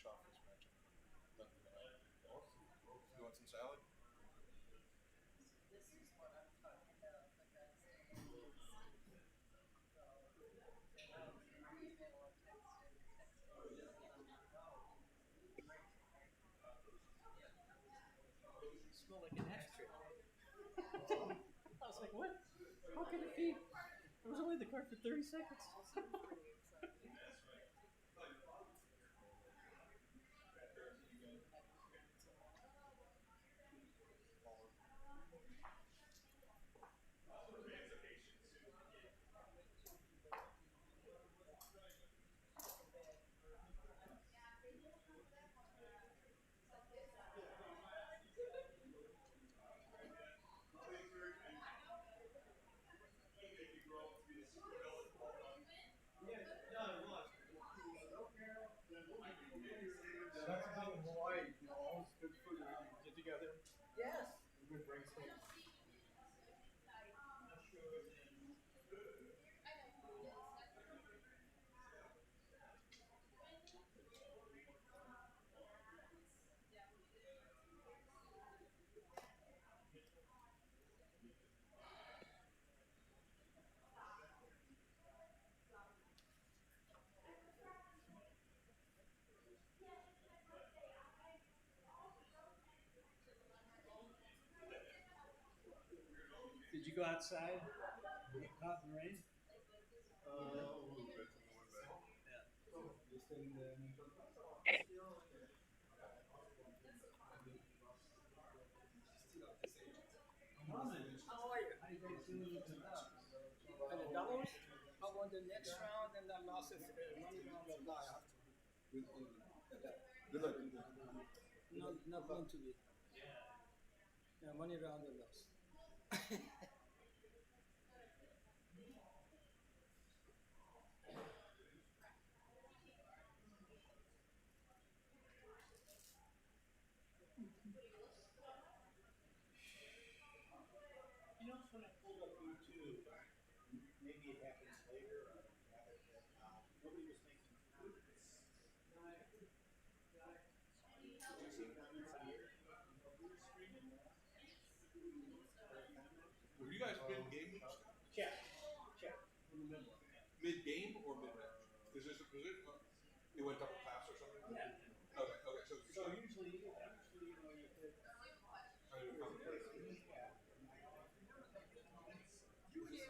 You want some salad? It smelled like an ashtray. I was like, what? How can it be? I was only in the car for 30 seconds. That's the thing in Hawaii, all this good food when you get together. Yes. We bring stuff. Did you go outside? Get caught in the rain? A little bit. Just in the. How are you? How you guys doing with the doubles? And the doubles? I won the next round and I lost it money round of die. Good luck. No, not going to be. Yeah, money round of loss. You know, when I pulled up YouTube, maybe it happens later. Or nobody was making food. Did you see comments here? Were you guys mid-game weeks? Check. Check. In the middle. Mid-game or mid-match? Is this a position? It went double pass or something? Yeah. Okay. So usually, you know, you could.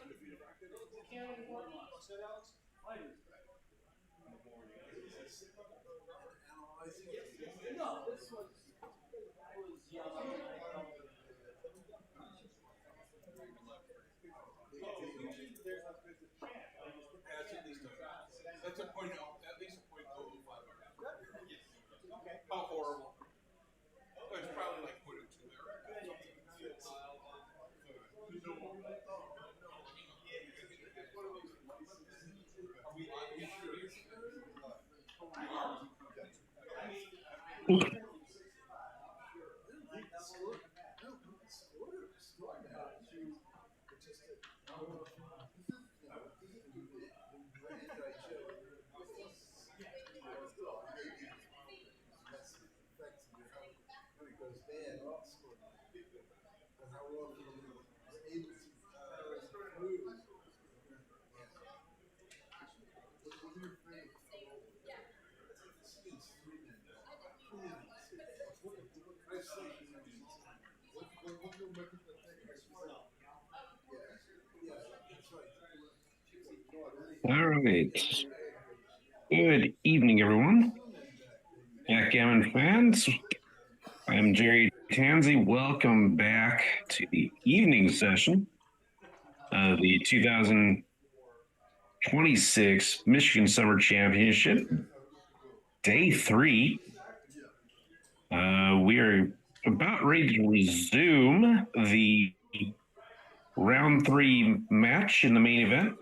Undefeated bracket? Can't anymore. So that was fighters. No, this was. I was young. That's a point. At least a point total of 500. Okay. How horrible? Oh, it's probably like 0.02 there. All right. Good evening, everyone. Backgammon fans, I'm Jerry Tansey. Welcome back to the evening session of the 2026 Michigan Summer Championship, Day 3. We are about ready to resume the round 3 match in the main event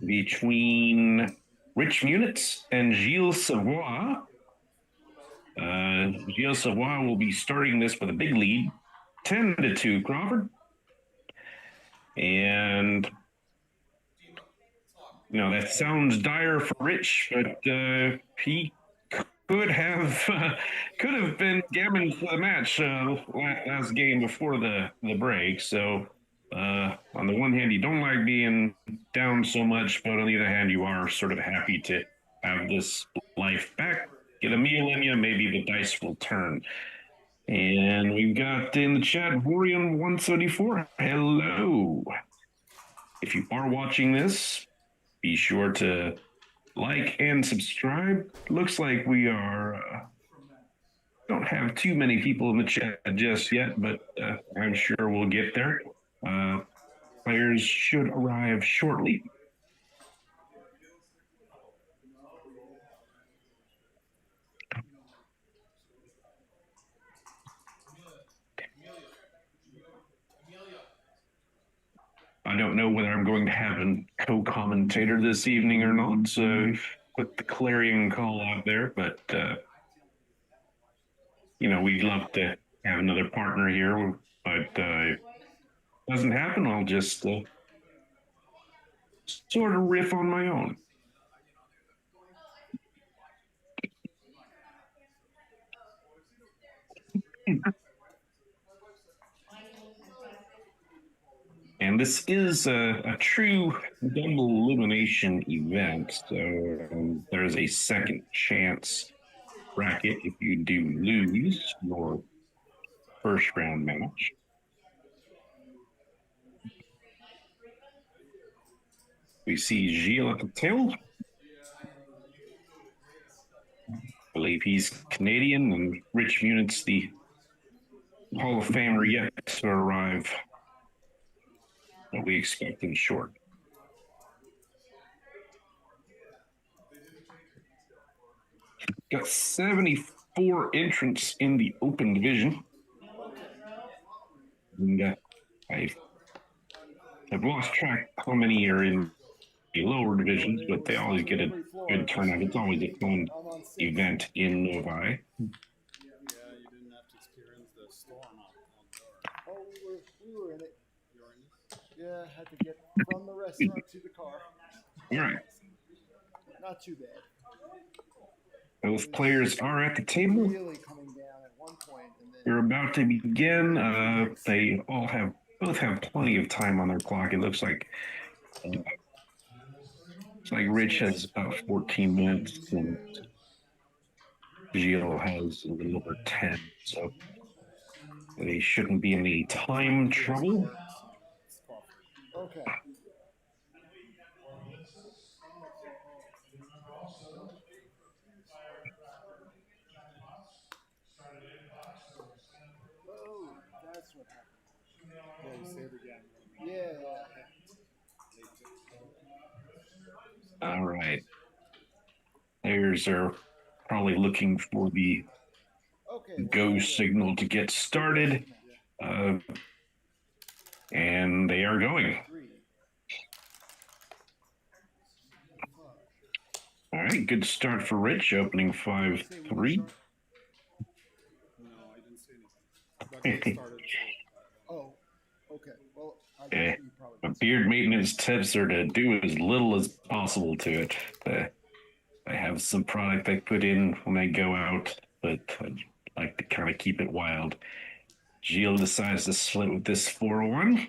between Rich Munitz and Gilles Savoy. Gilles Savoy will be starting this with a big lead, 10-2 Crawford. And, that sounds dire for Rich, but he could have been gammon for the match last game before the break. So on the one hand, you don't like being down so much, but on the other hand, you are sort of happy to have this life back. Get a meal in you, maybe the dice will turn. And we've got in the chat Vorian 174. Hello. If you are watching this, be sure to like and subscribe. Looks like we are don't have too many people in the chat just yet, but I'm sure we'll get there. Players should arrive shortly. I don't know whether I'm going to have a co-commentator this evening or not, so put the clarion call out there, but we'd love to have another partner here, but if it doesn't happen, I'll just sort of riff on my own. And this is a true double elimination event, so there's a second chance bracket if you do lose your first round match. We see Gilles at the tail. I believe he's Canadian, and Rich Munit's the Hall of Famer yet to arrive. What we expect in short. Got 74 entrants in the open division. And I've lost track how many are in the lower divisions, but they always get a good turnout. It's always a fun event in Novi. Yeah, you didn't have to experience the storm on Oh, we were in it. You were in it? Yeah, had to get from the restaurant to the car. All right. Not too bad. Those players are at the table. Really coming down at one point, and then We're about to begin. They both have plenty of time on their clock. It looks like Rich has about 14 minutes and Gilles has a little over 10. So they shouldn't be in any time trouble. okay. Oh, that's what happened. Yeah, you say it again. Yeah. All right. Players are probably looking for the Okay. go signal to get started. And they are going. 3. All right, good start for Rich, opening 5-3. No, I didn't say anything. But it started. Oh, okay. Well, I Yeah. guess you probably. Beard maintenance tips are to do as little as possible to it. I have some product I put in when I go out, but I like to kind of keep it wild. Gilles decides to split with this 4-1.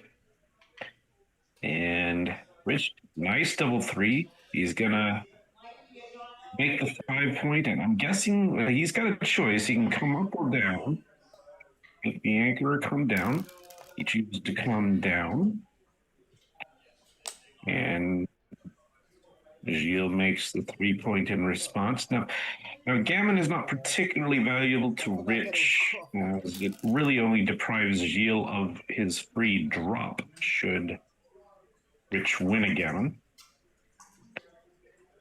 And Rich, nice double 3. He's going to make the 5-point, and I'm guessing he's got a choice. He can come up or down. Make the anchor or come down. He chooses to come down. And Gilles makes the 3-point in response. Now, gammon is not particularly valuable to Rich, as it really only deprives Gilles of his free drop should Rich win a gammon.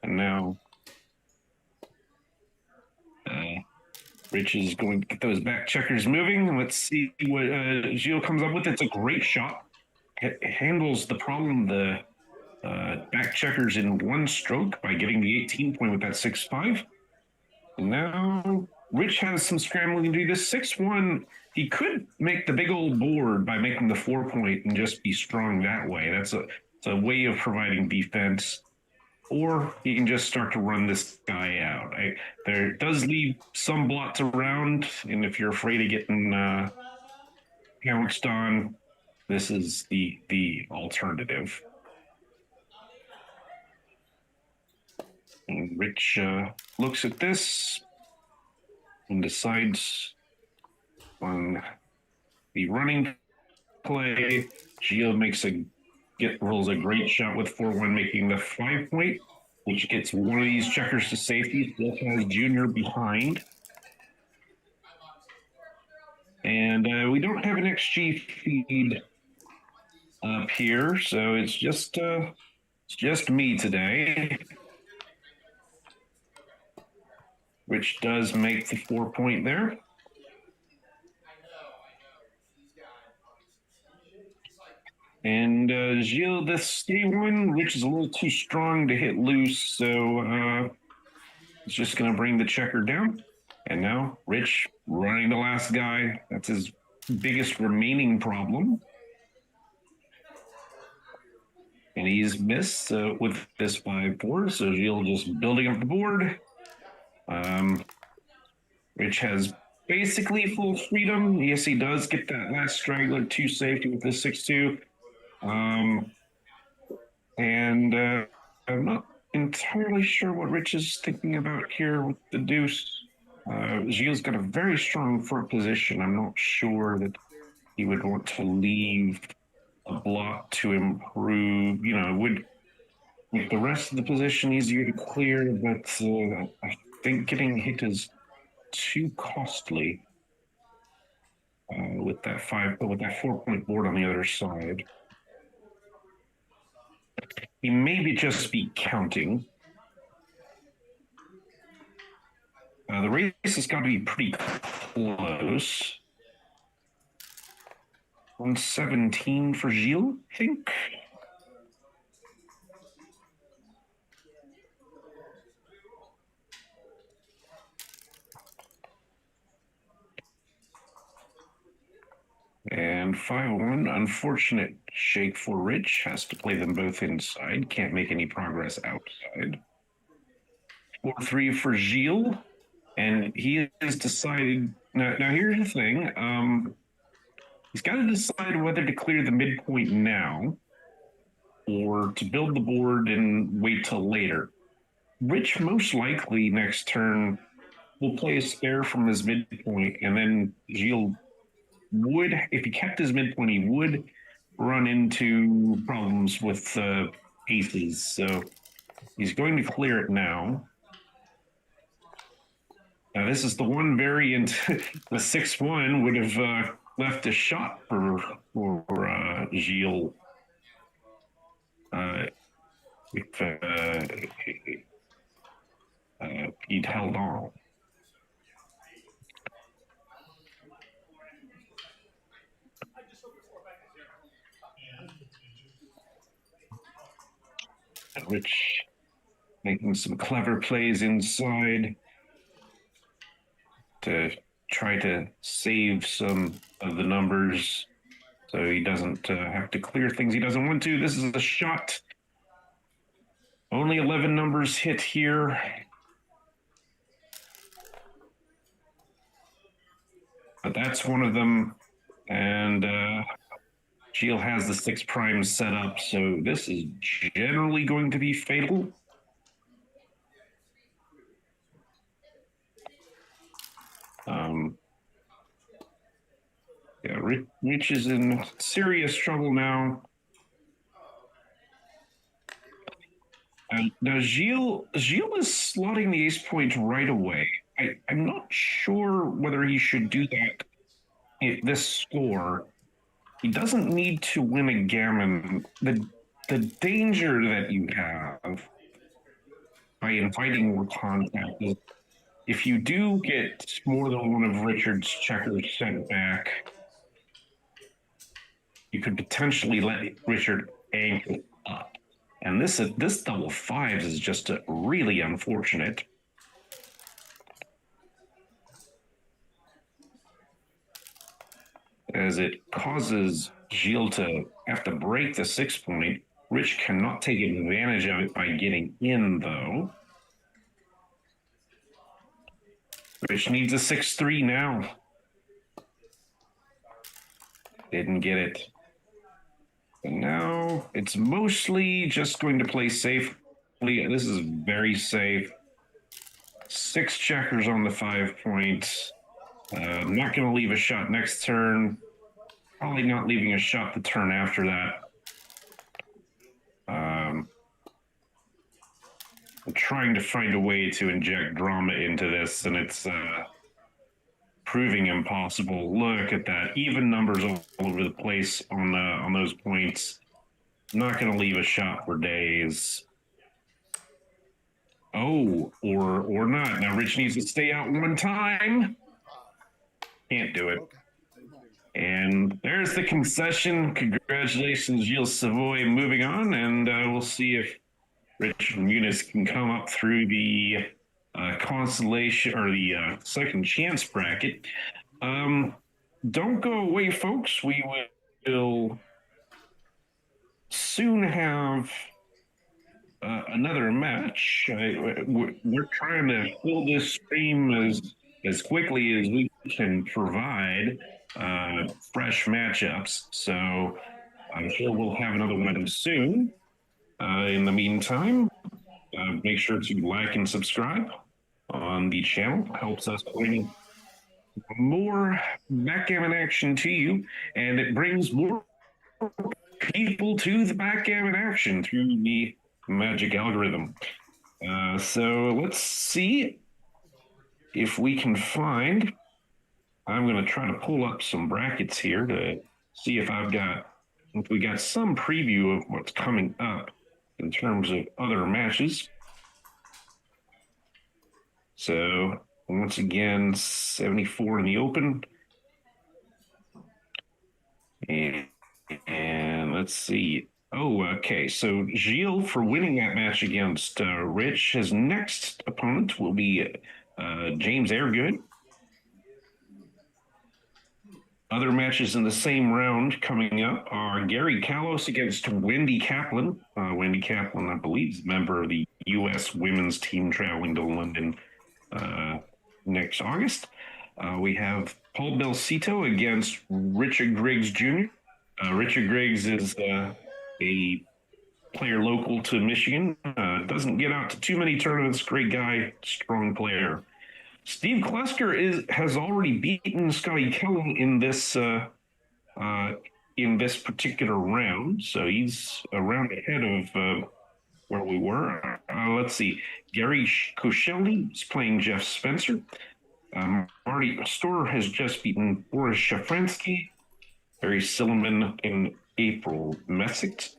And now Rich is going to get those back checkers moving. Let's see what Gilles comes up with. It's a great shot. It handles the problem, the back checkers in one stroke by getting the 18-point with that 6-5. And now Rich has some scrambling to do. This 6-1, he could make the big old board by making the 4-point and just be strong that way. That's a way of providing defense. or he can just start to run this guy out. There does leave some blots around, and if you're afraid of getting pounced on, this is the alternative. And Rich looks at this and decides on the running play. Gio rolls a great shot with 4-1, making the 5 point, which gets one of these checkers to safety. Still has Junior behind. And we don't have an XG feed up here, so it's just me today, which does make the 4 point there. And Gilles, this 3-1, Rich is a little too strong to hit loose, so it's just going to bring the checker down. And now Rich running the last guy. That's his biggest remaining problem. And he's missed with this 5-4, so Gilles just building up the board. Rich has basically full freedom. Yes, he does get that last straggler to safety with the 6-2. And I'm not entirely sure what Rich is thinking about here with the deuce. Gilles got a very strong front position. I'm not sure that he would want to leave a block to improve. You know, it would make the rest of the position easier to clear, but I think getting hit is too costly with that 4-point board on the other side. He maybe just be counting. The race has got to be pretty close. 117 for Gilles, I think. And 5-1, unfortunate shake for Rich. Has to play them both inside. Can't make any progress outside. 4-3 for Gilles. And he has decided... Now here's the thing. He's got to decide whether to clear the midpoint now or to build the board and wait till later. Rich most likely next turn will play a spare from his midpoint, and then Gilles would, if he kept his midpoint, he would run into problems with aces. So he's going to clear it now. Now this is the one variant. The 6-1 would have left a shot for Gilles if he'd held on. And Rich making some clever plays inside to try to save some of the numbers so he doesn't have to clear things he doesn't want to. This is a shot. Only 11 numbers hit here. But that's one of them. And Gilles has the 6 primes set up, so this is generally going to be fatal. Yeah, Rich is in serious trouble now. Now Gilles is slotting the ace point right away. I'm not sure whether he should do that at this score. He doesn't need to win a gammon. The danger that you have by inviting more contact is if you do get more than one of Richard's checkers sent back, you could potentially let Richard angle up. And this double 5s is just really unfortunate. As it causes Gilles to have to break the 6 point Rich cannot take advantage of it by getting in, though. Rich needs a 6-3 now. Didn't get it. And now it's mostly just going to play safely. This is very safe. 6 checkers on the 5 points. Not going to leave a shot next turn. Probably not leaving a shot the turn after that. I'm trying to find a way to inject drama into this, and it's proving impossible. Look at that. Even numbers all over the place on those points. I'm not going to leave a shot for days. Oh, or not. Now Rich needs to stay out one time. Can't do it. Okay. And there's the concession. Congratulations, Gilles Savoy, moving on. And we'll see if Rich and Eunice can come up through the constellation or the second chance bracket. Don't go away, folks. We will soon have another match. We're trying to fill this stream as quickly as we can provide fresh matchups. So I'm sure we'll have another one of them soon. In the meantime, make sure to like and subscribe on the channel. Helps us bring more backgammon action to you, and it brings more people to the backgammon action through the magic algorithm. So let's see if we can find. I'm going to try to pull up some brackets here to see if we got some preview of what's coming up in terms of other matches. So once again, 74 in the open. And let's see. Oh, okay. So Gilles, for winning that match against Rich, his next opponent will be James Airgood. Other matches in the same round coming up are Gary Kalos against Wendy Kaplan. Wendy Kaplan, I believe, is a member of the U.S. women's team traveling to London next August. We have Paul Belsito against Richard Griggs Jr. Richard Griggs is a player local to Michigan. Doesn't get out to too many tournaments. Great guy, strong player. Steve Klesker has already beaten Scotty Kelly in this particular round, so he's a round ahead of where we were. Let's see. Gary Koscielny is playing Jeff Spencer. Marty Storer has just beaten Boris Shafransky. Barry Silliman and April Messick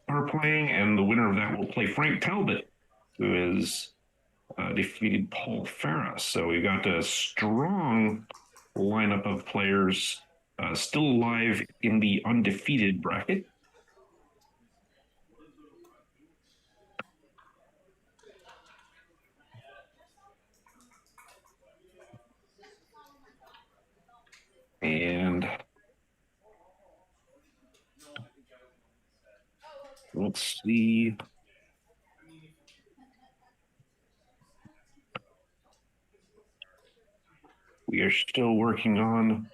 are playing, and the winner of that will play Frank Talbot, who is defeated Paul Farah. So we've got a strong lineup of players still alive in the undefeated bracket. And let's see. We are still working on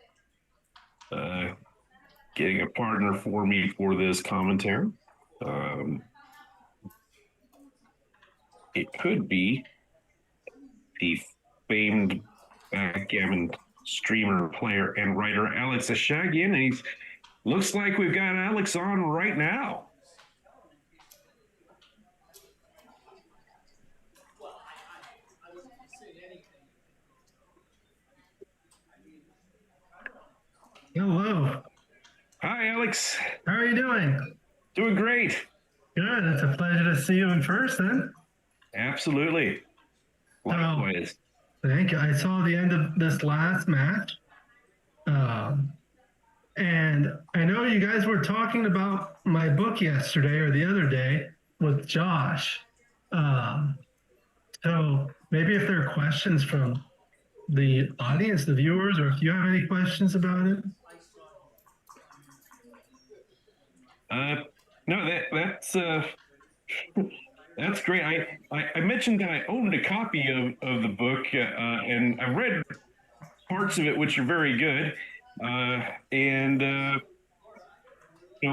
getting a partner for me for this commentary. It could be the famed backgammon streamer, player, and writer Alex Ashagian, and he looks like we've got Alex on right now. Hello. Hi, Alex. How are you doing? Doing great. Good. It's a pleasure to see you in person. Absolutely. Likewise. Thank you. I saw the end of this last match. And I know you guys were talking about my book yesterday or the other day with Josh. So maybe if there are questions from the audience, the viewers, or if you have any questions about it. No, that's great. I mentioned that I owned a copy of the book, and I read parts of it, which are very good. And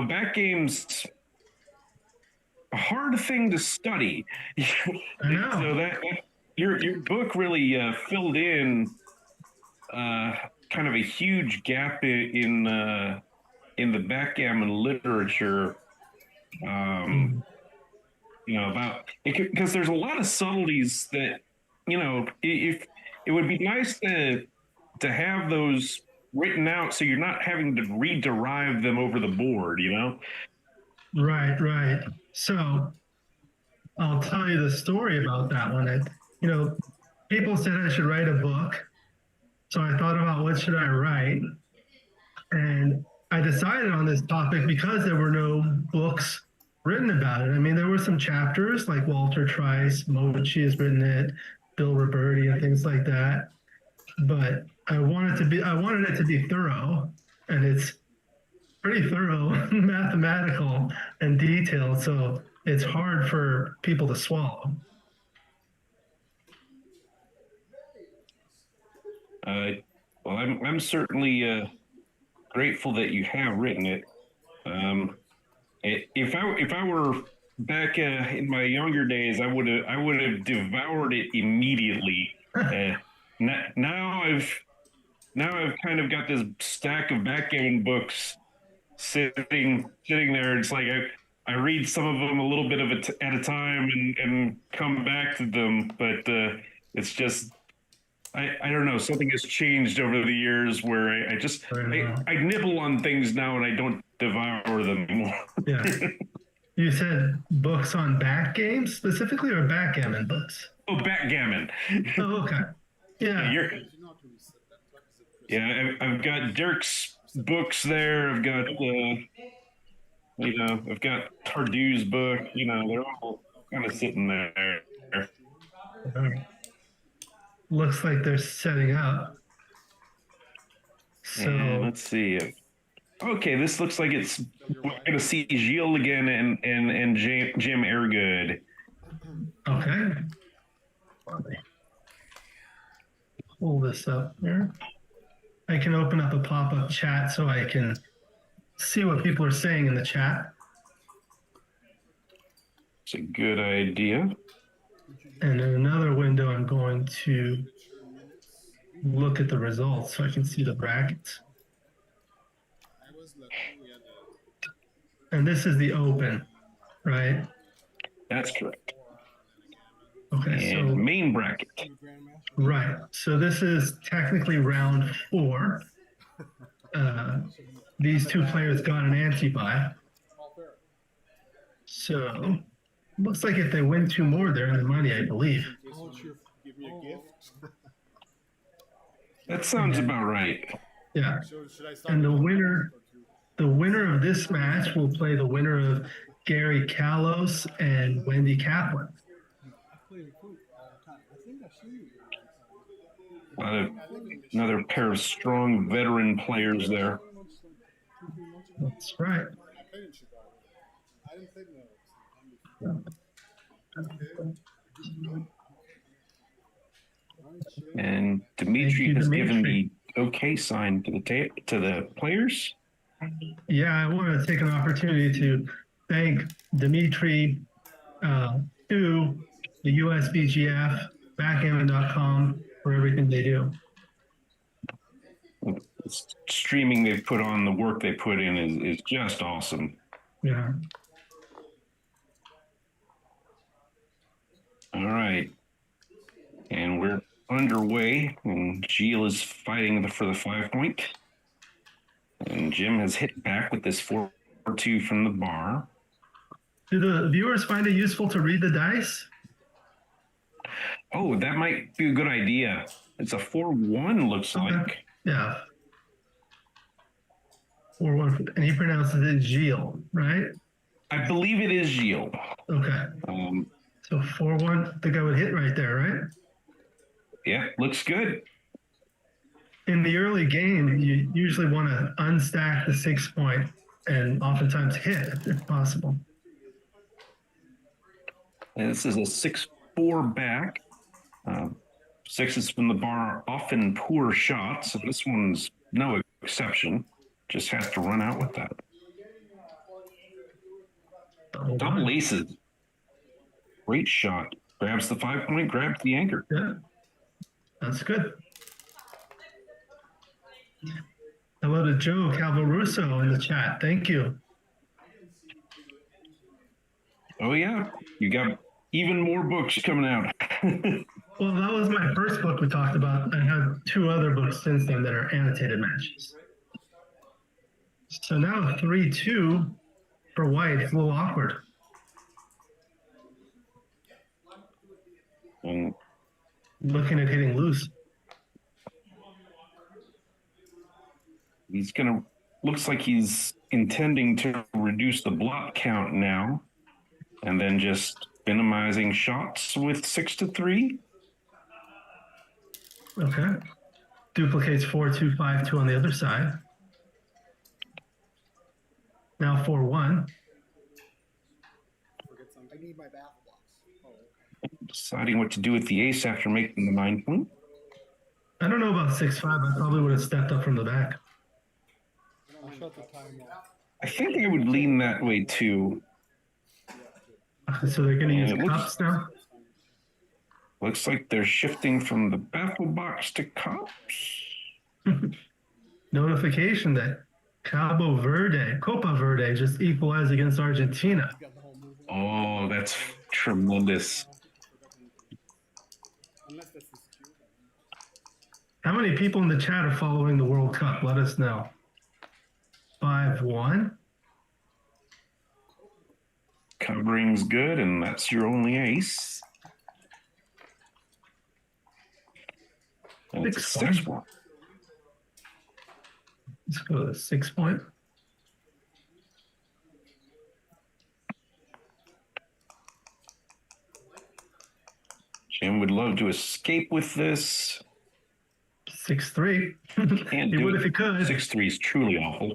back games a hard thing to study. I know. So that your book really filled in kind of a huge gap in the backgammon literature. Um, about because there's a lot of subtleties that if it would be nice to have those written out so you're not having to rederive them over the board. Right, right. So I'll tell you the story about that one. You know, people said I should write a book. So I thought about what should I write? And I decided on this topic because there were no books written about it. I mean, there were some chapters like Walter Trice, Mochi has written it, Bill Roberti, and things like that. But I wanted it to be thorough, and it's pretty thorough, mathematical, and detailed. So it's hard for people to swallow. Well, I'm certainly grateful that you have written it. If I were back in my younger days, I would have devoured it immediately. Now I've kind of got this stack of backgammon books sitting there. It's like I read some of them a little bit at a time and come back to them, but it's just I don't know. Something has changed over the years where I nibble on things now and I don't devour them anymore. Yeah. You said books on back games specifically, or backgammon books? Oh, backgammon. Oh, okay. Yeah. Yeah, I've got Dirk's books there. I've got I've got Tardew's book. They're all kind of sitting there. Looks like they're setting up. So and let's see. Okay, this looks like we're going to see Gilles again and Jim Airgood. Okay. Pull this up here. I can open up a pop-up chat so I can see what people are saying in the chat. It's a good idea. And in another window, I'm going to look at the results so I can see the brackets. And this is the open, right? That's correct. Okay, and so main bracket. Right. So this is technically round 4. These two players got an anti-buy. So looks like if they win 2 more, they're in the money, I believe. Give me a gift. That sounds about right. Yeah. Should I start And the with winner of this match will play the winner of Gary Callos and Wendy Kaplan. Another pair of strong veteran players there. That's right. I didn't think no. And Dimitri has given the okay sign to the players. Yeah, I want to take an opportunity to thank Dimitri, to the USBGF, backgammon.com for everything they do. The streaming they've put on, the work they put in is just awesome. Yeah. All right. And we're underway, and Gilles is fighting for the 5-point. And Jim has hit back with this 4-2 from the bar. Do the viewers find it useful to read the dice? Oh, that might be a good idea. It's a 4-1, looks like. Yeah. 4-1, and he pronounces it Gilles, right? I believe it is Gilles. Okay. So 4-1, I think I would hit right there, right? Yeah, looks good. In the early game, you usually want to unstack the 6-point and oftentimes hit if possible. And this is a 6-4 back. Sixes from the bar are often poor shots, so this one's no exception. Just has to run out with that. Double aces. Great shot. Grabs the 5-point, grabs the anchor. Yeah, that's good. Hello to Joe Calvaruso in the chat. Thank you. Oh, yeah. You got even more books coming out. Well, that was my first book we talked about. I have 2 other books since then that are annotated matches. So now 3-2 for white. It's a little awkward. And Looking at hitting loose. he's going to, looks like he's intending to reduce the blot count now and then just minimizing shots with 6-3. Okay. Duplicates 4-2, 5-2 on the other side. Now 4-1. I need my bath blocks. Oh, okay. Deciding what to do with the ace after making the 9-point. I don't know about 6-5. I probably would have stepped up from the back. I'll shut the time off. I think I would lean that way too. So they're going to And use it looks- cups now? Looks like they're shifting from the baffle box to cups. Notification that Copa Verde just equalized against Argentina. Got the whole movie. Oh, that's tremendous. Unless that's the security. How many people in the chat are following the World Cup? Let us know. 5-1. Covering's good, and that's your only ace. And it's a 6-1. Let's go to 6-point. Jim would love to escape with this. 6-3. Can't He do would it. if he could. 6-3 is truly awful.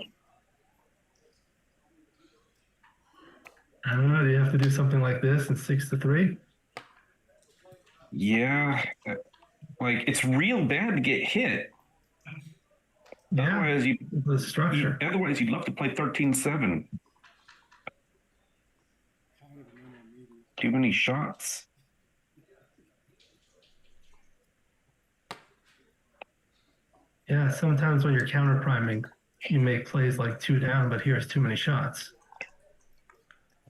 I don't know. Do you have to do something like this in 6-3? Yeah. Like, it's real bad to get hit. Yeah. Otherwise, The structure. you'd love to play 13-7. Too many shots. Yeah. Sometimes when you're counter priming, you make plays like 2 down, but here's too many shots.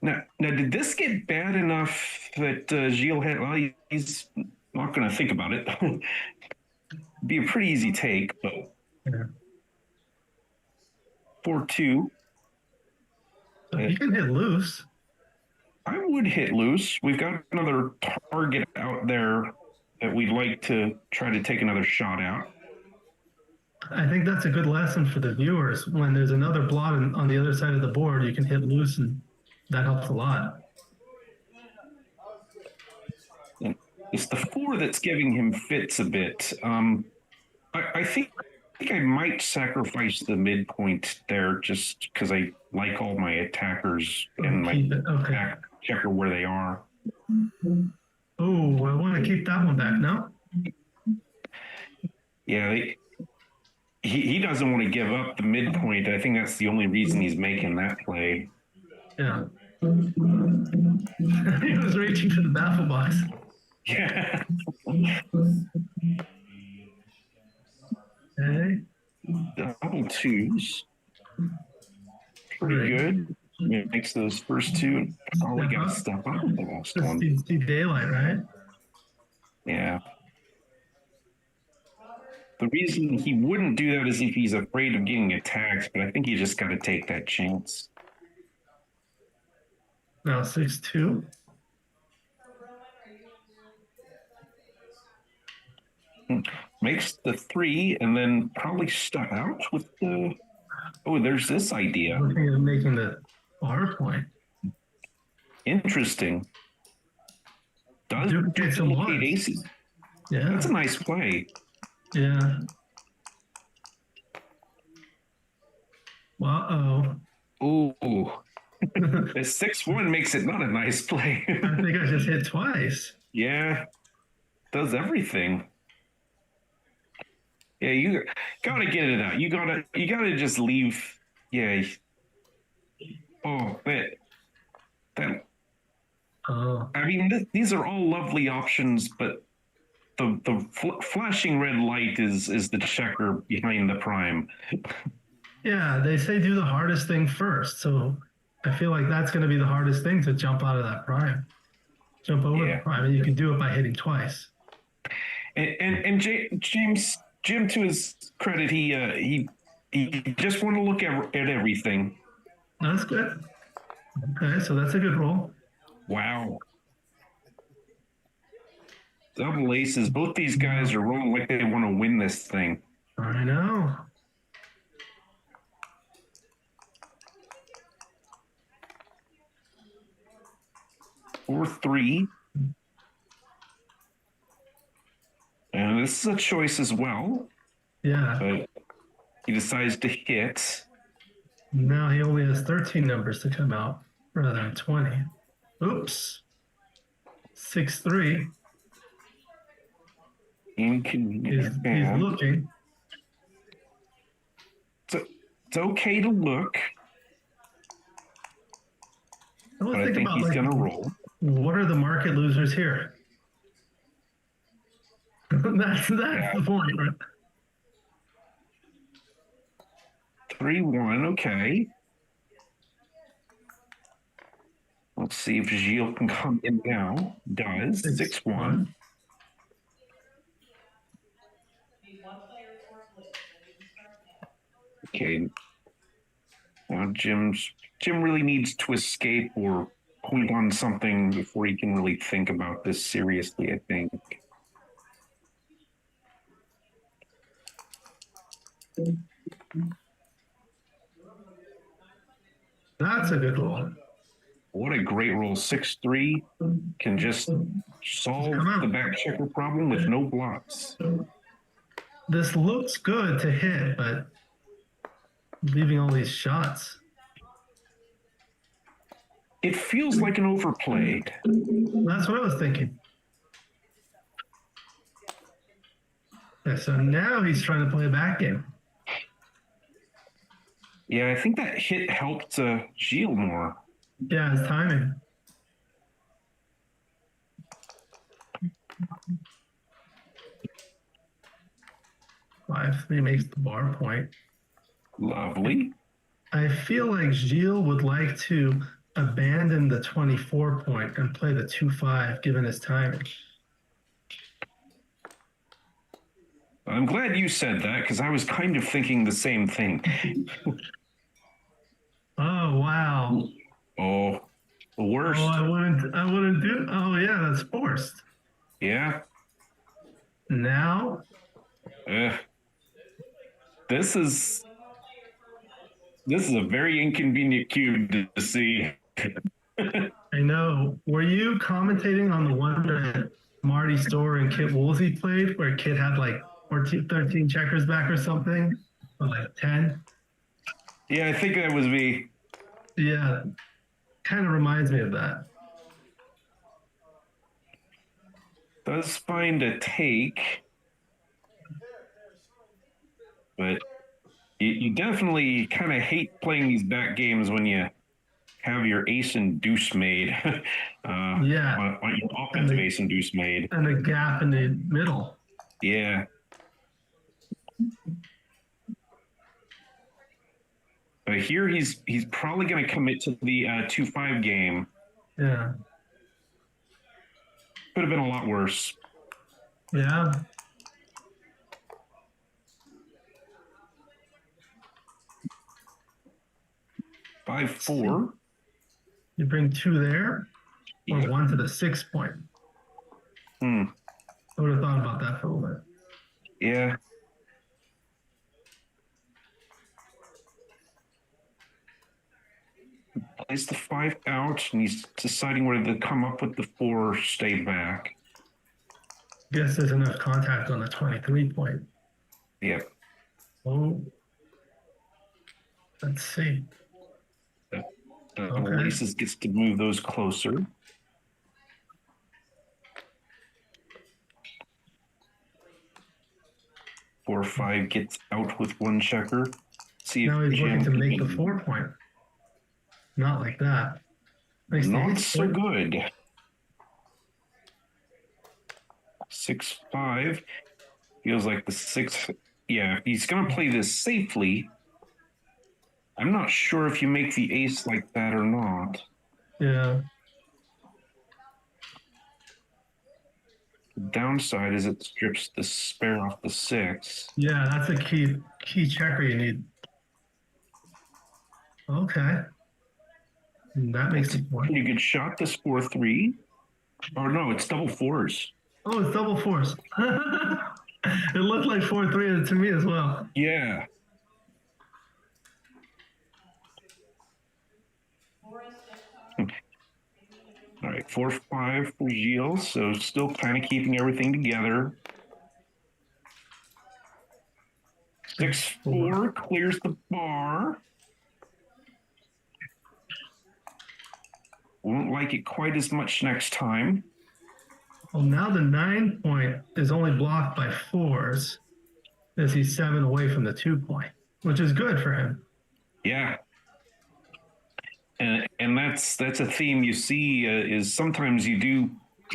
Now, did this get bad enough that Gilles had? Well, he's not going to think about it. Be a pretty easy take, but Yeah. 4-2. So you can hit loose. I would hit loose. We've got another target out there that we'd like to try to take another shot out. I think that's a good lesson for the viewers. When there's another blot on the other side of the board, you can hit loose, and that helps a lot. And it's the 4 that's giving him fits a bit. I think I might sacrifice the midpoint there just because I like all my attackers and my Keep it. Okay. back checker where they are. Oh, I want to keep that one back. No? Yeah, he doesn't want to give up the midpoint. I think that's the only reason he's making that play. Yeah. He was reaching for the baffle box. Yeah. Okay. Double 2s. Pretty good. It makes those first 2 and probably got to step up with the last Just one. see daylight, right? Yeah. The reason he wouldn't do that is if he's afraid of getting attacked, but I think you just got to take that chance. Now 6-2. Makes the 3 and then probably step out with the. Oh, there's this idea. Looking at making the bar point. Interesting. Does Duplicate some duplicate ones. aces. Yeah. That's a nice play. Yeah. Well, Ooh. The 6-1 makes it not a nice play. I think I just hit twice. Yeah. Does everything. Yeah, you gotta get it out. You gotta just leave. Yeah. Oh, that Oh, I mean, these are all lovely options, but the flashing red light is the checker behind the prime. yeah. They say do the hardest thing first. So I feel like that's going to be the hardest thing to jump out of that prime. Jump over the Yeah. prime, and you can do it by hitting twice. And Jim, to his credit, he just want to look at everything. That's good. Okay, so that's a good roll. Wow. Double aces. Both these guys are rolling like they want to win this thing. I know. Or 3. And this is a choice as well. Yeah. But he decides to hit. Now he only has 13 numbers to come out rather than 20. Oops. 6-3. Inconvenient. He's looking. So it's okay to look, but I think he's going to roll. What are the market losers here? that's the point, right? 3-1, okay. Let's see if Gilles can come in now. Does. 6-1. Okay. Now Jim really needs to escape or point on something before he can really think about this seriously, I think. That's a good roll. What a great roll. 6-3 can just solve the back checker problem with no blocks. This looks good to hit, but leaving all these shots. It feels like an overplayed. That's what I was thinking. Yeah, so now he's trying to play a back game. Yeah, I think that hit helped Gilles more. Yeah, his timing. Five, 3 makes the bar point. Lovely. I feel like Gilles would like to abandon the 24 point and play the 2-5 given his timing. I'm glad you said that because I was kind of thinking the same thing. Oh, wow. Oh, the worst. Oh, I wouldn't do. Oh, yeah, that's forced. Yeah. Now, this is a very inconvenient cube to see. I know. Were you commentating on the one that Marty Storr and Kit Woolsey played, where Kit had like 14, 13 checkers back or something, or like 10? Yeah, I think that was me. Yeah, kind of reminds me of that. Does find a take, but you definitely kind of hate playing these back games when you have your ace and deuce made. Yeah. On your offensive ace and deuce made. And a gap in the middle. Yeah. But here he's probably going to commit to the 2-5 game. Yeah. Could have been a lot worse. Yeah. Five, 4. You bring 2 there, or Yeah. 1 to the 6 point. I would have thought about that for a little bit. Yeah. Plays the 5 out, and he's deciding whether to come up with the 4 or stay back. Guess there's enough contact on the 23 point. Yeah. Oh. Let's see. Okay. Laces gets to move those closer. Four, five gets out with one checker. See Now if he's looking Jim to make the can- 4-point. Not like that. Nice to Not hit so point. good. 6-5 feels like the 6. Yeah, he's gonna play this safely. I'm not sure if you make the ace like that or not. Yeah. The downside is it strips the spare off the 6. Yeah, that's a key checker you need. Okay. That makes It's a it one. pretty good shot. This 4-3. Oh no, it's double fours. Oh, it's double force. It looked like 4-3 to me as well. Yeah. All right, 4-5 for Gilles. So still kind of keeping everything together. 6-4 clears the bar. Won't like it quite as much next time. Well, now the 9-point is only blocked by 4s as he's 7 away from the 2-point, which is good for him. Yeah. And that's a theme you see is sometimes you do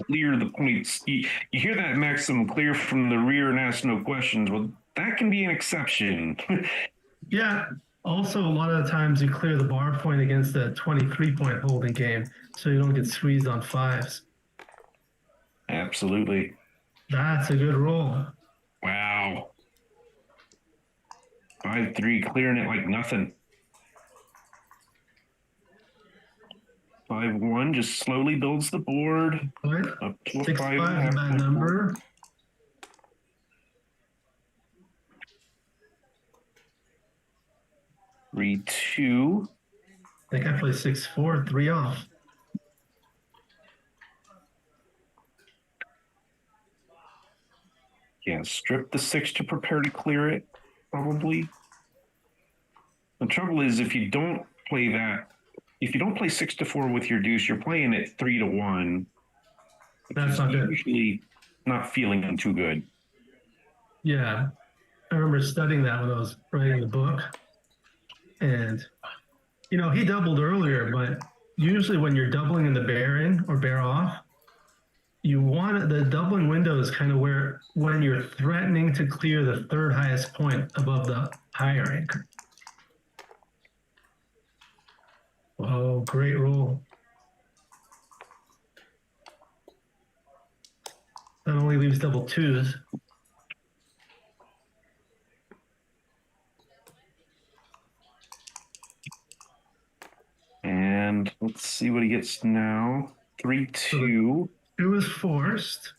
clear the points. You hear that maxim clear from the rear and ask no questions. Well, that can be an exception. Yeah. Also, a lot of the times you clear the bar point against a 23-point holding game, so you don't get squeezed on 5s. Absolutely. That's a good roll. Wow. 5-3 clearing it like nothing. 5-1 just slowly builds the board. Right? Up to a 6-5 is a 5.5. bad number. 3-2. I think I play 6-4, 3 off. Yeah, strip the 6 to prepare to clear it, probably. The trouble is if you don't play 6-4 with your deuce, you're playing it 3-1. That's not good. Usually not feeling too good. Yeah. I remember studying that when I was writing the book. And, he doubled earlier, but usually when you're doubling in the bear in or bear off, you want the doubling window is kind of when you're threatening to clear the third highest point above the higher anchor. Oh, great roll. That only leaves double 2s. And let's see what he gets now. 3-2. 2 is forced.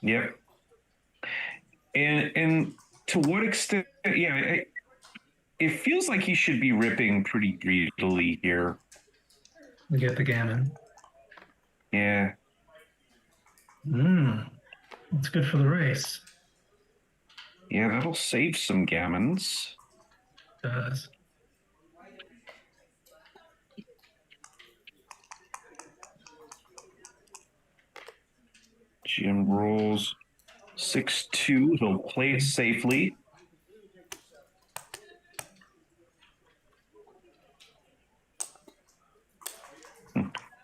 Yep. And to what extent? Yeah, it feels like he should be ripping pretty greedily here. We get the gammon. Yeah. It's good for the race. Yeah, that'll save some gammons. Does. Jim rolls 6-2. He'll play it safely.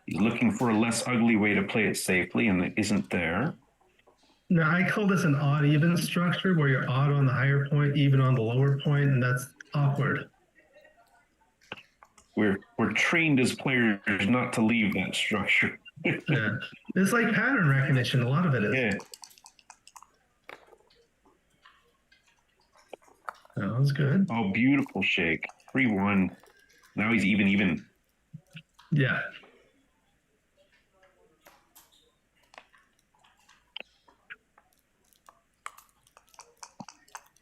He's looking for a less ugly way to play it safely, and it isn't there. Now, I call this an odd-even structure where you're odd on the higher point, even on the lower point, and that's awkward. We're trained as players not to leave that structure. Yeah. It's like pattern recognition. A lot of it is. Yeah. That was good. Oh, beautiful shake. 3-1. Now he's even. Yeah.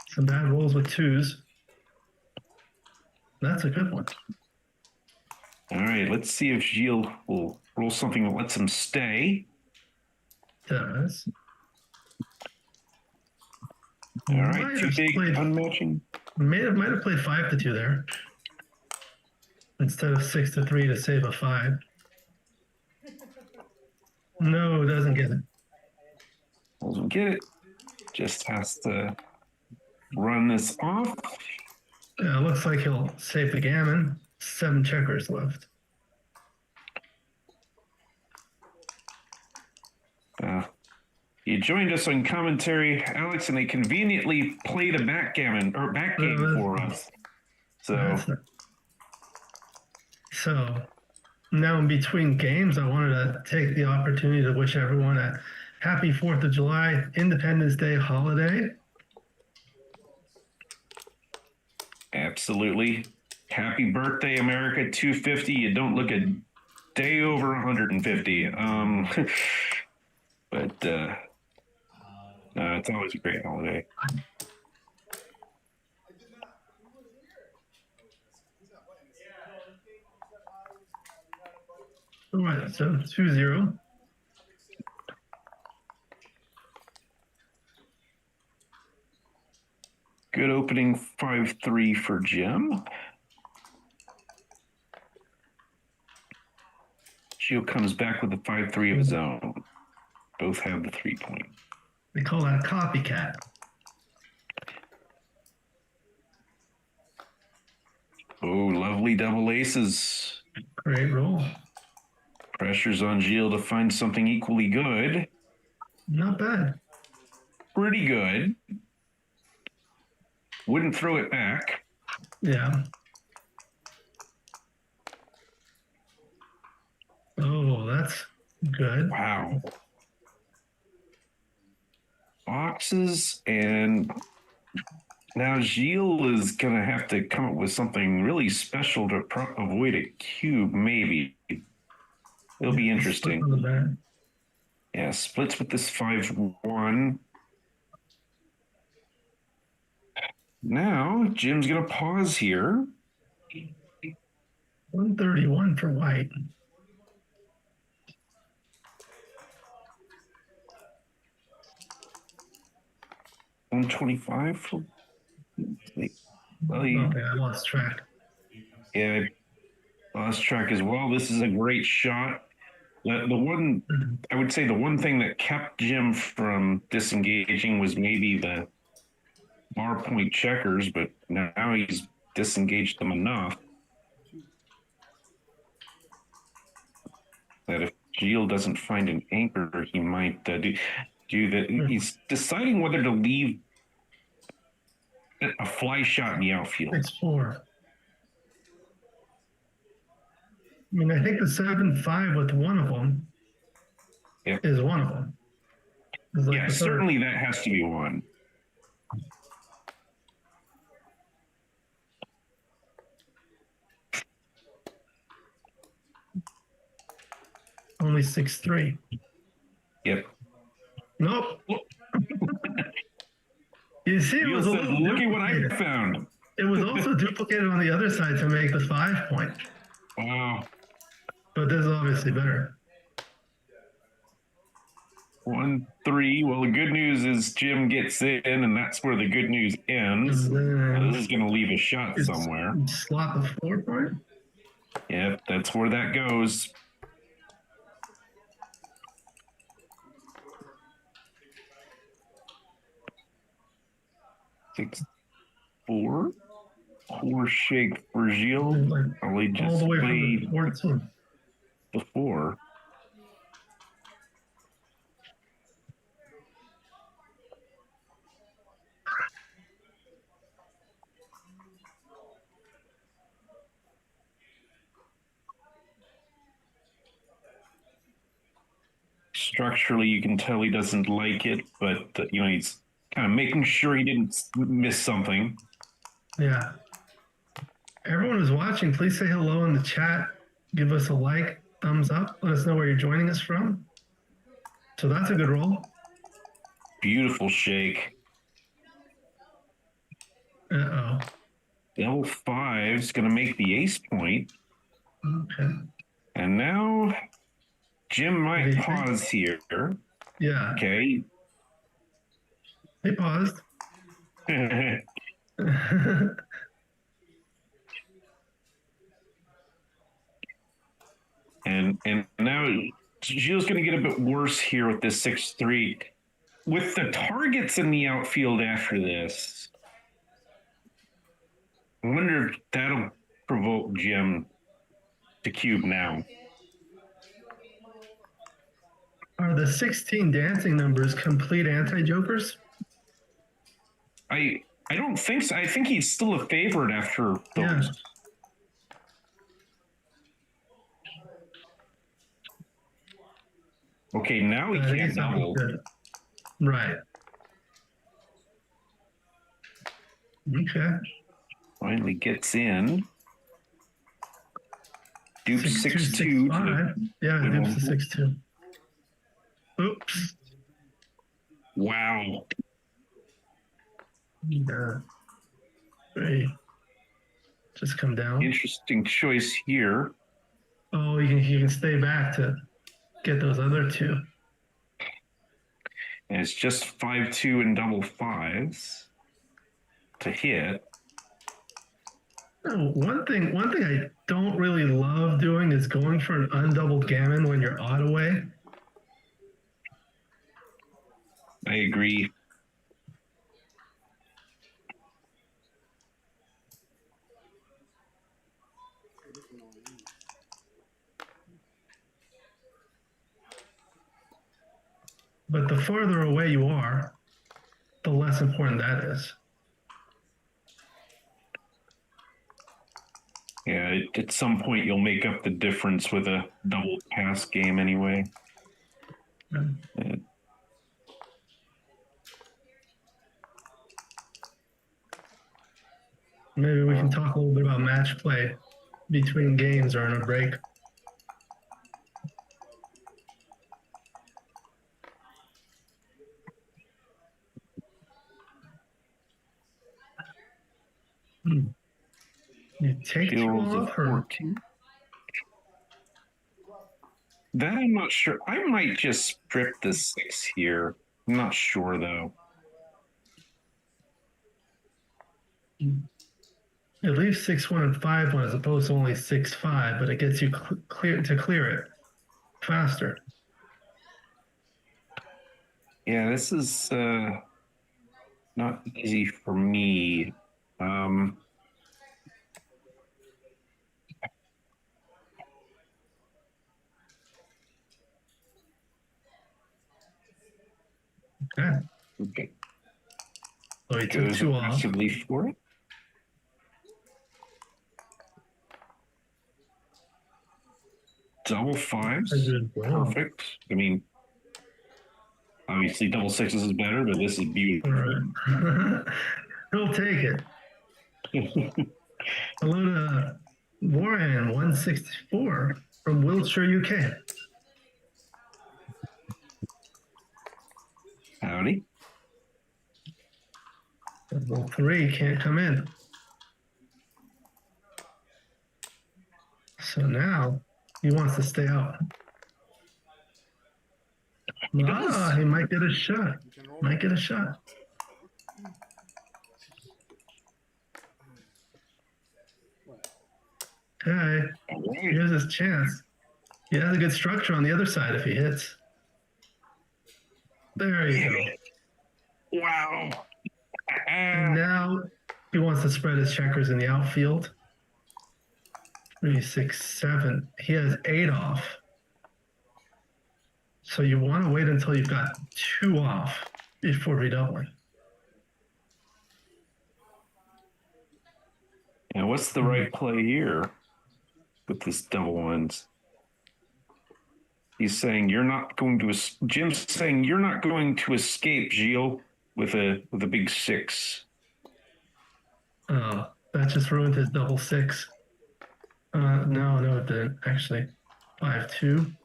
Some bad rolls with 2s. That's a good one. All right, let's see if Gilles will roll something that lets him stay. Does. All right, Might too have big, played- unmatching. Might have played 5-2 there. instead of 6-3 to save a 5. No, doesn't get it. Doesn't get it. Just has to run this off. Yeah, looks like he'll save the gammon. 7 checkers left. You joined us on commentary, Alex, and they conveniently played a backgammon or backgame for us. So now in between games, I wanted to take the opportunity to wish everyone a happy 4th of July, Independence Day holiday. Absolutely. Happy birthday, America 250. You don't look a day over 150. But it's always a great holiday. All right, so 2-0. Good opening 5-3 for Jim. Gio comes back with a 5-3 of his own. Both have the 3-point. They call that a copycat. Oh, lovely double aces. Great roll. Pressure's on Gio to find something equally good. Not bad. Pretty good. Wouldn't throw it back. Yeah. Oh, that's good. Wow. Boxes, and now Gilles is going to have to come up with something really special to avoid a cube, maybe. It'll be interesting. Yeah, splits with this 5-1. Now, Jim's going to pause here. 131 for white. $125 for. Well, I lost track. Yeah, I lost track as well. This is a great shot. The one, I would say, the one thing that kept Jim from disengaging was maybe the bar point checkers, but now he's disengaged them enough that if Gilles doesn't find an anchor, he might do that. He's deciding whether to leave a fly shot in the outfield. 6-4. I mean, I think the 7-5 with one of them is one of them. Like yeah, certainly that has to be one. Only 6-3. Yep. Nope. You see, it was look at what I found. It was also duplicated on the other side to make the 5-point. Wow. But this is obviously better. 1-3. Well, the good news is Jim gets in, and that's where the good news ends. This is going to leave a shot somewhere. Slot the 4-point? Yep, that's where that goes. Six, 4. Poor shake for Gilles. Probably just all the way played from the 14. the 4. Structurally, you can tell he doesn't like it, but he's kind of making sure he didn't miss something. Yeah. Everyone who's watching, please say hello in the chat. Give us a like, thumbs up. Let us know where you're joining us from. So that's a good roll. Beautiful shake. Uh-oh. Double 5 is going to make the ace point. Okay. And now Jim might pause here. Yeah. Okay. He paused. And now Gilles going to get a bit worse here with this 6-3. With the targets in the outfield after this, I wonder if that'll provoke Jim to cube now. Are the 16 dancing numbers complete anti-jokers? I don't think so. I think he's still a favorite after those. Yeah. Okay, now he I think can't it's not double. good. Right. Okay. Finally gets in. Dupes 6-2. 6-5. Yeah, dupes the 6-2. Oops. Wow. Yeah. Three. Just come down. Interesting choice here. Oh, you can stay back to get those other two. And it's just 5-2 and double fives to hit. Oh, one thing I don't really love doing is going for an undoubled gammon when you're odd away. I agree. But the farther away you are, the less important that is. Yeah, at some point you'll make up the difference with a double pass game anyway. Maybe we can talk a little bit about match play between games or in a break. You take two off or 14. That I'm not sure. I might just strip the 6 here. I'm not sure though. It leaves 6-1 and 5-1 as opposed to only 6-5, but it gets you clear it faster. Yeah, this is not easy for me. Okay. So he took Goes two off. aggressively for it. Double fives. Perfect. I mean, obviously double sixes is better, but this is beautiful. Right. He'll take it. Hello to Warren 164 from Wiltshire, UK. Howdy. Double 3 can't come in. So now he wants to stay out. He might get a shot. Might get a shot. Okay. Here's his chance. He has a good structure on the other side if he hits. There you go. Wow. And now he wants to spread his checkers in the outfield. 3, 6, 7. He has 8 off. So you want to wait until you've got 2 off before redoubling. And what's the right play here with this double ones? He's saying you're not going to. Jim's saying you're not going to escape, Gilles, with a big 6. Oh, that just ruined his double 6. No, it didn't actually. 5-2.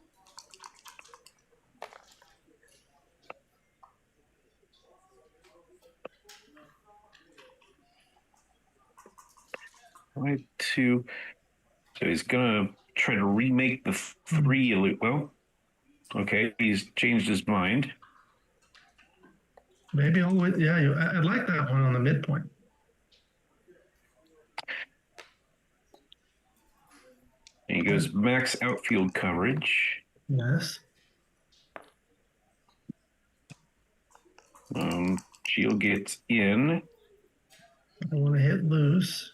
Right, 2. So he's gonna try to remake the 3. Well, okay, he's changed his mind. Maybe all the way. Yeah, I like that one on the midpoint. And He goes max outfield coverage. Yes. Shield gets in. I want to hit loose.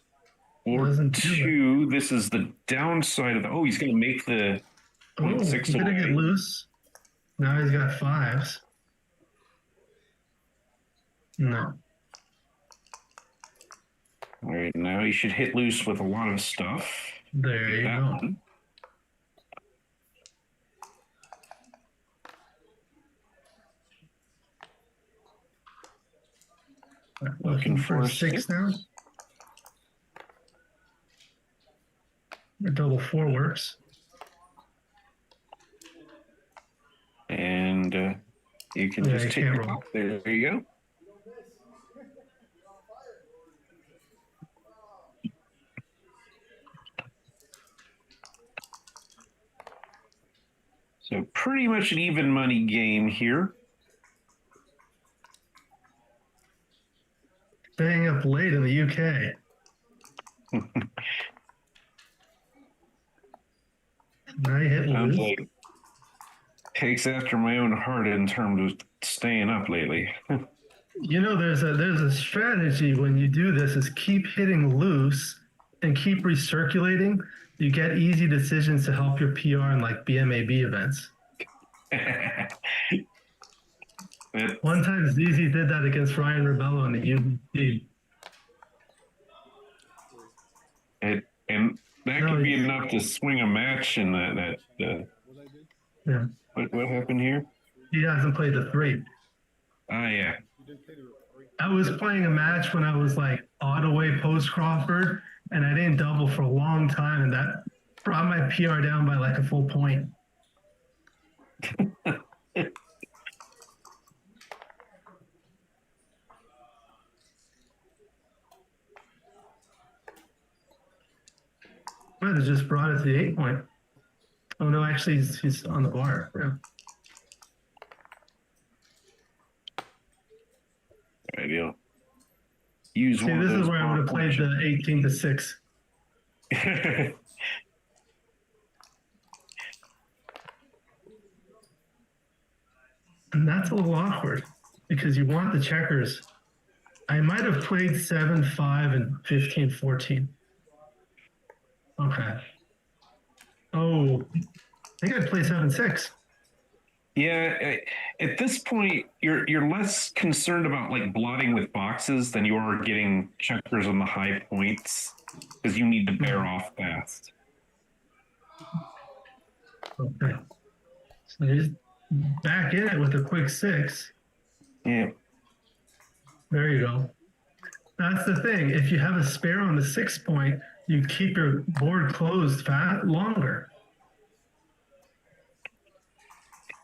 Or Doesn't do it. 2. This is the downside of the. Oh, he's going to make the Oh, 0.6 he didn't get away. loose. Now he's got 5s. No. All right, now he should hit loose with a lot of stuff. There you That go. one. Looking for a 6 now. A double 4 works. And you can Yeah, just you take can't it roll. off. There you go. So pretty much an even money game here. Staying up late in the UK. Now you hit Sounds loose. like takes after my own heart in terms of staying up lately. You know, there's a strategy when you do this is keep hitting loose and keep recirculating. You get easy decisions to help your PR in like BMAB events. One time ZZ did that against Ryan Rebello in the UBC. And that No, could be it's- enough to swing a match in that. What I did? Yeah. What happened here? He hasn't played the 3. Ah, yeah. You didn't play the three. I was playing a match when I was like Ottaway post Crawford, and I didn't double for a long time, and that brought my PR down by like a full point. Might have just brought it to the 8 point. Oh no, actually he's on the bar. Yeah. Ideal. Use See, one this of those is where I would have played the 18 to 6. And that's a little awkward because you want the checkers. I might have played 7-5 and 15-14. Okay. Oh, I think I'd play 7-6. Yeah, at this point, you're less concerned about like blotting with boxes than you are getting checkers on the high points because you need to bear off fast. Okay. So he's back in it with a quick 6. Yeah. There you go. That's the thing. If you have a spare on the 6 point, you keep your board closed longer.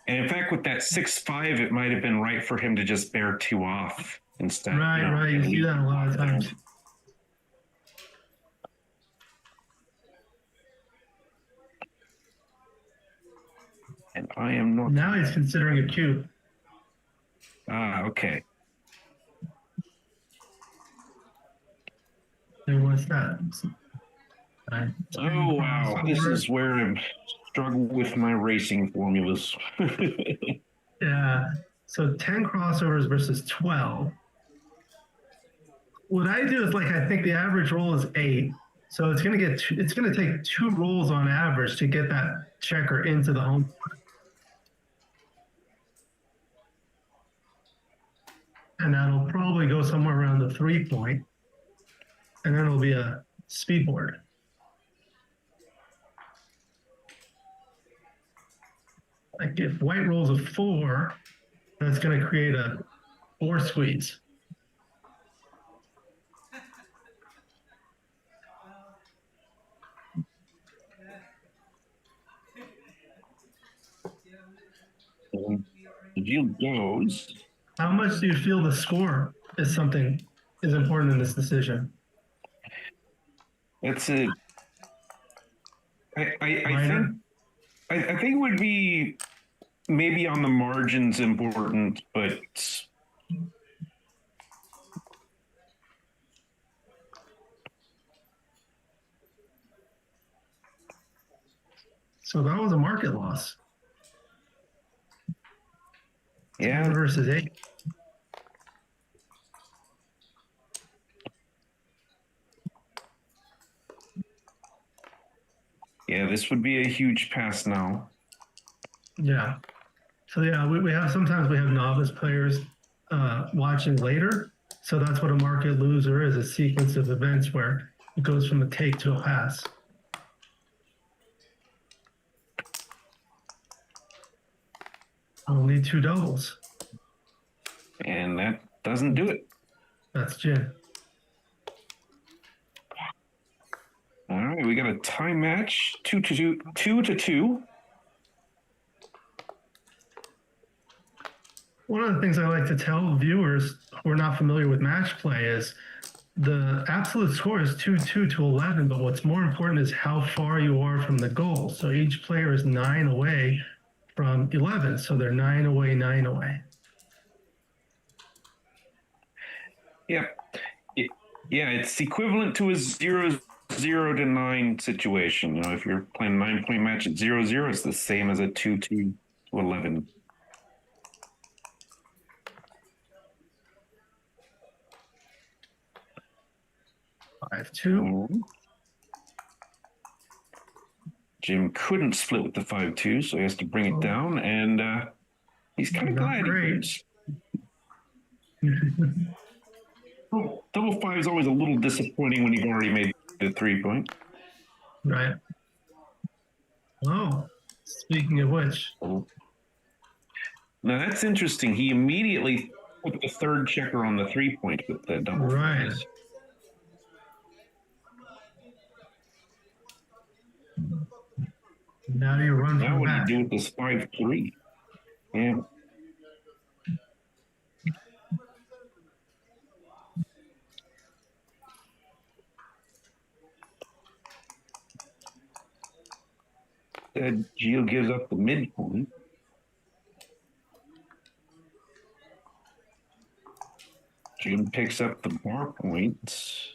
And in fact, with that 6-5, it might have been right for him to just bear 2 off instead. Right, right. You see that a lot of times. And I am not. Now he's considering a cube. Ah, okay. And what's that? Oh, wow. This is where I struggle with my racing formulas. Yeah. So 10 crossovers versus 12. What I do is like I think the average roll is 8. So it's gonna take 2 rolls on average to get that checker into the home. And that'll probably go somewhere around the 3 point. And then it'll be a speed board. Like if white rolls a 4, that's going to create a 4 squeeze. The deal goes. How much do you feel the score is important in this decision? That's it. I Minor? think I think it would be maybe on the margins important, but So that was a market loss. 10 Yeah, versus 8. yeah, this would be a huge pass now. Yeah. So yeah, we have sometimes we have novice players watching later. So that's what a market loser is, a sequence of events where it goes from a take to a pass. Only 2 doubles. And that doesn't do it. That's Jin. All right, we got a tie match, 2-2. One of the things I like to tell viewers who are not familiar with match play is the absolute score is 2-2 to 11, but what's more important is how far you are from the goal. So each player is 9 away from 11, so they're 9 away, 9 away. Yeah, yeah, it's equivalent to a 0-0 to 9 situation. You know, if you're playing a 9-point match at 0-0, it's the same as a 2-2 to 11. Five, 2. Jim couldn't split with the 5-2, so he has to bring it down, and he's kind of glad he did. Double 5 is always a little disappointing when you've already made the 3-point. Right. Oh, speaking of which. Now that's interesting. He immediately put the third checker on the 3-point with the double. Right. Fives. Now you run Now from what back. do you do with this 5-3? Yeah. Gio gives up the midpoint. Jim picks up the bar points.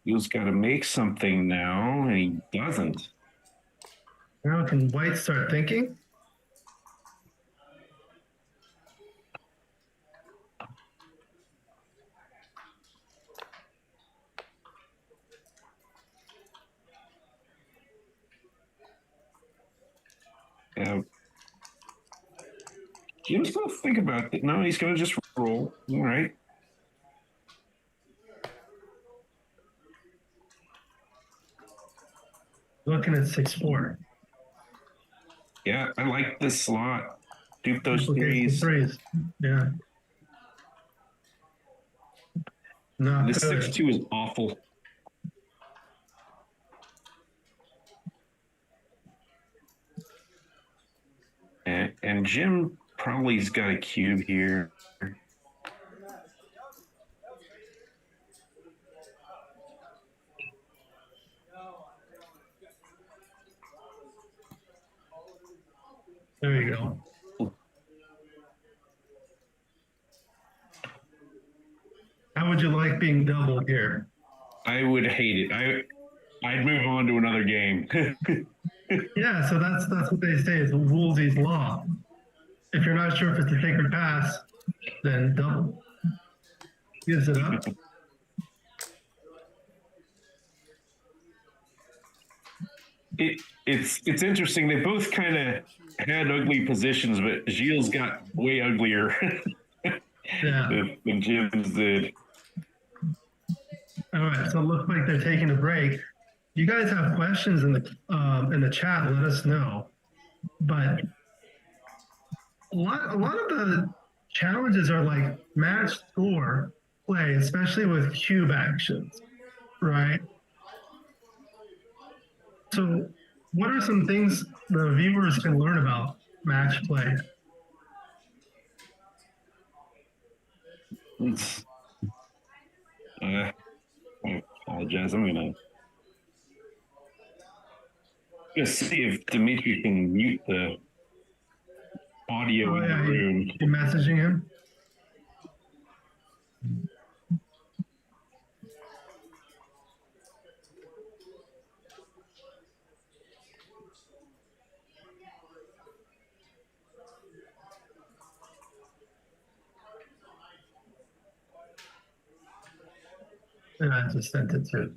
Gio's got to make something now, and he doesn't. Now can White start thinking? Yeah. Jim's going to think about it. No, he's going to just roll. All right. Looking at 6-4. Yeah, I like this slot. Dupe those Duplicate the threes. Yeah. Not This good. 6-2 is awful. And Jim probably's got a cube here. There you go. How would you like being doubled here? I would hate it. I'd move on to another game. Yeah, so that's what they say is Woolsey's law. If you're not sure if it's a take or pass, then double. Gives it up. It's interesting. They both kind of had ugly positions, but Gilles got way uglier Yeah. than Jim's did. All right, so it looks like they're taking a break. You guys have questions in the chat, let us know. But a lot of the challenges are like match score play, especially with cube actions, right? So what are some things the viewers can learn about match play? I apologize. I'm gonna see if Dimitri can mute the audio in the room. You messaging him? And I just sent it to.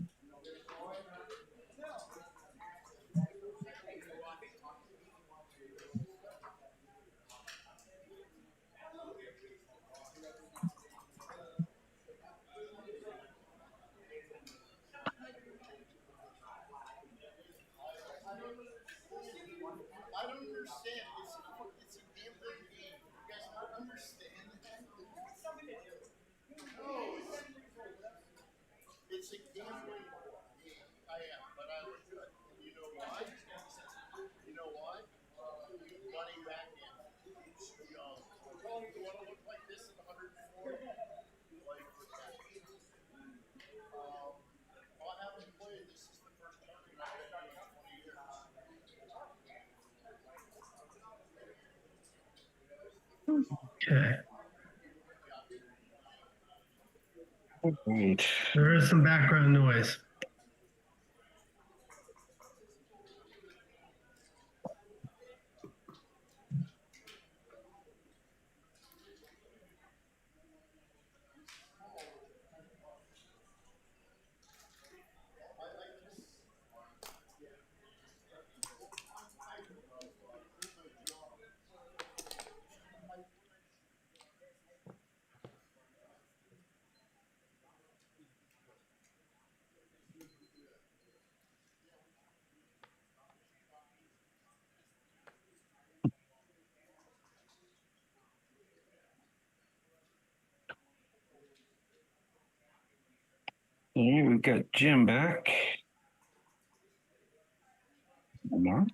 I don't understand. It's a gambling game. You guys don't understand that? No, it's a gambling game. I am, but I look good. And you know why? You know why? Money back in. Young. You want to look like this at 104? Like for that. I haven't played. This is the first tournament I've been doing in 20 years. Okay. Right. There is some background noise. All right, we've got Jim back. Mark.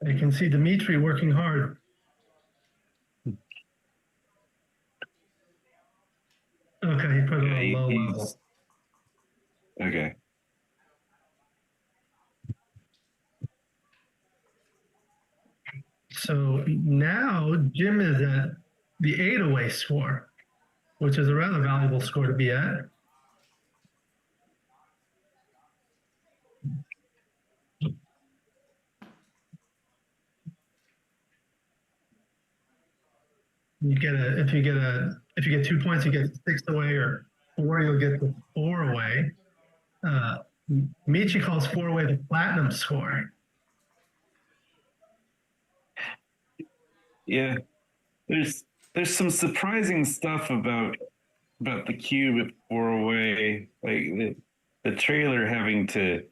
I can see Dimitri working hard. Okay, he put it on low level. Okay. So now Jim is at the 8-away score, which is a rather valuable score to be at. You get if you get 2 points, you get 6 away, or 4, you'll get the 4 away. Michi calls 4 away the platinum score. Yeah. There's some surprising stuff about the cube at 4 away, like the trailer having to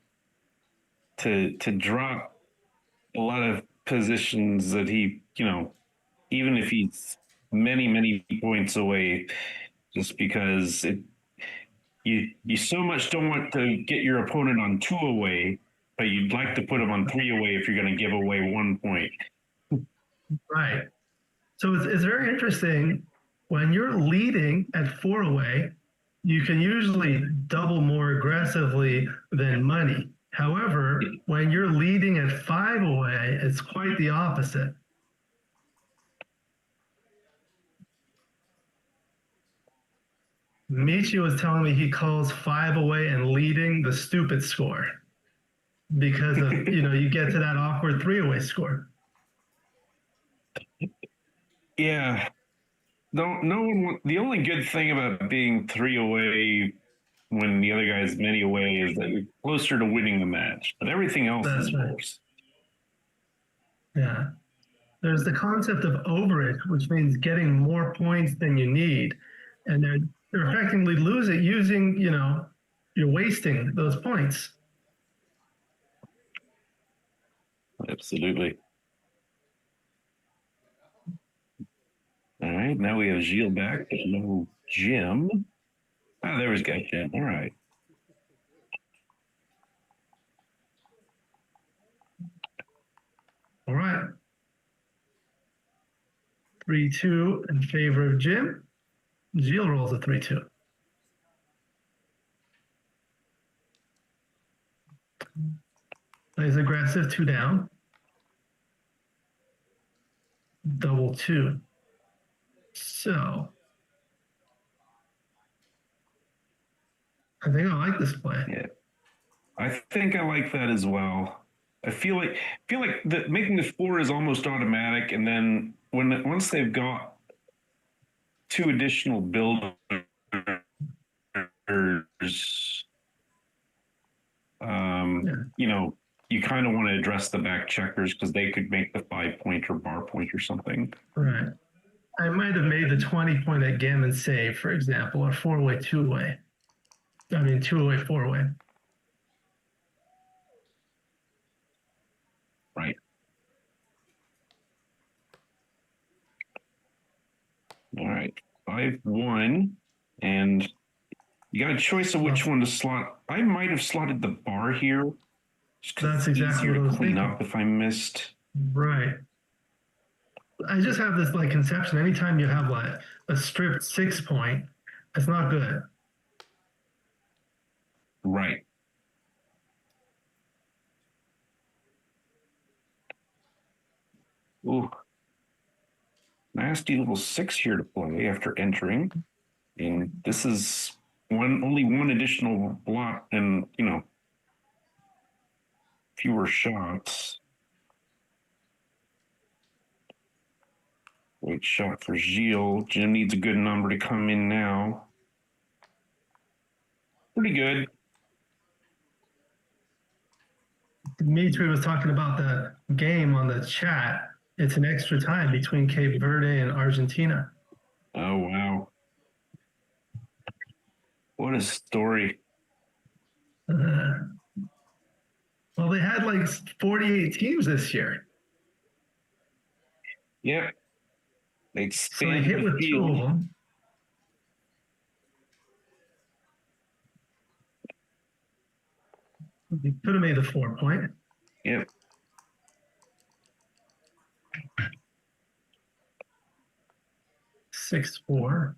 drop a lot of positions that he, even if he's many points away, just because you so much don't want to get your opponent on 2 away, but you'd like to put him on 3 away if you're going to give away 1 point. Right. So it's very interesting. When you're leading at 4 away, you can usually double more aggressively than money. However, when you're leading at 5 away, it's quite the opposite. Michi was telling me he calls 5 away and leading the stupid score because of, you get to that awkward 3 away score. Yeah. No one. The only good thing about being 3 away when the other guy's many away is that you're closer to winning the match, but everything else is worse. Yeah. There's the concept of overage, which means getting more points than you need. And they're effectively losing using, you're wasting those points. Absolutely. All right, now we have Gilles back. There's no Jim. Ah, there we go, Jim. All right. All right. 3-2 in favor of Jim. Gilles rolls a 3-2. Plays aggressive, 2 down. Double 2. So I think I like this play. Yeah. I think I like that as well. I feel like the making the 4 is almost automatic, and then once they've got 2 additional builders, Yeah. you know, you kind of want to address the back checkers because they could make the 5-point or bar point or something. Right. I might have made the 20-point at gammon save, for example, or 4-way, 2-way. I mean, 2-way, 4-way. Right. All right. 5-1, and you got a choice of which one to slot. I might have slotted the bar here. That's exactly what I was clean thinking. up if I missed. Right. I just have this like conception. Anytime you have like a stripped 6-point, it's not good. Right. Ooh. Nasty little 6 here to play after entering. And this is only one additional block and, fewer shots. Great shot for Gilles. Jim needs a good number to come in now. Pretty good. Dimitri was talking about the game on the chat. It's an extra time between Cape Verde and Argentina. Oh, wow. What a story. Well, they had like 48 teams this year. Yep. They So they hit with 2 of them. They could have made the 4-point. Yep. Six-4.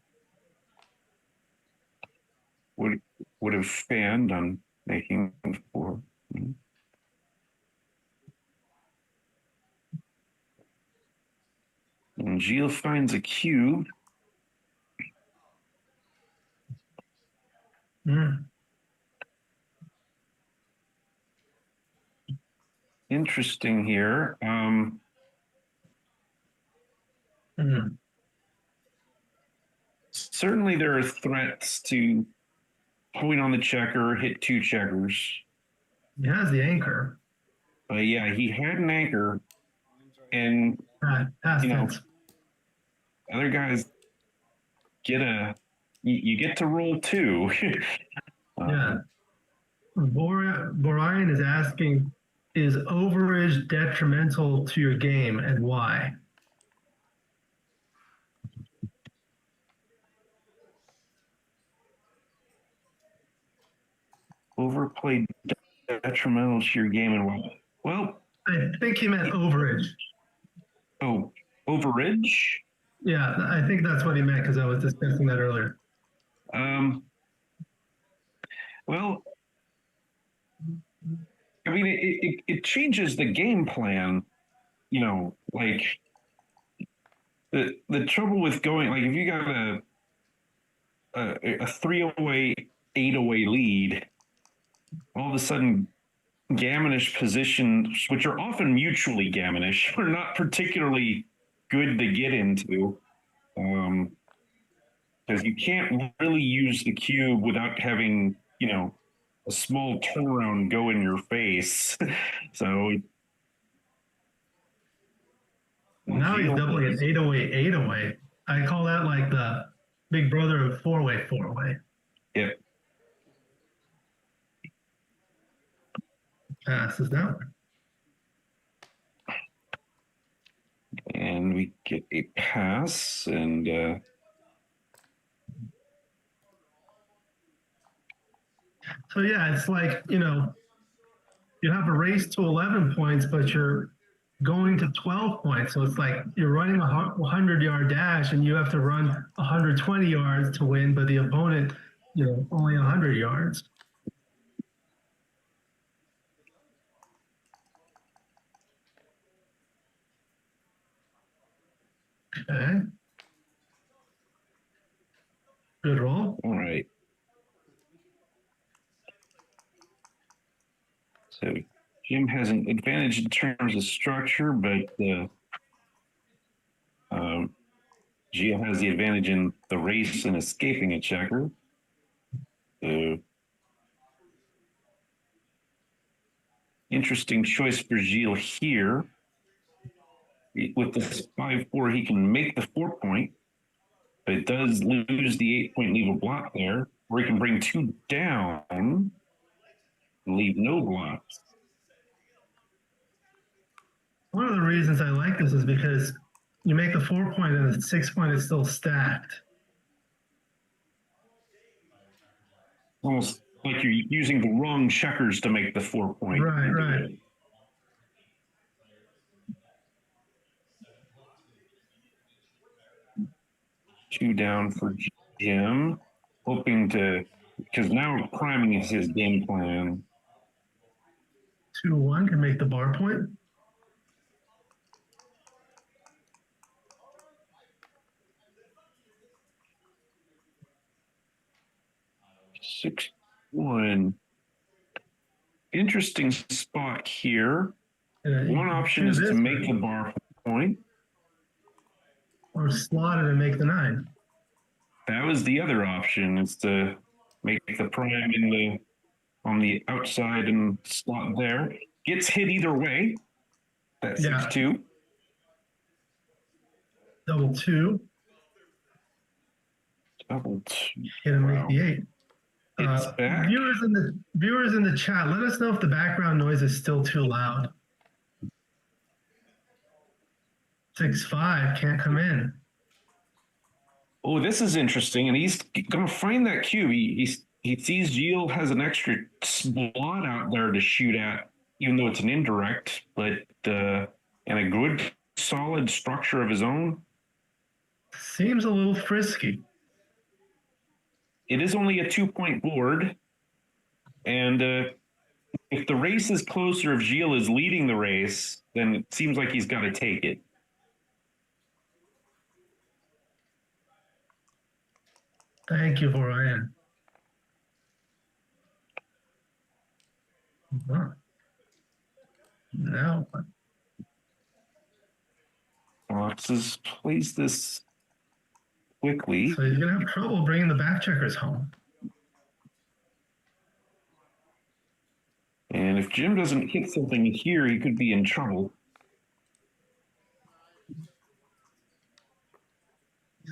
Would have fanned on making 4. And Gilles finds a cube. Interesting here. Certainly there are threats to point on the checker, hit 2 checkers. He has the anchor. But yeah, he had an anchor, and other guys get you get to roll 2. Yeah. Borian is asking, is overage detrimental to your game and why? Overplayed detrimental to your game and why? Well, I think he meant overage. Oh, overage? Yeah, I think that's what he meant because I was discussing that earlier. Well, I mean, it changes the game plan, like the trouble with going, like if you got a 3-away, 8-away lead, all of a sudden gammonish positions, which are often mutually gammonish, are not particularly good to get into. Because you can't really use the cube without having, a small turnaround go in your face. So now he's doubling an 8-away, 8-away. I call that like the big brother of 4-way, 4-way. Yep. Passes down. And we get a pass, and so yeah, it's like, you have a race to 11 points, but you're going to 12 points. So it's like you're running a 100-yard dash and you have to run 120 yards to win, but the opponent, only 100 yards. Okay. Good roll. All right. So Jim has an advantage in terms of structure, but Gio has the advantage in the race and escaping a checker. So interesting choice for Gilles here. With this 5-4, he can make the 4-point, but it does lose the 8-point, leave a block there, or he can bring 2 down and leave no blocks. One of the reasons I like this is because you make the 4-point and the 6-point is still stacked. Almost like you're using the wrong checkers to make the 4-point. Right. 2 down for Jim, hoping to, because now priming is his game plan. 2-1 can make the bar point. Six, 1. Interesting spot here. One option is to make the bar point. Or slot it and make the 9. That was the other option, is to make the prime on the outside and slot there. Gets hit either way. That's 6-2. Double 2. Double 2. Gonna make the 8. It's back. Viewers in the chat, let us know if the background noise is still too loud. 6-5 can't come in. Oh, this is interesting, and he's going to find that cube. He sees Gilles has an extra slot out there to shoot at, even though it's an indirect, but and a good solid structure of his own. Seems a little frisky. It is only a 2-point board, and if the race is closer, if Gilles is leading the race, then it seems like he's got to take it. Thank you, Ryan. Now, Foxes plays this quickly. So he's going to have trouble bringing the back checkers home. And if Jim doesn't hit something here, he could be in trouble.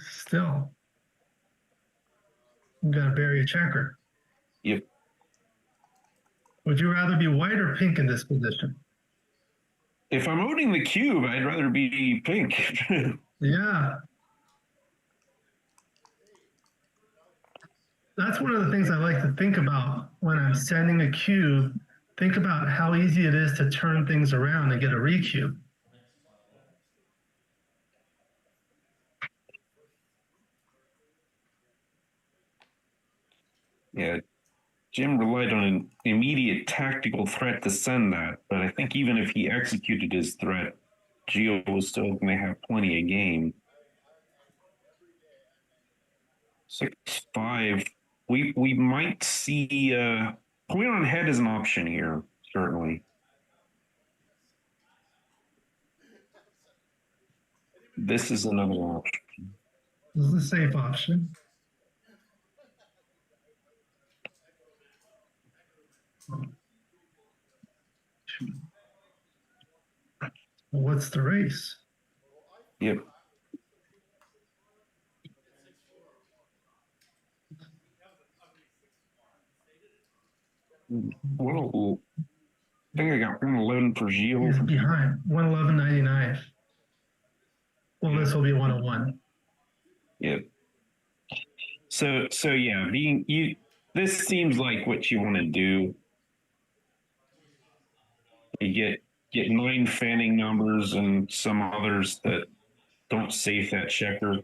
Still, you got to bury a checker. Yep. Would you rather be white or pink in this position? If I'm owning the cube, I'd rather be pink. Yeah. That's one of the things I like to think about when I'm sending a cube. Think about how easy it is to turn things around and get a recube. Yeah, Jim relied on an immediate tactical threat to send that, but I think even if he executed his threat, Gio was still going to have plenty of game. 6-5. We might see point on head as an option here, certainly. This is another option. This is a safe option. What's the race? Yep. Well, I think I got 111 for Gio. He's behind. 111.99. Well, this will be 101. Yep. So yeah, this seems like what you want to do. You get 9 fanning numbers and some others that don't safe that checker.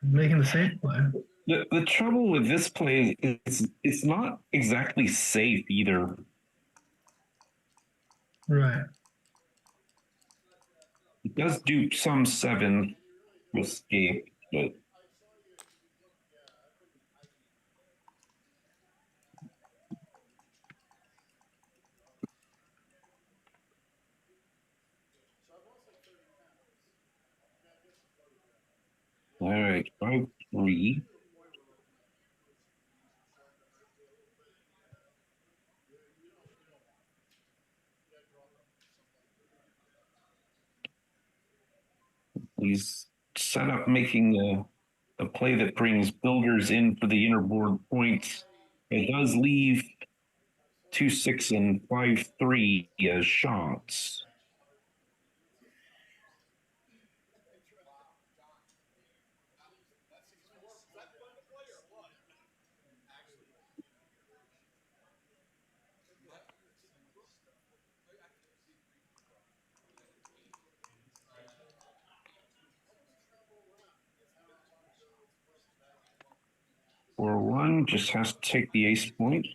Making the safe play. The trouble with this play is it's not exactly safe either. Right. It does do some 7. escape. But all right, 5-3. He's set up making a play that brings builders in for the inner-board points. It does leave 2-6 and 5-3 as shots. Or one just has to take the ace point.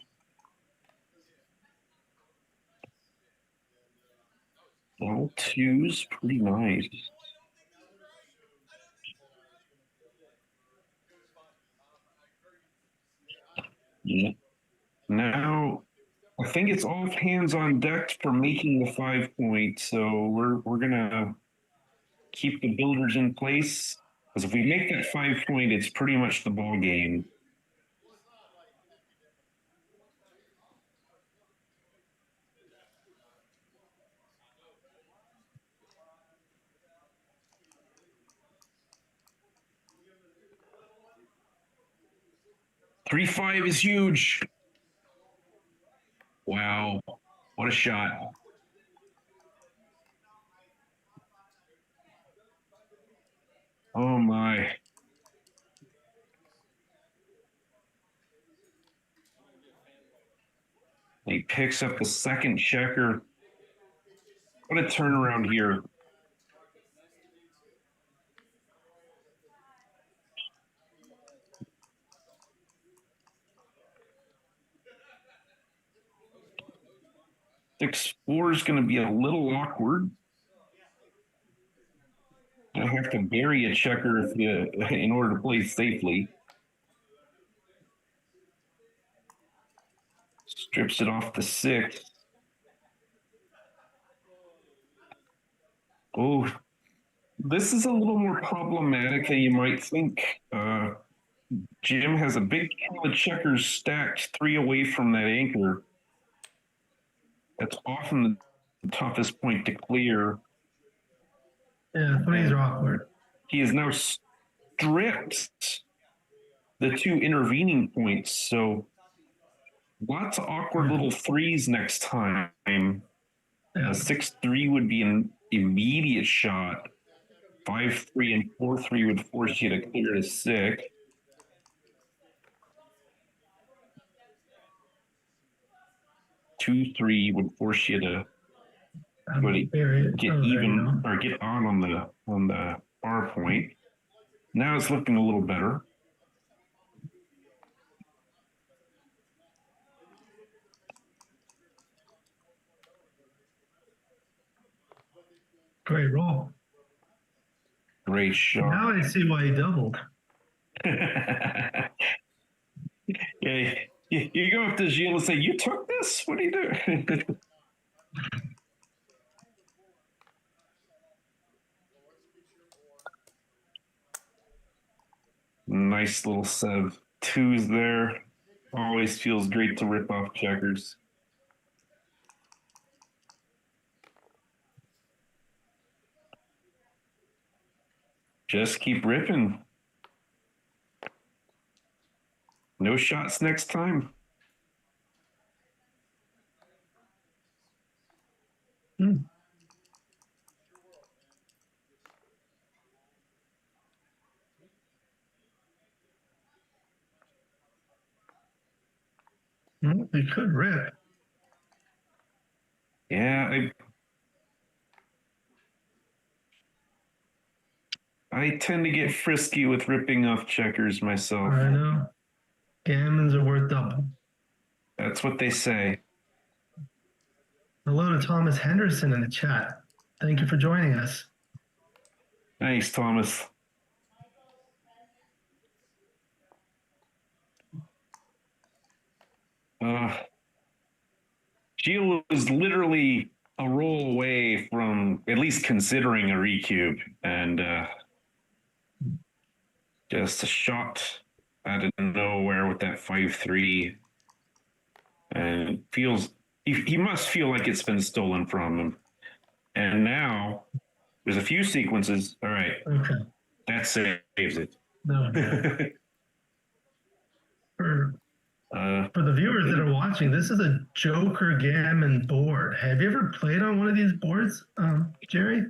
All twos, pretty nice. Yeah. Now, I think it's all hands on deck for making the 5 point. So we're gonna keep the builders in place because if we make that 5 point, it's pretty much the ball game. Three five is huge. Wow, what a shot! Oh my! He picks up the second checker. What a turnaround here! Six four is going to be a little awkward. I have to bury a checker if you, in order to play safely. Strips it off the 6. Oh, this is a little more problematic than you might think. Jim has a big pile of checkers stacked 3 away from that anchor. That's often the toughest point to clear. Yeah, threes are awkward. He has now stripped the 2 intervening points, so lots of awkward little threes next time. Yeah. 6-3 would be an immediate shot. 5-3 and 4-3 would force you to clear to 6. Two, 3 would force you to really get even or get on the bar point. Now it's looking a little better. Great roll. Great shot. Now I see why he doubled. Yeah, you go up to Gilles and say, "You took this? What do you do?" Nice little set of twos there. Always feels great to rip off checkers. Just keep ripping. No shots next time. You could rip. Yeah, I tend to get frisky with ripping off checkers myself. I know. Gammons are worth double. That's what they say. Hello to Thomas Henderson in the chat. Thank you for joining us. Thanks, Thomas. Uh, Gilles was literally a roll away from at least considering a recube, and just a shot out of nowhere with that 5-3, and feels he must feel like it's been stolen from him. And now there's a few sequences. All right, Okay. that saves it. No. For the viewers that are watching, this is a Joker Gammon board. Have you ever played on one of these boards, Jerry?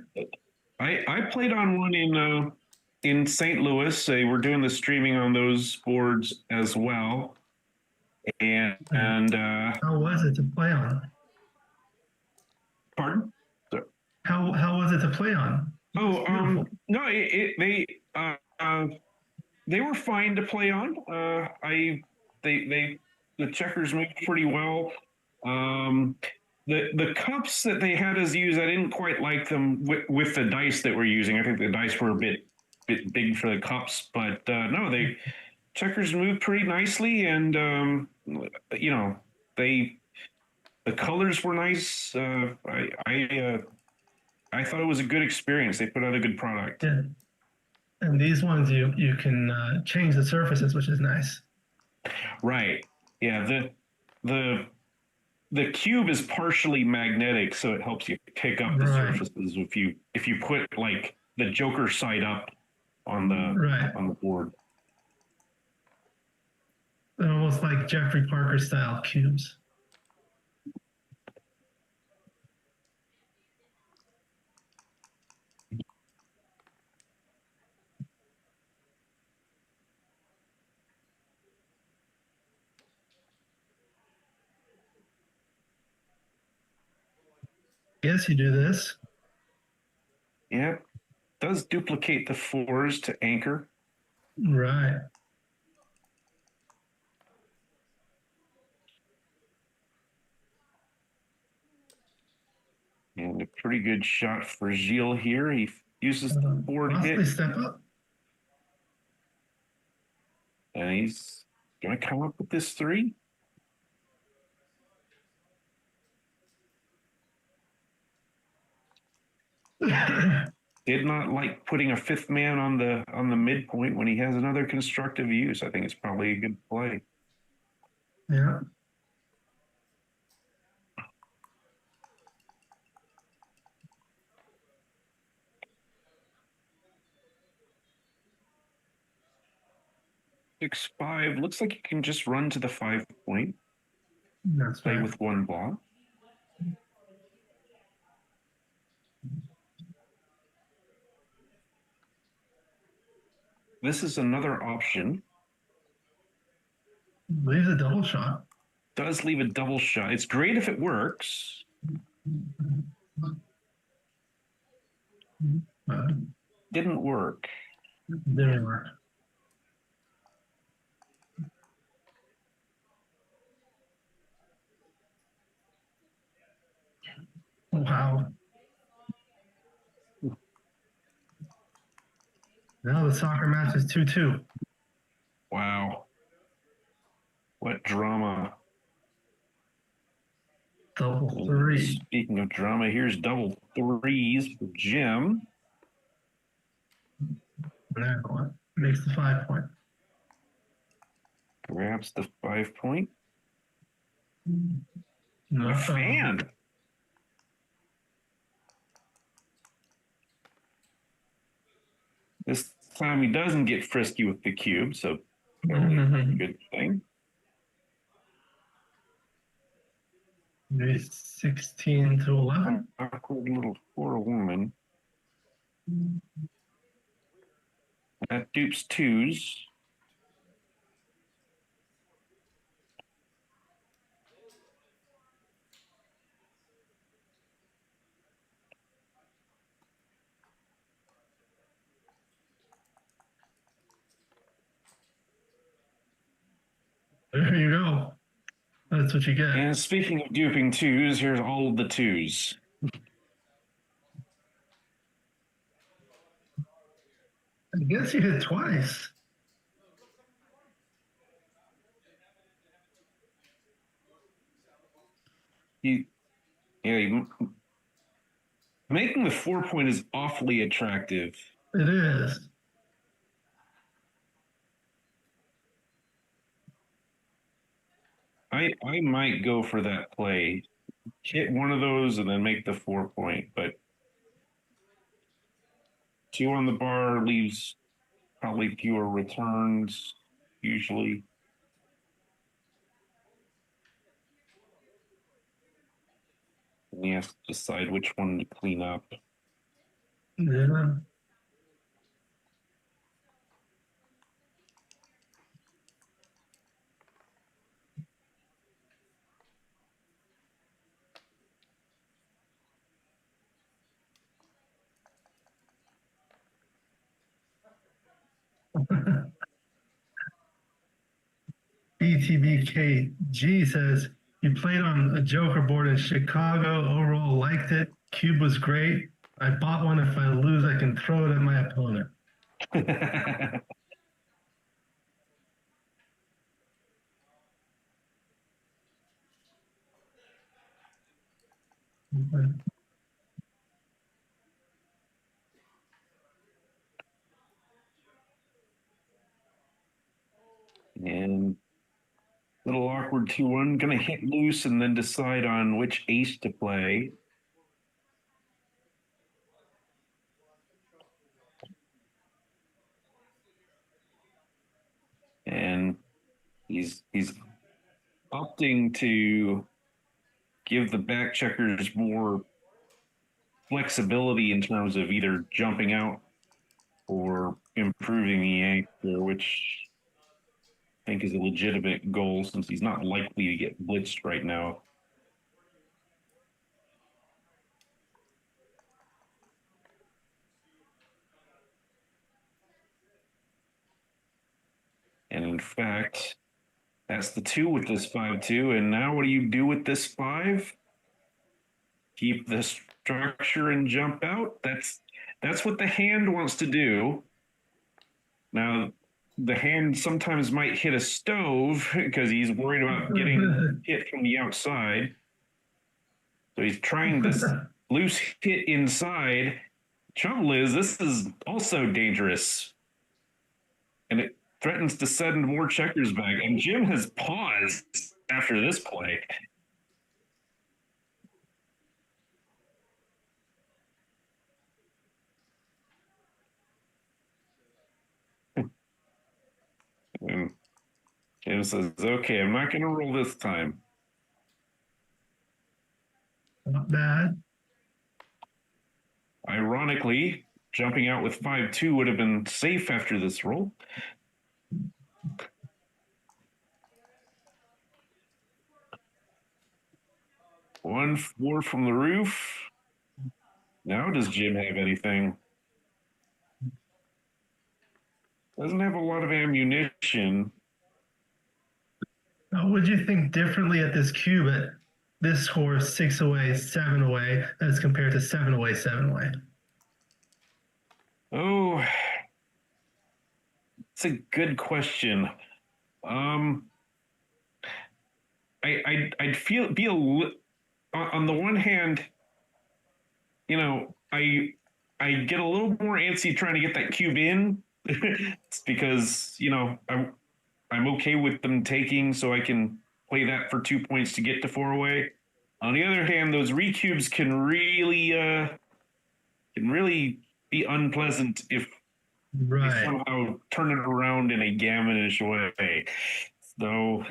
I played on one in St. Louis. They were doing the streaming on those boards as well. And how was it to play on? Pardon? How was it to play on? Oh, no, they were fine to play on. The checkers moved pretty well. The cups that they had us use, I didn't quite like them with the dice that we're using. I think the dice were a bit big for the cups, but no, checkers moved pretty nicely, and the colors were nice. I thought it was a good experience. They put out a good product. Yeah. And these ones you can change the surfaces, which is nice. Right. Yeah. The cube is partially magnetic, so it helps you pick up the surfaces if you put like the Joker side up on the board. They're almost like Jeffrey Parker style cubes. Yes, you do this. Yeah, does duplicate the 4s to anchor. Right. And a pretty good shot for Gilles here. He uses the board hit. Step up. And he's going to come up with this 3. Did not like putting a 5th man on the midpoint when he has another constructive use. I think it's probably a good play. Yeah. Six, 5. Looks like you can just run to the 5 point. That's play right. with 1 block. This is another option. Leaves a double shot. Does leave a double shot. It's great if it works. Didn't work. Didn't work. Wow. Now the soccer match is 2-2. Wow. What drama. Double 3. Speaking of drama, here's double 3s for Jim. There, what? Makes the 5 point. Grabs the 5 point. No, fan. This time he doesn't get frisky with the cube, so good thing. Maybe 16 to 11. Awkward little 4-woman. That dupes 2s. There you go. That's what you get. And speaking of duping 2s, here's all of the 2s. I guess you hit twice. he, yeah, making the 4-point is awfully attractive. It is. I might go for that play. Hit one of those and then make the 4-point, but 2 on the bar leaves probably fewer returns usually. And he has to decide which one to clean up. Yeah. BTBKG says, you played on a Joker board in Chicago. Overall, liked it. Cube was great. I bought one. If I lose, I can throw it at my opponent. And little awkward 2-1. Gonna hit loose and then decide on which ace to play. And he's opting to give the back checkers more flexibility in terms of either jumping out or improving the anchor, which I think is a legitimate goal since he's not likely to get blitzed right now. And in fact, that's the 2 with this 5-2. And now what do you do with this 5? Keep the structure and jump out? That's what the hand wants to do. Now, the hand sometimes might hit a stove because he's worried about getting hit from the outside. So he's trying this loose hit inside. Trouble is, this is also dangerous. And it threatens to send more checkers back. And Jim has paused after this play. And Jim says, okay, I'm not going to roll this time. Not bad. Ironically, jumping out with 5-2 would have been safe after this roll. One 4 from the roof. Now does Jim have anything? Doesn't have a lot of ammunition. Now, would you think differently at this cube at this score 6 away, 7 away, as compared to 7 away, 7 away? Oh, it's a good question. I'd feel be on the one hand, you know, I get a little more antsy trying to get that cube in. It's because, you know, I'm okay with them taking, so I can play that for 2 points to get to 4 away. On the other hand, those recubes can really be unpleasant if Right. they somehow turn it around in a gammonish way. So,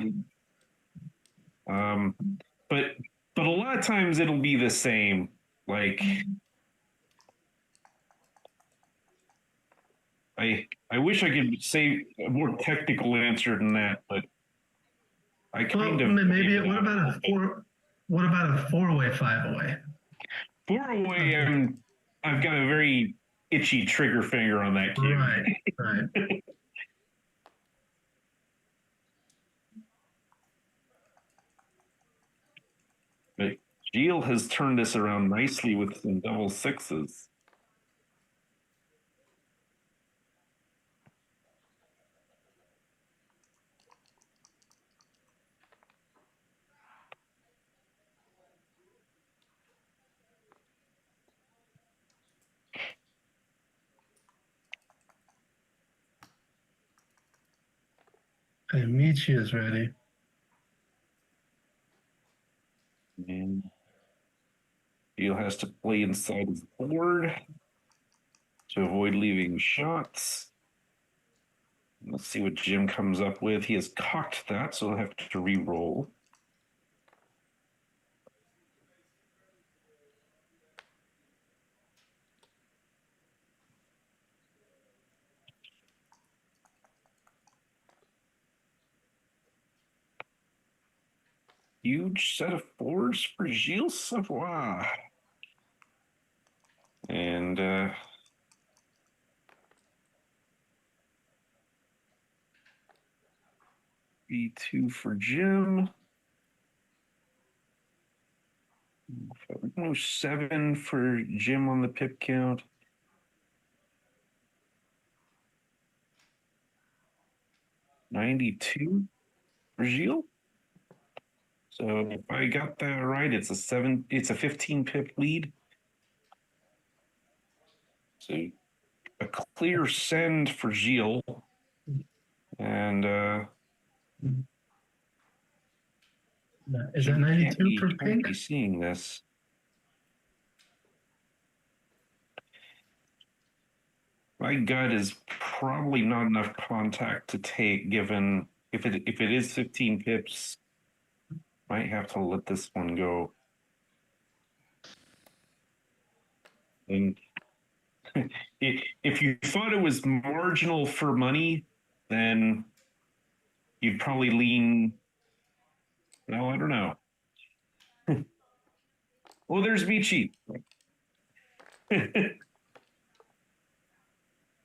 but a lot of times it'll be the same. Like, I wish I could say a more technical answer than that, but I kind of maybe what about a 4 away, 5 away? 4 away. I've got a very itchy trigger finger on that cube. Right. But Gilles has turned this around nicely with some double 6s. And Michi is ready. And Gilles has to play inside his board to avoid leaving shots. Let's see what Jim comes up with. He has cocked that, so he'll have to re-roll. Huge set of fours for Gilles Savoy. And B2 for Jim. 7 for Jim on the pip count. $92 for Gilles. So if I got that right, it's a 15 pip lead. So a clear send for Gilles. And is that 92 for can't be pink? seeing this. My gut is probably not enough contact to take, given if it is 15 pips, might have to let this one go. And if you thought it was marginal for money, then you'd probably lean. No, I don't know. Well, there's Michi.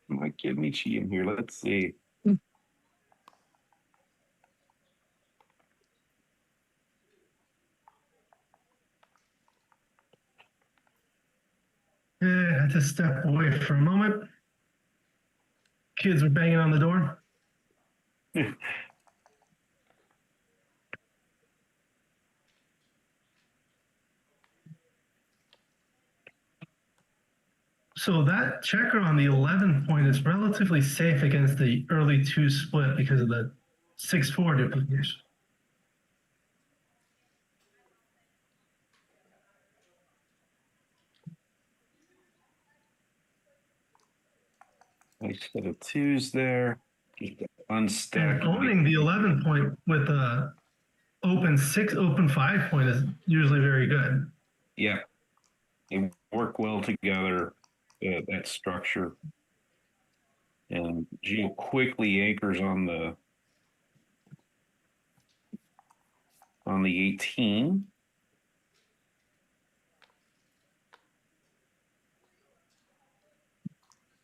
Might get Michi in here. Let's see. Yeah, I had to step away for a moment. Kids were banging on the door. So that checker on the 11 point is relatively safe against the early 2 split because of the 6-4 duplication. Nice set of 2s there. Just unstack. And owning the 11 point with a open 5 point is usually very good. Yeah, they work well together. That structure. And Gilles quickly anchors on the 18.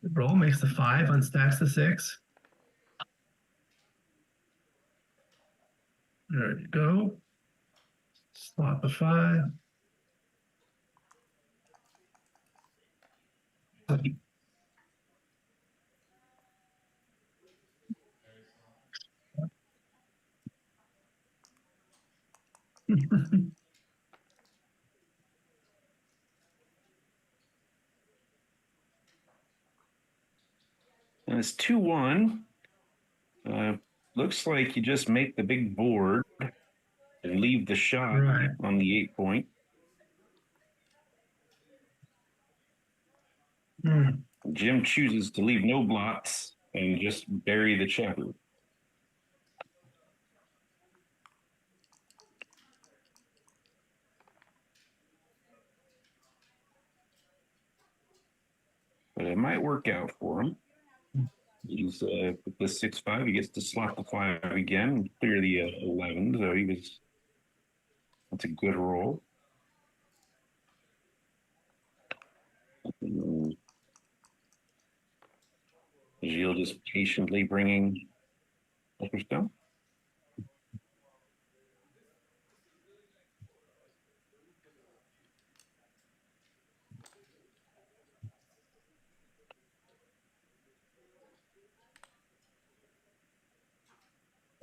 The roll makes the 5, unstacks the 6. There you go. Slot the 5. And it's 2-1. Looks like you just make the big board and leave the shot Right. on the 8 point. Jim chooses to leave no blots and just bury the checker. But it might work out for him. He's with the 6-5, he gets to slot the 5 again and clear the 11. So that's a good roll. Gilles just patiently bringing checkers down.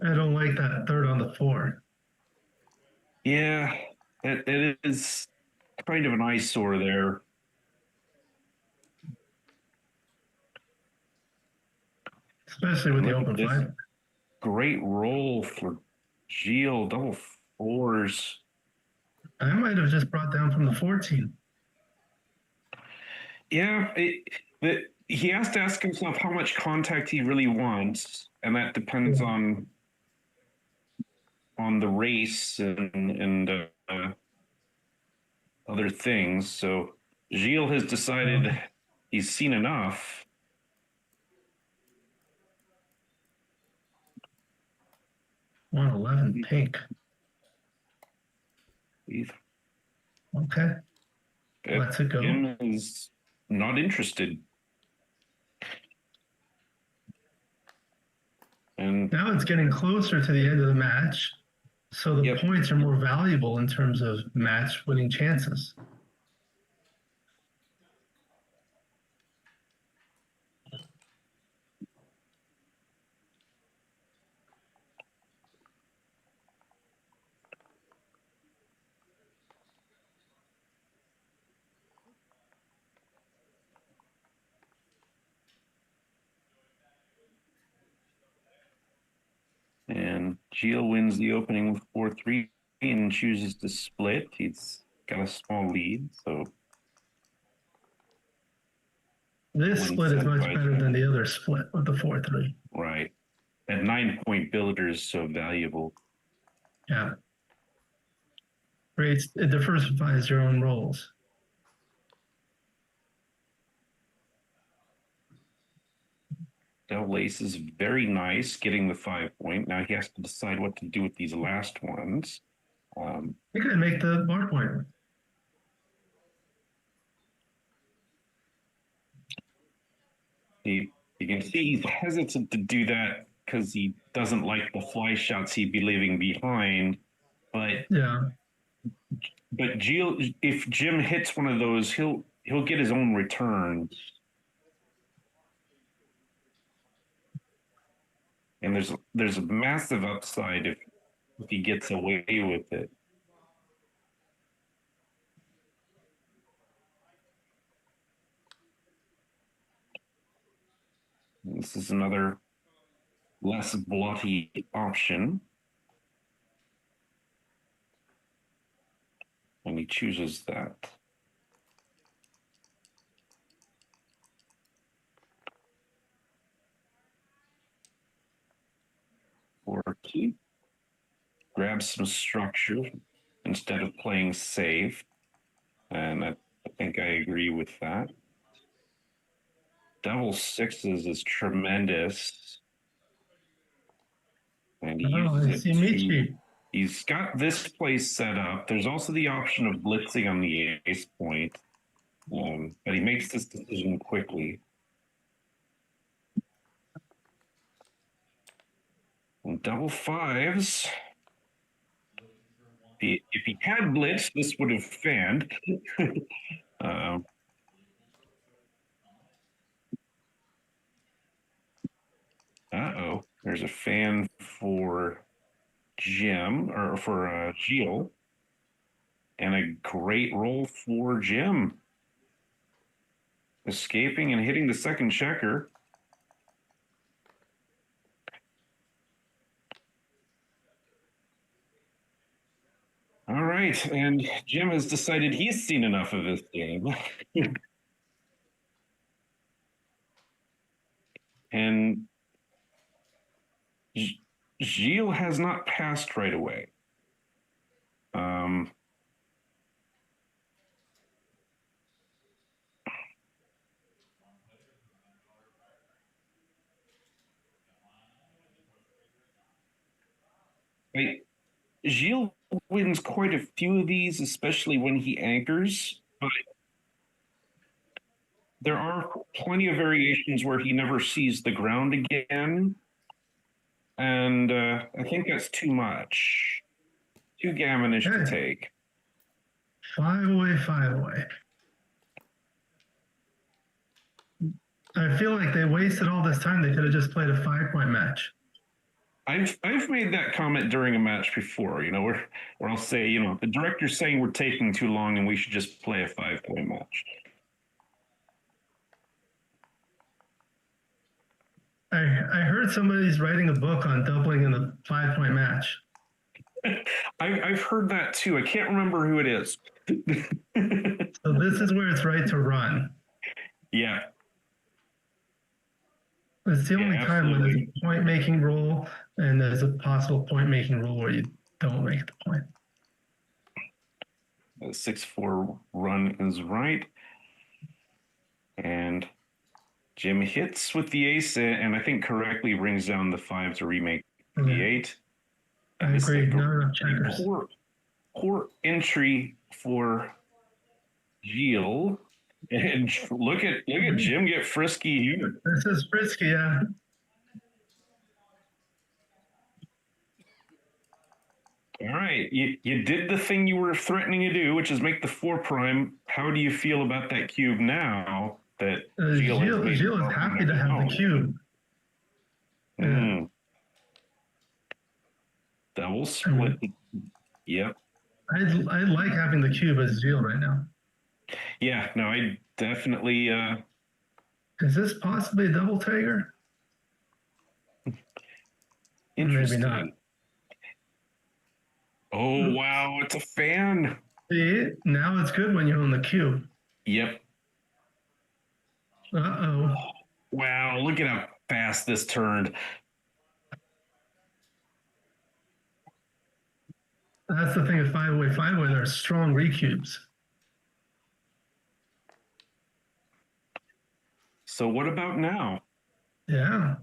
I don't like that third on the 4. Yeah, it is kind of an eyesore there. Especially with the open 5. great roll for Gilles, double fours. I might have just brought down from the 14. Yeah, he has to ask himself how much contact he really wants, and that depends on the race and other things. So Gilles has decided he's seen enough. One 11 pink. Okay. Let's it go. Jim is not interested. And now it's getting closer to the end of the match. So the points are more valuable in terms of match winning chances. And Gilles wins the opening with 4-3 and chooses to split. He's got a small lead, so this split is much better than the other split with the 4-3. Right. That 9-point builder is so valuable. Yeah. Great. It diversifies your own roles. Double ace is very nice, getting the 5-point. Now he has to decide what to do with these last ones. You could make the bar point. You can see he's hesitant to do that because he doesn't like the fly shots he'd be leaving behind. But Gilles, if Jim hits one of those, he'll get his own return. And there's a massive upside if he gets away with it. This is another less bloody option. And he chooses that. Or keep. Grab some structure instead of playing safe. And I think I agree with that. Double sixes is tremendous. And he uses it to, he's got this place set up. There's also the option of blitzing on the ace point. But he makes this decision quickly. And double fives. If he had blitz, this would have fanned. Uh-oh, there's a fan for Jim, or for Gilles. And a great roll for Jim. Escaping and hitting the second checker. All right, and Jim has decided he's seen enough of this game. And Gilles has not passed right away. Gilles wins quite a few of these, especially when he anchors, but there are plenty of variations where he never sees the ground again. And I think that's too much. Too gammonish to take. 5 away, 5 away. I feel like they wasted all this time. They could have just played a 5-point match. I've made that comment during a match before, where I'll say, the director's saying we're taking too long and we should just play a 5-point match. I heard somebody's writing a book on doubling in the 5-point match. I've heard that too. I can't remember who it is. So this is where it's right to run. Yeah. It's the Yeah, only time when there's absolutely. a point making rule and there's a possible point making rule where you don't make the point. The 6-4 run is right. And Jim hits with the ace and I think correctly brings down the 5 to remake the 8. I agree. Not enough checkers. Poor entry for Gilles. And look at Jim get frisky here. This is frisky, yeah. All right, you did the thing you were threatening to do, which is make the 4 prime. How do you feel about that cube now that Gilles is happy to have the cube. Mm. Double split. Yep. I like having the cube as Gilles right now. Yeah, no, I definitely. Is this possibly a double tiger? Interesting. Maybe not. Oh, wow, it's a fan. See, now it's good when you own the cube. Yep. Uh-oh. Wow, look at how fast this turned. That's the thing with 5-way, 5-way, there are strong recubes. So what about now? Yeah.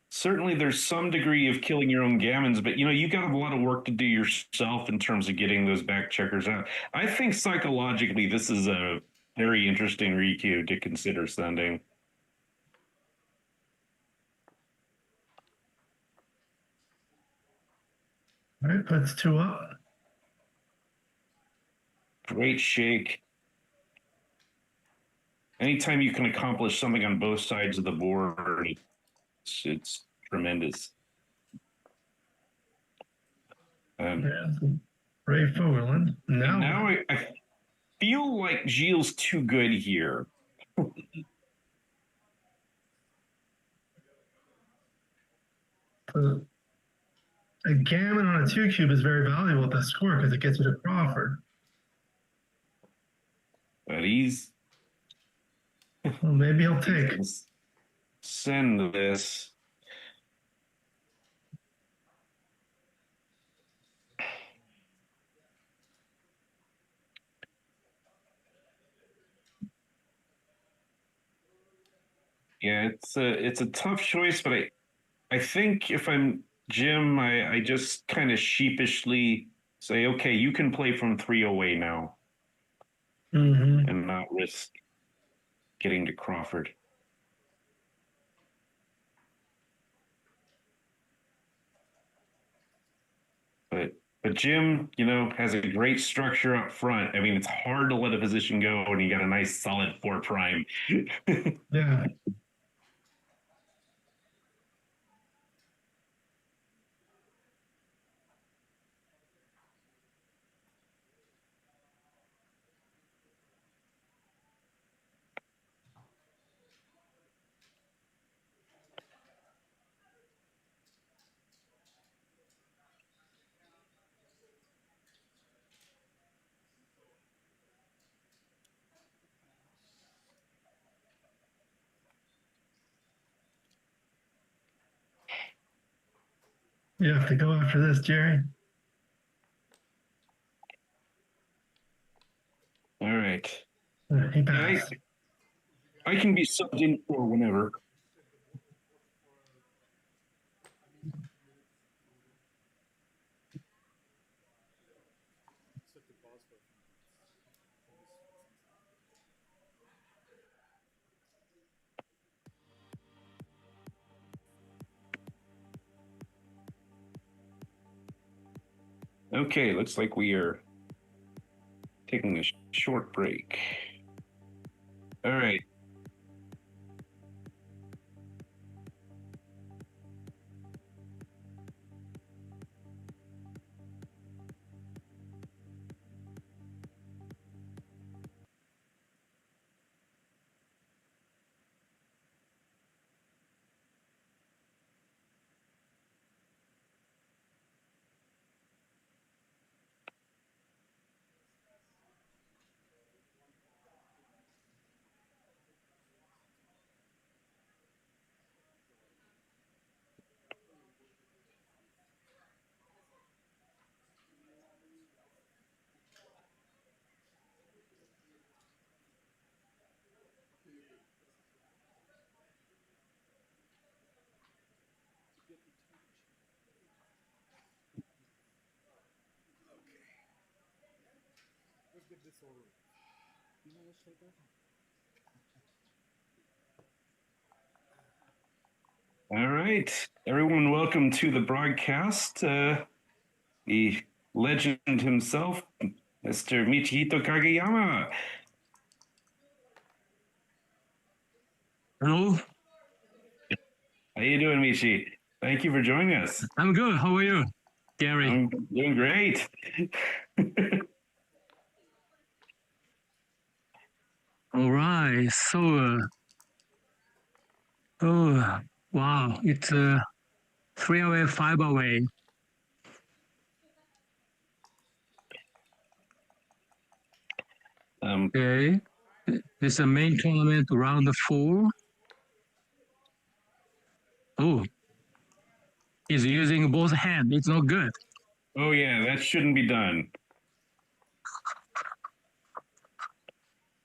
Certainly there's some degree of killing your own gammons, but you got a lot of work to do yourself in terms of getting those back checkers out. I think psychologically this is a very interesting recue to consider sending. All right, puts 2 up. Great shake. Anytime you can accomplish something on both sides of the board, it's tremendous. Brave Fogerland. Now I feel like Gilles too good here. A gammon on a 2 cube is very valuable at the score because it gets you to Crawford. But he's. Well, maybe he'll take. Send this. Yeah, it's a tough choice, but I think if I'm Jim, I just kind of sheepishly say, okay, you can play from 3 away now, and not risk getting to Crawford. But Jim, has a great structure up front. I mean, it's hard to let a position go when you got a nice solid 4 prime. Yeah. You have to go after this, Jerry. All right. He passed. I can be subbed in for whenever. Okay, looks like we are taking a short break. All right. get disorderly. You know, let's take that. All right, everyone, welcome to the broadcast. The legend himself, Mr. Michihito Kageyama. Hello, How you doing, Michi? Thank you for joining us. I'm good. How are you, Gary? I'm doing great. All right. Oh, wow. It's 3 away, 5 away. Okay. This is a main tournament, round 4. Oh, he's using both hands. It's not good. Oh yeah, that shouldn't be done.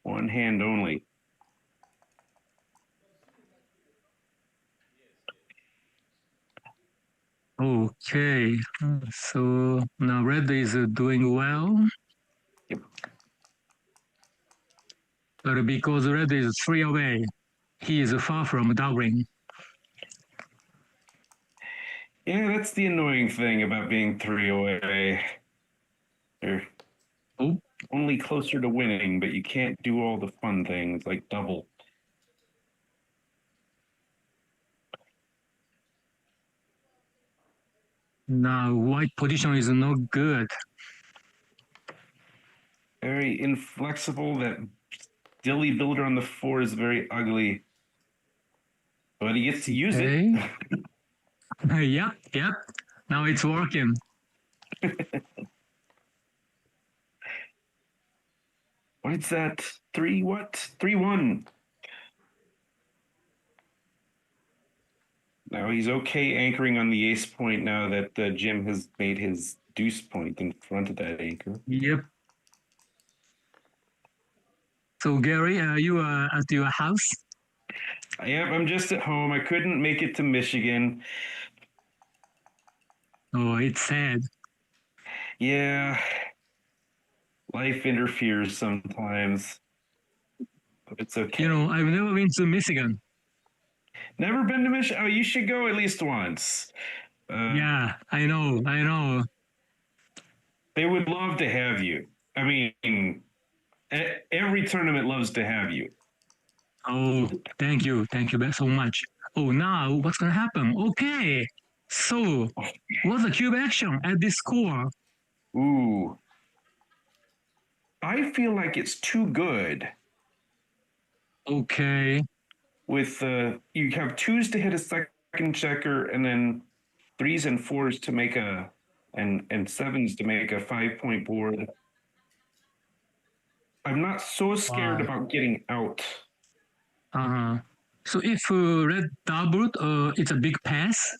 One hand only. Okay. So now red is doing well. Yep. But because red is 3 away, he is far from doubling. Yeah, that's the annoying thing about being 3 away. You're only closer to winning, but you can't do all the fun things like double. Now white position is not good. Very inflexible. That dilly builder on the 4 is very ugly. But he gets to use it. Yep. Now it's working. What's that? 3 what? 3-1. Now he's okay anchoring on the ace point now that Jim has made his deuce point in front of that anchor. Yep. So Gary, you are at your house? Yep, I'm just at home. I couldn't make it to Michigan. Oh, it's sad. Yeah. Life interferes sometimes. But it's okay. You know, I've never been to Michigan. Never been to Michigan? Oh, you should go at least once. Yeah, I know. They would love to have you. I mean, every tournament loves to have you. Oh, thank you so much. Oh, now what's gonna happen? Okay, so what's the cube action at this score? Ooh. I feel like it's too good. Okay. With you have 2s to hit a second checker, and then 3s and 4s to make and 7s to make a 5-point board. I'm not so scared about getting out. So if red doubled, it's a big pass.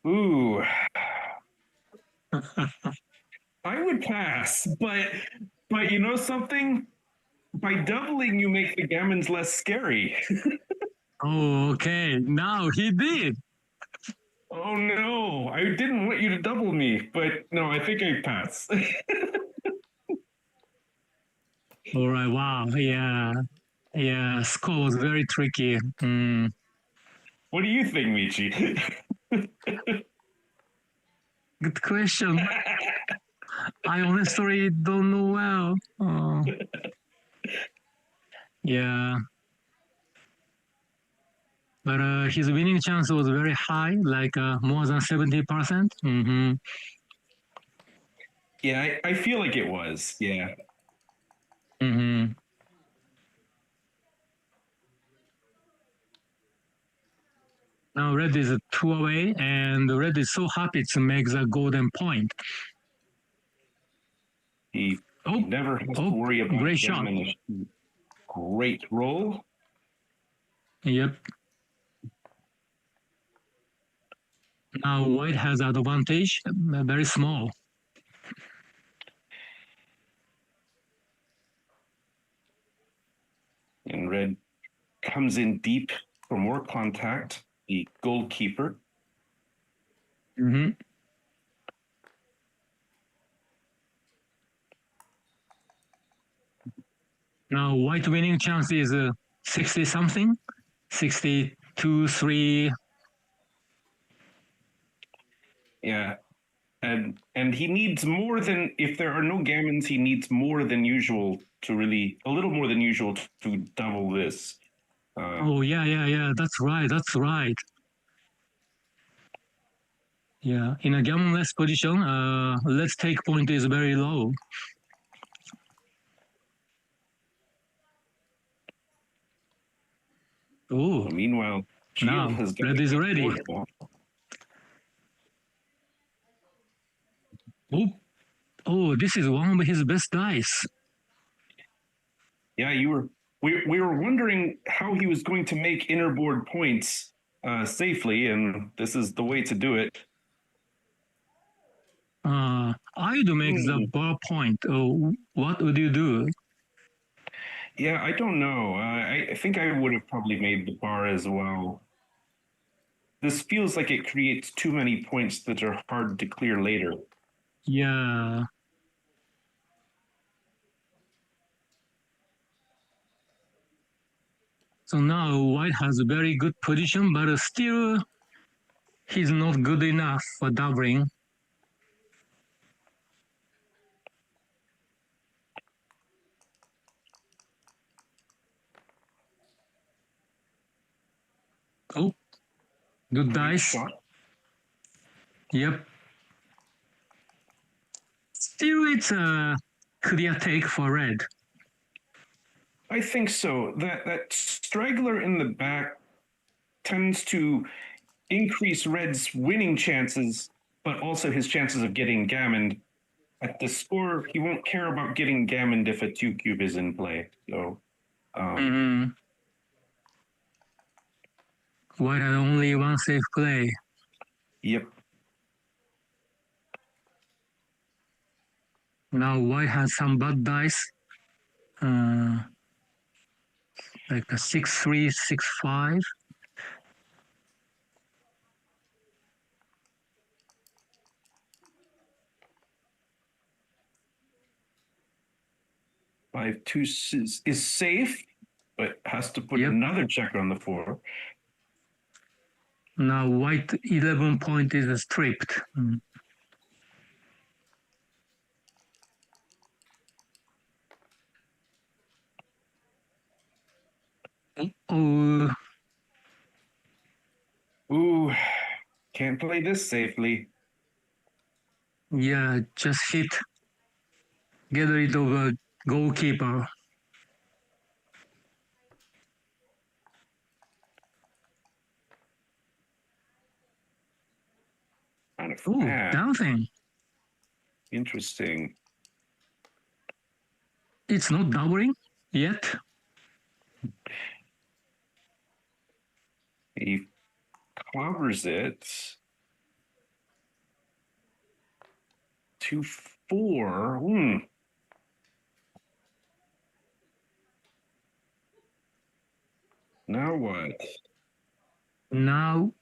Ooh. I would pass, but you know something? By doubling, you make the gammons less scary. Oh, okay. Now he did. Oh no, I didn't want you to double me, but no, I think I pass. All right. Wow. Yeah. Score was very tricky. What do you think, Michi? Good question. I honestly don't know well. Yeah. But his winning chance was very high, like more than 70%. Yeah, I feel like it was. Yeah. Now red is 2 away, and red is so happy to make the golden point. He never has to worry about great shot. Great roll. Yep. Now white has advantage, very small. And red comes in deep for more contact. The goalkeeper. Now white winning chance is 60 something, 62, 3. Yeah. And he needs more than, if there are no gammons, he needs more than usual to really, a little more than usual to double this. Oh, yeah. That's right. Yeah, in a gammonless position, let's take point is very low. Oh, Meanwhile, now Gilles has got red is ready. Oh, this is one of his best dice. Yeah, we were wondering how he was going to make inner board points safely, and this is the way to do it. I'd make the bar point. Oh, what would you do? Yeah, I don't know. I think I would have probably made the bar as well. This feels like it creates too many points that are hard to clear later. Yeah. So now white has a very good position, but still he's not good enough for doubling. Oh, good dice. Shot. Yep. Still, it's a clear take for red. I think so. That straggler in the back tends to increase red's winning chances, but also his chances of getting gammoned. At the score, he won't care about getting gammoned if a 2-cube is in play. So, White had only one safe play. Yep. Now white has some bad dice. Like a 6-3, 6-5. Five two is safe, but has to put another checker on the 4. Now white 11 point is stripped. Oh. Ooh, can't play this safely. Yeah, just hit. Get rid of a goalkeeper. Ooh, dancing. Interesting. It's not doubling yet. He covers it. 2-4. Now what? Now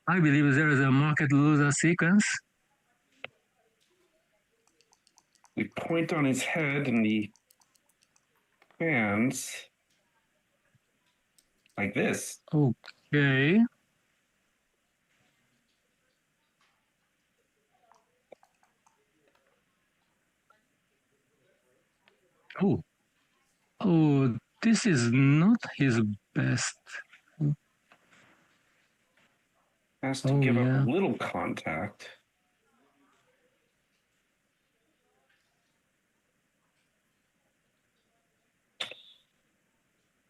I believe there is a market loser sequence. We point on his head and he fans like this. Okay. Oh, this is not his best. Has to give up a little contact.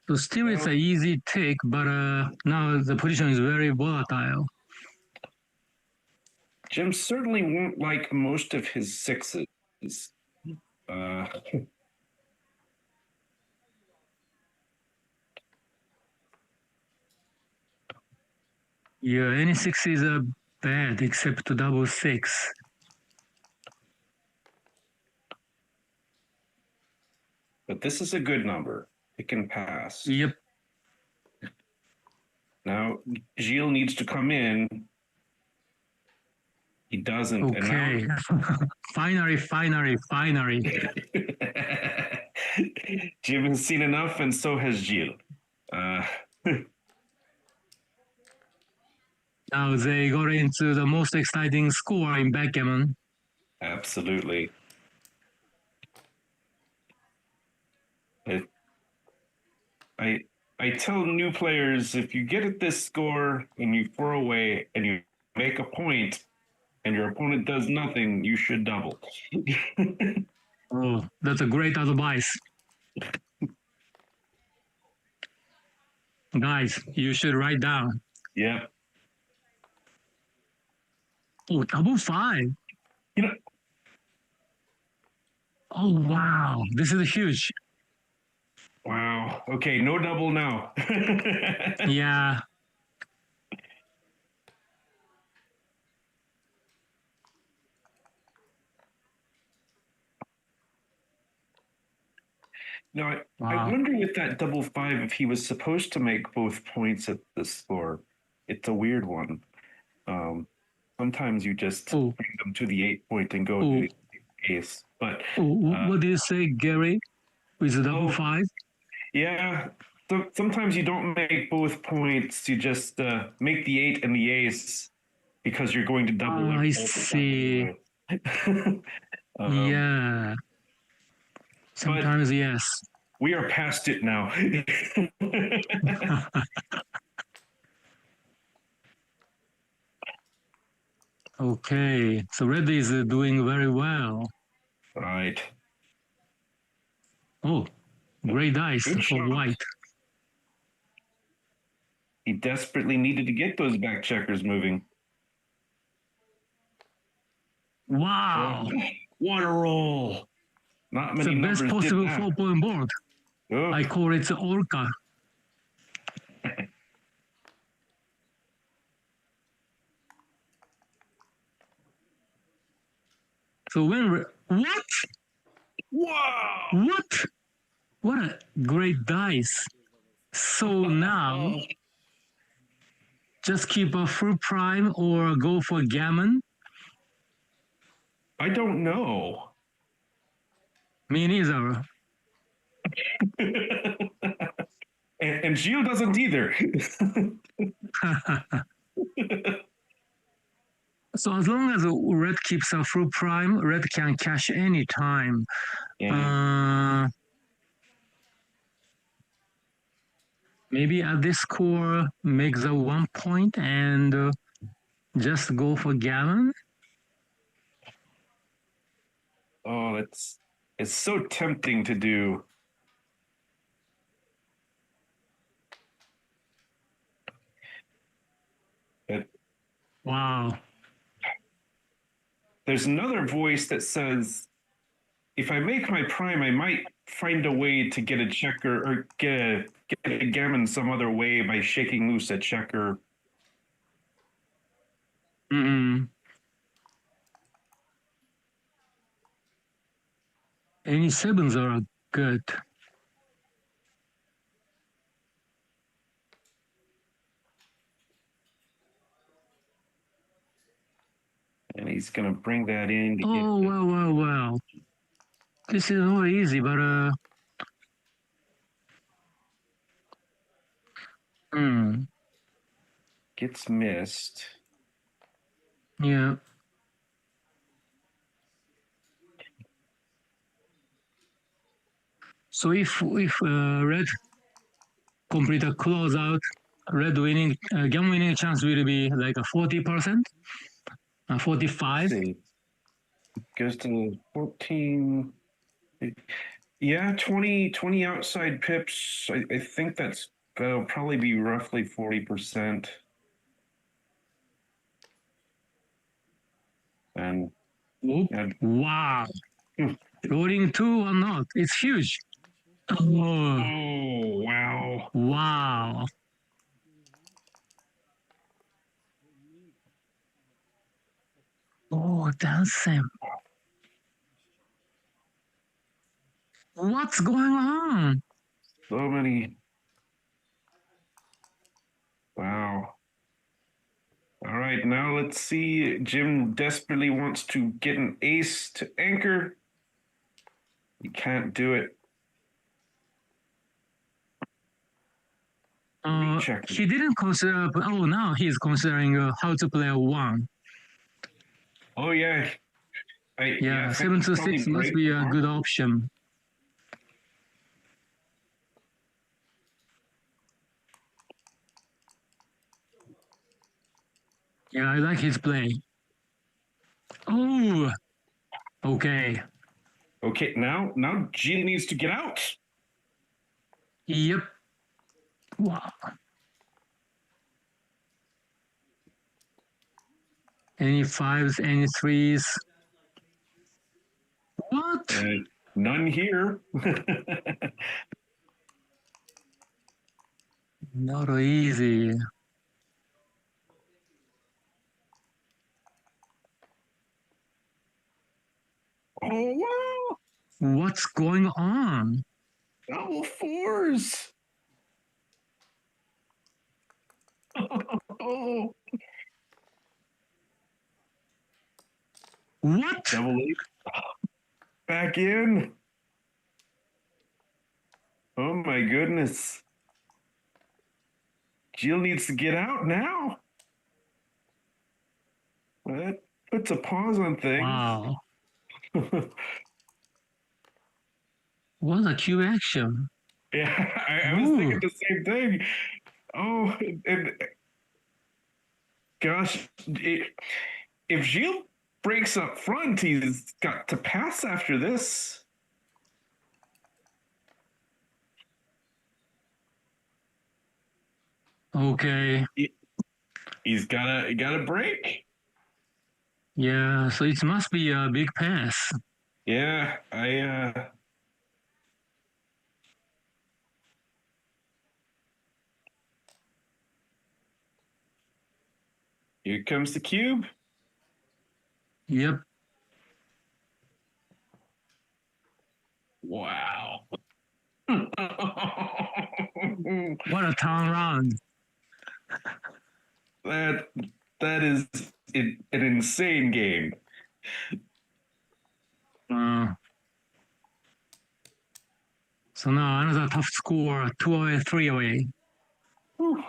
So still it's an easy take, but now the position is very volatile. Jim certainly won't like most of his 6s. Yeah, any 6 is bad except to double 6. But this is a good number. It can pass. Yep. Now, Gilles needs to come in. He doesn't. Okay. Finally. Jim has seen enough, and so has Gilles. Now they got into the most exciting score in backgammon. Absolutely. I tell new players, if you get at this score and you throw away and you make a point and your opponent does nothing, you should double. Oh, that's a great advice. Guys, you should write down. Yeah. Oh, double 5. You know, Oh, wow. This is huge. wow. Okay, no double now. Yeah. No, I Wow. wonder with that double 5 if he was supposed to make both points at the score. It's a weird one. Sometimes you just bring them to the 8 point and go to the ace. But what did you say, Gary? With the double 5? Yeah. So sometimes you don't make both points. You just make the 8 and the ace because you're going to double it. I see. Yeah. Sometimes, yes. We are past it now. Okay, so red is doing very well. Right. Oh, great dice Good for shot. white. He desperately needed to get those back checkers moving. Wow. What a roll. Not It's many the best numbers possible did that. 4-point board. Oh. I call it Orca. So when what? Wow. What? What a great dice. So now, just keep a full prime or go for gammon? I don't know. Me neither. and Gilles doesn't either. So as long as red keeps a full prime, red can cash any time. Yeah. Maybe at this score, make the 1 point and just go for gammon. Oh, it's so tempting to do. But Wow. there's another voice that says, if I make my prime, I might find a way to get a checker or get a gammon some other way by shaking loose a checker. Any sevens are good. And he's going to bring that in. To Well. This is not easy, but Gets missed. Yeah. So if red complete a closeout, red winning, gammon winning chance will be like a 40%, 45. Goes to 14. Yeah, 20 outside pips. I think that'll probably be roughly 40%. And wow. Rolling 2 or not, it's huge. Oh, wow. Wow. Oh, dancing. What's going on? So many. Wow. All right. right, now let's see. Jim desperately wants to get an ace to anchor. He can't do it. Recheck. He didn't consider. Oh, now he's considering how to play a one. Oh yeah. Yeah, 7 to 6 must be a good option. Yeah, I like his play. Oh, okay. Okay, now Gilles needs to get out. Yep. Wow. Any fives, any threes? What? None here. Not easy. Oh wow! What's going on? Double fours. Oh. What? Double eight. Back in. Oh my goodness. Jill needs to get out now. That puts a pause on things. Wow. What a cube action. Yeah, I was thinking the same thing. Oh, and gosh, if Gilles breaks up front, he's got to pass after this. Okay. He's got a break. Yeah, so it must be a big pass. Yeah, here comes the cube. Yep. Wow. What a turnaround. That is an insane game. So now another tough score, 2 away, 3 away. Whew.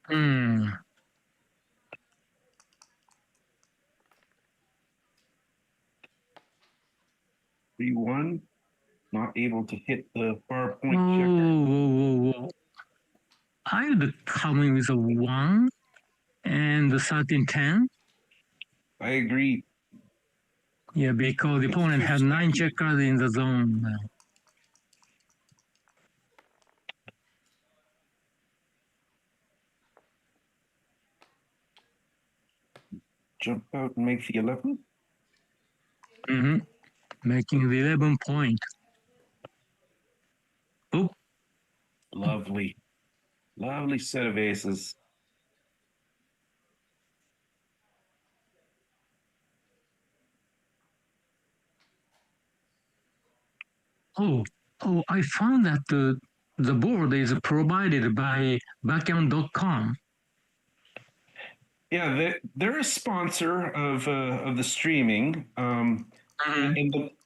Hmm. 3-1. Not able to hit the far point Whoa, checker. whoa. I would come in with a 1 and the 13-10. I agree. Yeah, because the opponent had 9 checkers in the zone. Jump out and make the 11. Mm-hmm. Making the 11 point. Oh. Lovely. Lovely set of aces. Oh, I found that the board is provided by backgammon.com. Yeah, they're a sponsor of the streaming. And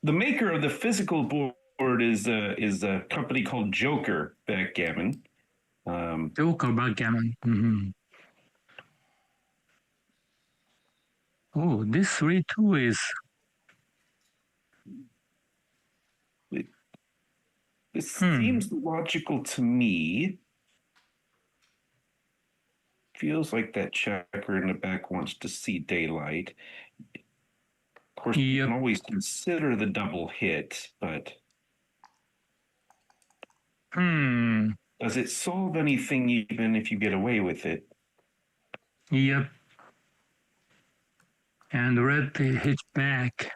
the maker of the physical board is a company called Joker Backgammon. Joker backgammon. Mm-hmm. Oh, this 3-2 is. This seems logical to me. Feels like that checker in the back wants to see daylight. Of course, you can always consider the double hit, but does it solve anything even if you get away with it? Yep. And red hits back.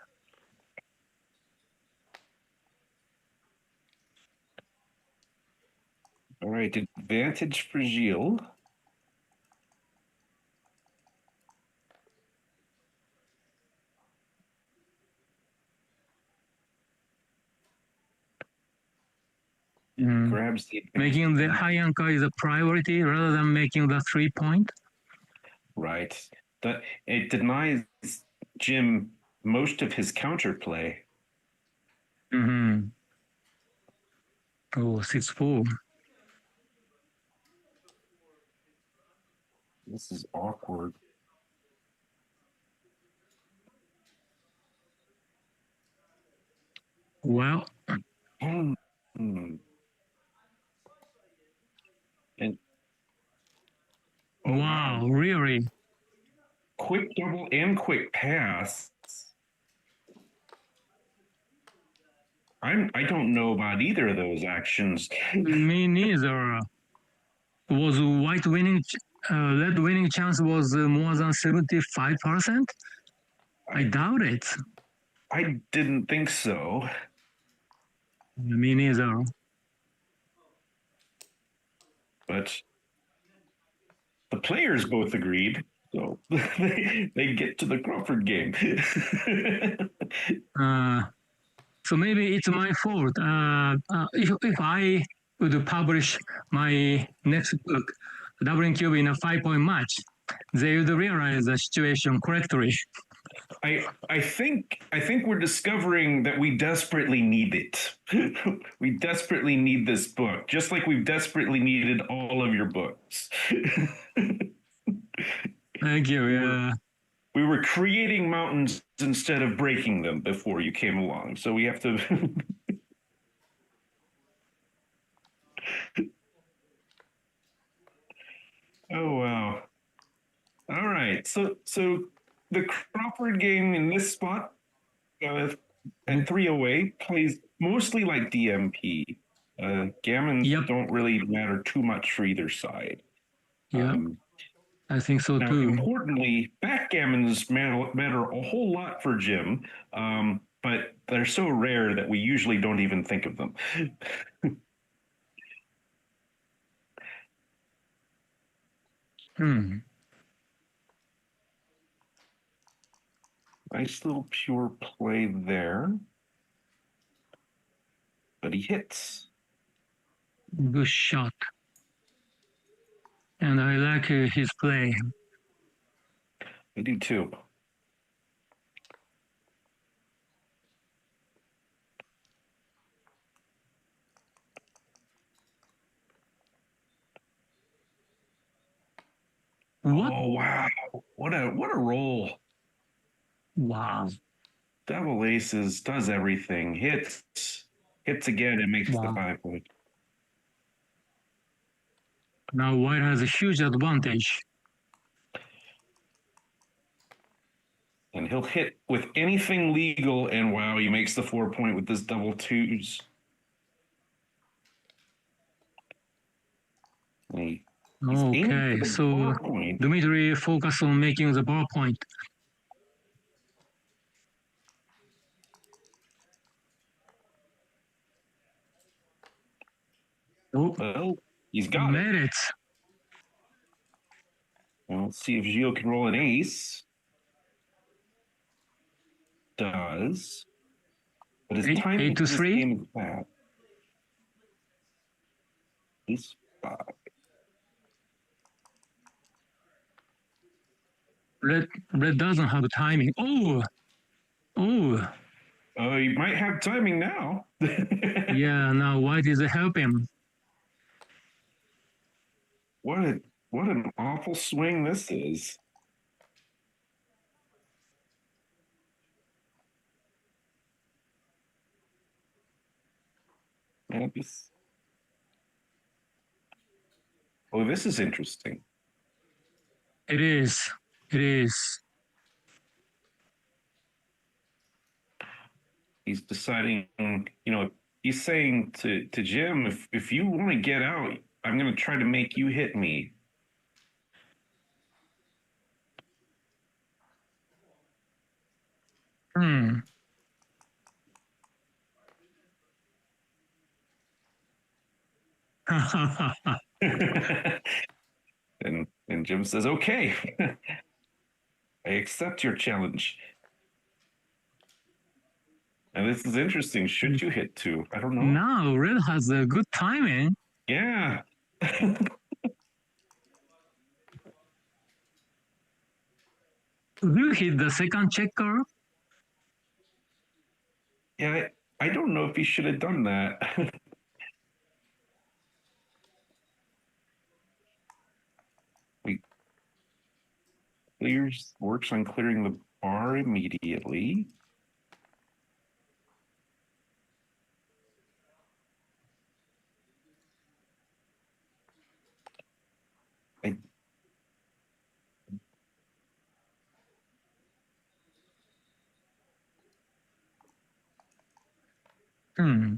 All right, advantage for Gilles. Grabs the advantage. Making the high anchor is a priority rather than making the 3-point. Right. It denies Jim most of his counterplay. Mm-hmm. Oh, 6-4. This is awkward. Well. And wow, really? Quick double and quick pass. I don't know about either of those actions. Me neither. Was white winning, red winning chance was more than 75%? I doubt it. I didn't think so. Me neither. But the players both agreed, so they get to the Crawford game. So maybe it's my fault. If I would publish my next book, doubling cube in a 5-point match, they would realize the situation correctly. I think we're discovering that we desperately need it. We desperately need this book, just like we've desperately needed all of your books. Thank you. Yeah. We were creating mountains instead of breaking them before you came along, so we have to. Oh wow! All right, so the Crawford game in this spot at 308 plays mostly like DMP. Gammons don't really matter too much for either side. Yeah, I think so now, too. Importantly, backgammons matter a whole lot for Jim, but they're so rare that we usually don't even think of them. Nice little pure play there. But he hits. Good shot. And I like his play. I do too. What? Oh wow! What a roll! Wow! Double aces, does everything, hits again, and makes the 5-point. Now white has a huge advantage. And he'll hit with anything legal, and wow, he makes the 4-point with this double twos. Okay, so Dmitry focus on making the ball point. Oh, well, he's got it. Well, let's see if Gilles can roll an ace. Does. But his timing for this game is bad. Ace 5. Red doesn't have timing. Oh, he might have timing now. Yeah, now white is helping. What an awful swing this is. Oh, this is interesting. It is. He's deciding, he's saying to Jim, if you want to get out, I'm going to try to make you hit me. Hmm. And Jim says, "Okay, I accept your challenge." And this is interesting. Should you hit 2? I don't know. Now Red has a good timing. Yeah. Do you hit the second checker? Yeah, I don't know if he should have done that. Works on clearing the bar immediately. I, Hmm.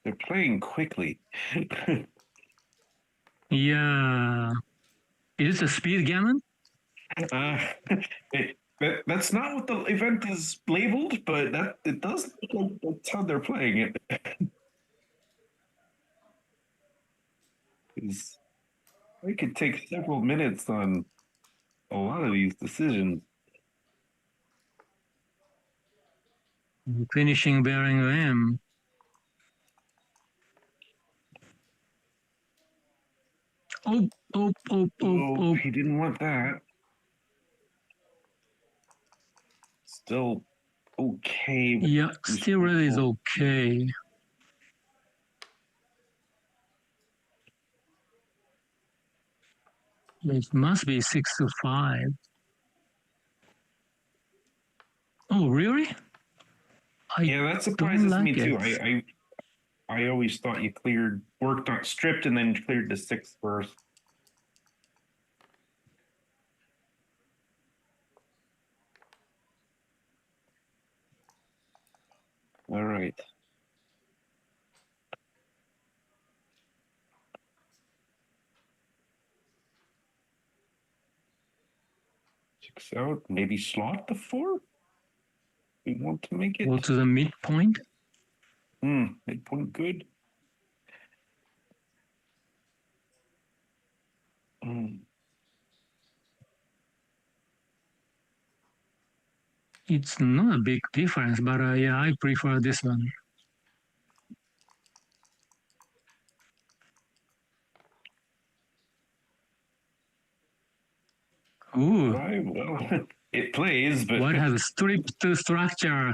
they're playing quickly. Yeah. Is it a speed gammon? That's not what the event is labeled, but it does look like that's how they're playing it. It could take several minutes on a lot of these decisions. Finishing bearing M. Oh. He didn't want that. Still okay. Yeah, still Red is okay. It must be 6-5. Oh, really? Yeah, that surprises like me too. it. I always thought you worked on stripped and then cleared the 6 first. All right. Checks out. Maybe slot the 4. We want to make it. Go to the midpoint. Midpoint good. It's not a big difference, but yeah, I prefer this one. Ooh. Right, well, it plays, but White has stripped structure.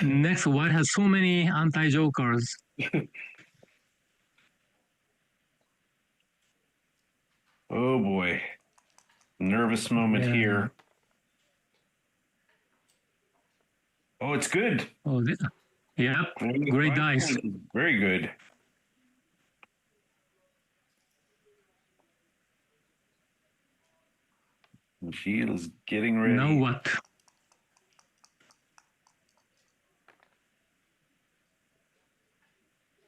Next, White has so many anti-jokers. Oh boy. Nervous moment here. Oh, it's good. Oh, yeah, great dice. Very good. She is getting ready. Now what?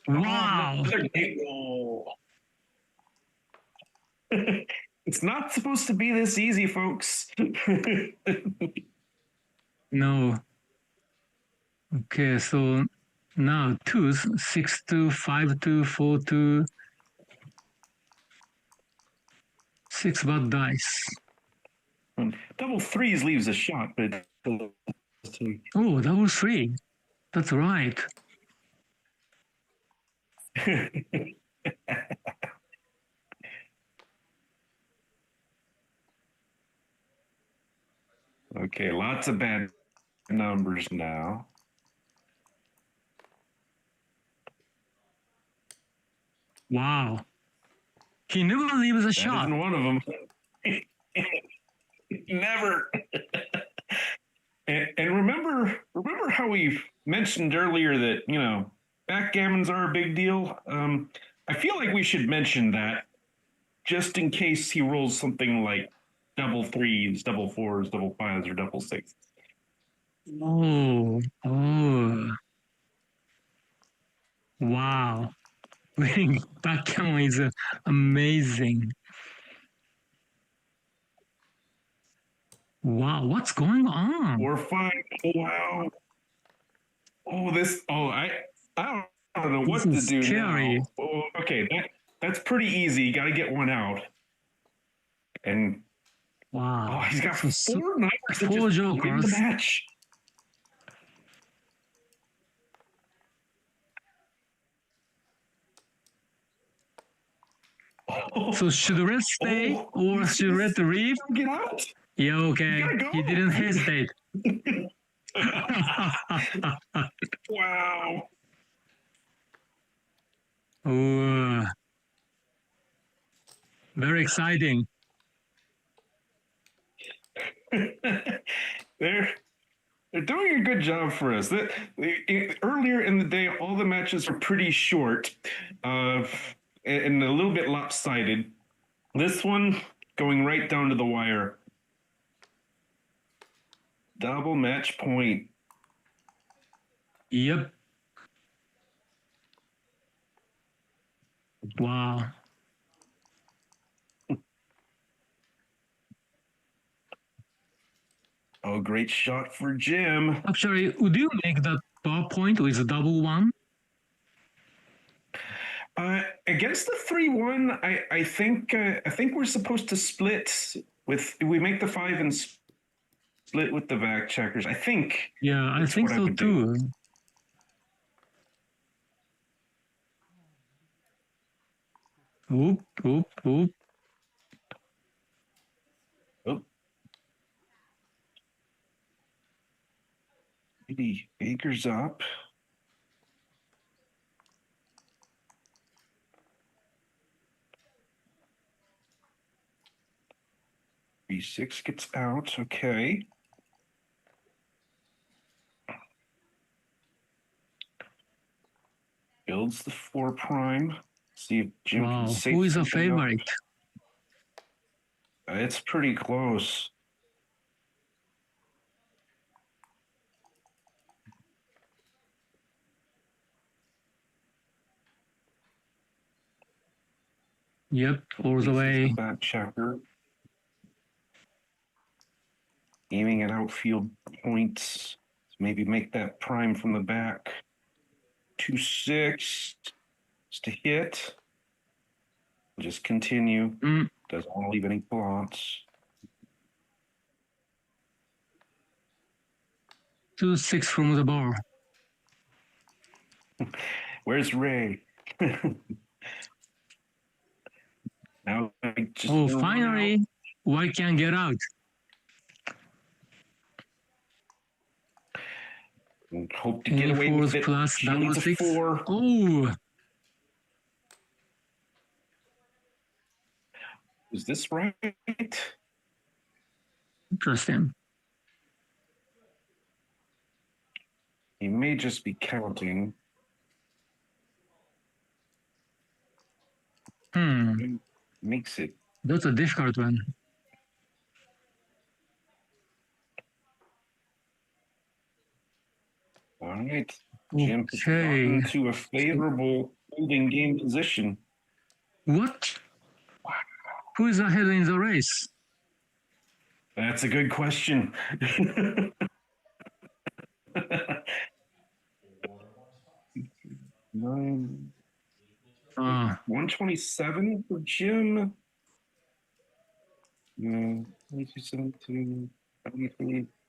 Wow. It's not supposed to be this easy, folks. No. Okay, so now 2s, 6-2, 5-2, 4-2, 6 bad dice. Double 3s leaves a shot, but oh, double 3. That's right. Okay, lots of bad numbers now. Wow. He never leaves a shot. Isn't one of them. Never. And remember how we mentioned earlier that, backgammons are a big deal. I feel like we should mention that just in case he rolls something like double 3s, double 4s, double 5s, or double 6s. Oh. Wow. Winning backgammon is amazing. Wow, what's going on? 4-5. Oh, wow. Oh, this. Oh, I don't know what This to is do scary. now. Oh, okay, that's pretty easy. You got to get one out. And Wow. he's got So 4 numbers to four just win the jokers. match. So should Red stay or should Red leave? Get out. Yeah, okay. gotta go. He didn't hesitate. Wow. Ooh. Very exciting. They're doing a good job for us. Earlier in the day, all the matches were pretty short, and a little bit lopsided. This one going right down to the wire. Double match point. Yep. Wow. Oh, great shot for Jim. Actually, would you make that bar point with a double one? Against the 3-1, I think we're supposed to split with we make the 5 and split with the back checkers. I think. Yeah, I that's think what so would do. too. Oop, oop, oop. Oh. Maybe Baker's up. B6 gets out. Okay. Builds the 4 prime. See if Jim can Wow, save who is a something up. favorite? It's pretty close. Yep, all the way. Back checker. Aiming at outfield points. Maybe make that prime from the back. 2-6. Just a hit. Just continue. Doesn't want to leave any blots. 2-6 from the bar. Where's Ray? Now I just Oh, finally, White can get out. And hope to get away with it. Plus She double needs a 6. 4. Oh, Is this right? interesting. He may just be counting. Makes it. That's a difficult one. All right. Jim has gotten to a favorable holding game position. What? Who is ahead in the race? That's a good question. 9. 127 for Jim. 22, 103,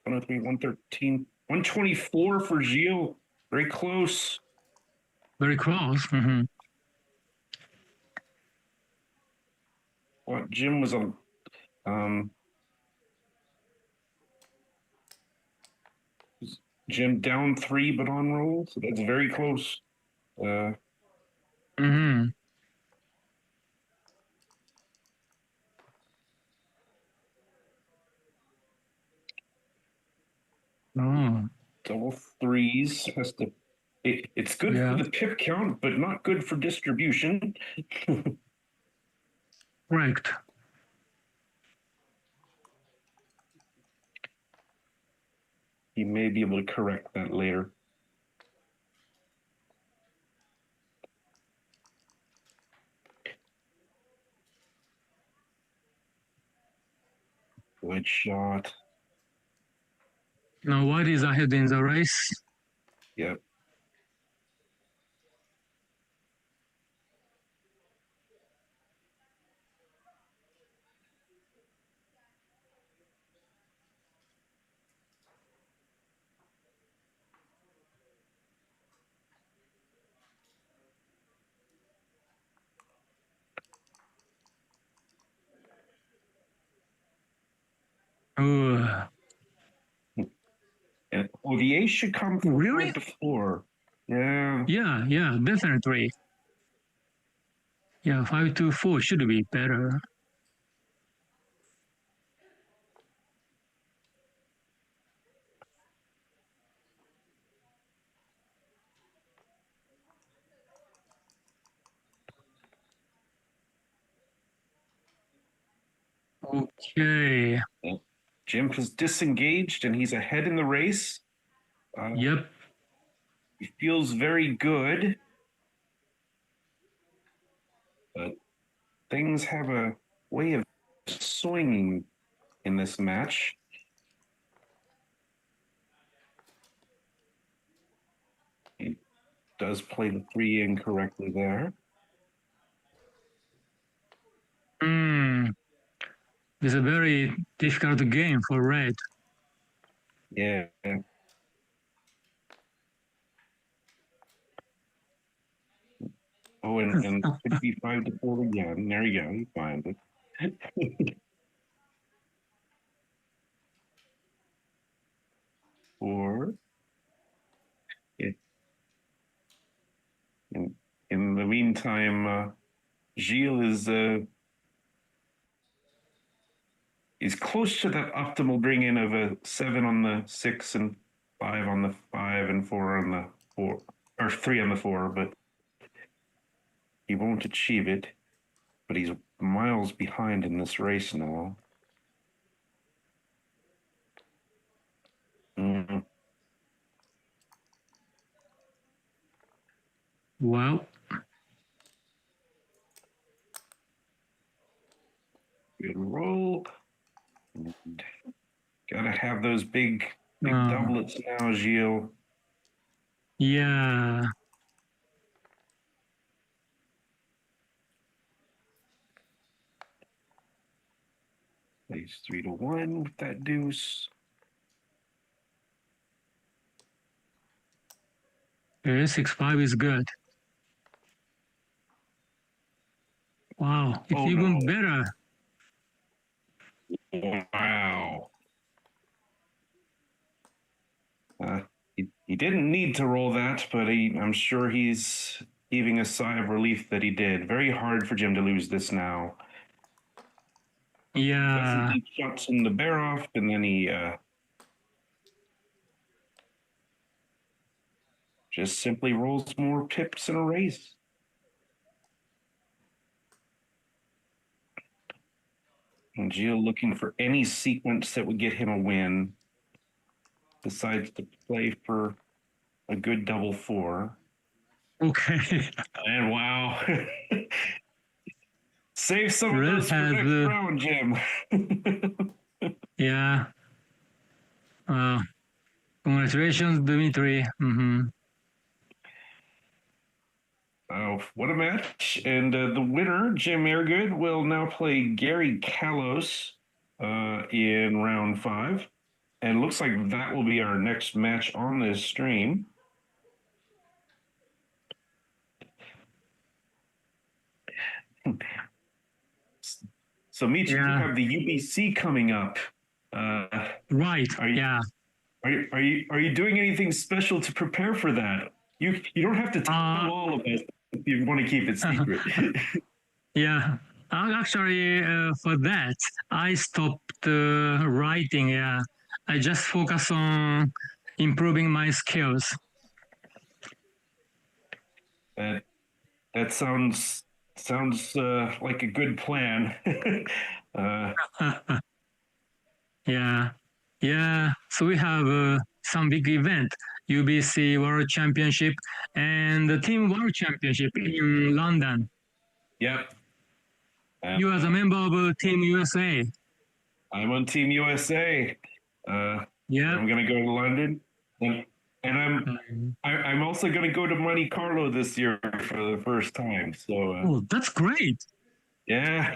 113. 124 for Gilles. Very close. Very close. What Jim was a Jim down 3 but on roll, so that's very close. Double 3s has to. It's good for the pip count, but not good for distribution. Correct. He may be able to correct that later. Good shot. Now White is ahead in the race. Yep. Ooh. And the ace should come from Really? 5 to 4. Yeah. Yeah, definitely. Yeah, 5 to 4 should be better. Okay. Jim has disengaged and he's ahead in the race. Yep. He feels very good. But things have a way of swinging in this match. He does play the 3 incorrectly there. This is a very difficult game for Red. Yeah. Oh, and could be 5 to 4 again. There you go. You find it. 4. In the meantime, Gilles is close to that optimal bring in of a 7 on the 6 and 5 on the 5 and 4 on the 4, or 3 on the 4, but he won't achieve it. But he's miles behind in this race now. Well, good roll. And gotta have those big doublets now, Gilles. yeah. Plays 3 to 1 with that deuce. 6-5 is good. Wow, it's even better. Wow. He didn't need to roll that, but I'm sure he's heaving a sigh of relief that he did. Very hard for Jim to lose this now. Yeah. He shots in the bear off, and then he just simply rolls more pips in a race. And Gio looking for any sequence that would get him a win. Decides to play for a good double 4. Okay. And wow. Save some Red of those for has next round, Jim. Yeah. Congratulations, Dimitri. Oh, what a match. And the winner, Jim Airgood, will now play Gary Kalos in round 5. And it looks like that will be our next match on this stream. So, Meech, you have the UBC coming up. Right. Are you doing anything special to prepare for that? You don't have to tell all of us if you want to keep it secret. Yeah. Actually, for that, I stopped writing. Yeah. I just focus on improving my skills. That sounds like a good plan. Yeah. So we have some big event, UBC World Championship and the Team World Championship in London. Yep. You are the member of Team USA. I'm on Team USA. Yeah. I'm going to go to London, and I'm also going to go to Monte Carlo this year for the first time. So Oh, that's great. yeah,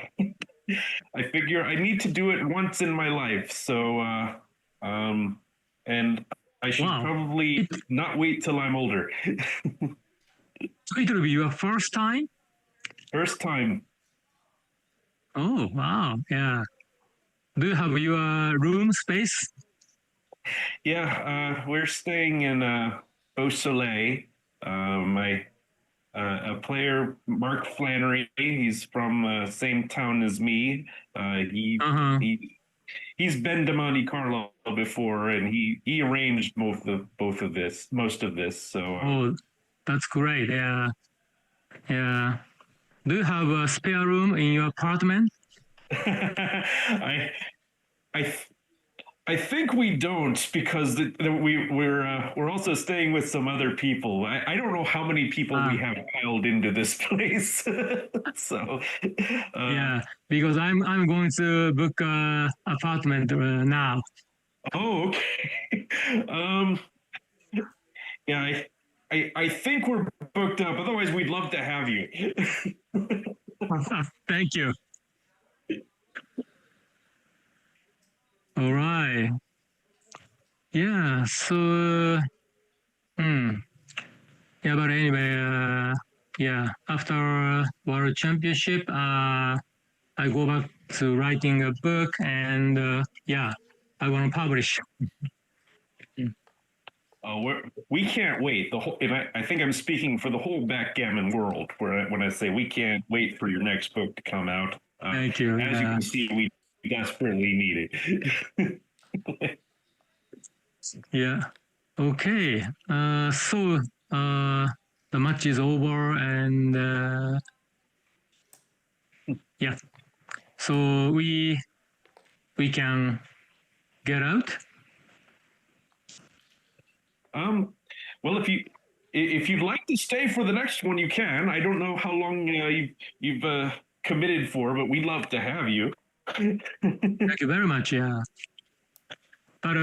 I figure I need to do it once in my life. So and I should Wow. probably not wait till I'm older. So it will be your first time? First time. Oh, wow. Yeah. Do you have your room space? Yeah, we're staying in Beau Soleil. My a player, Mark Flannery. He's from same town as me. Uh-huh. He's been to Monte Carlo before, and he arranged most of this. So Oh, that's great. Yeah. Yeah. Do you have a spare room in your apartment? I I I think we don't because we're also staying with some other people. I don't know how many people we have piled into this place. So Yeah, because I'm going to book a apartment now. oh, okay. Yeah, I think we're booked up. Otherwise, we'd love to have you. Thank you. All right. Yeah. So, yeah. But anyway, yeah. After World Championship, I go back to writing a book, and yeah, I want to publish. We can't wait. The whole, and I think I'm speaking for the whole backgammon world when I say we can't wait for your next book to come out. Thank you. As you can see, we desperately need it. Yeah. Okay. So the match is over, and yeah. So we can get out. Well, if you'd like to stay for the next one, you can. I don't know how long you've committed for, but we'd love to have you. Thank you very much. Yeah. But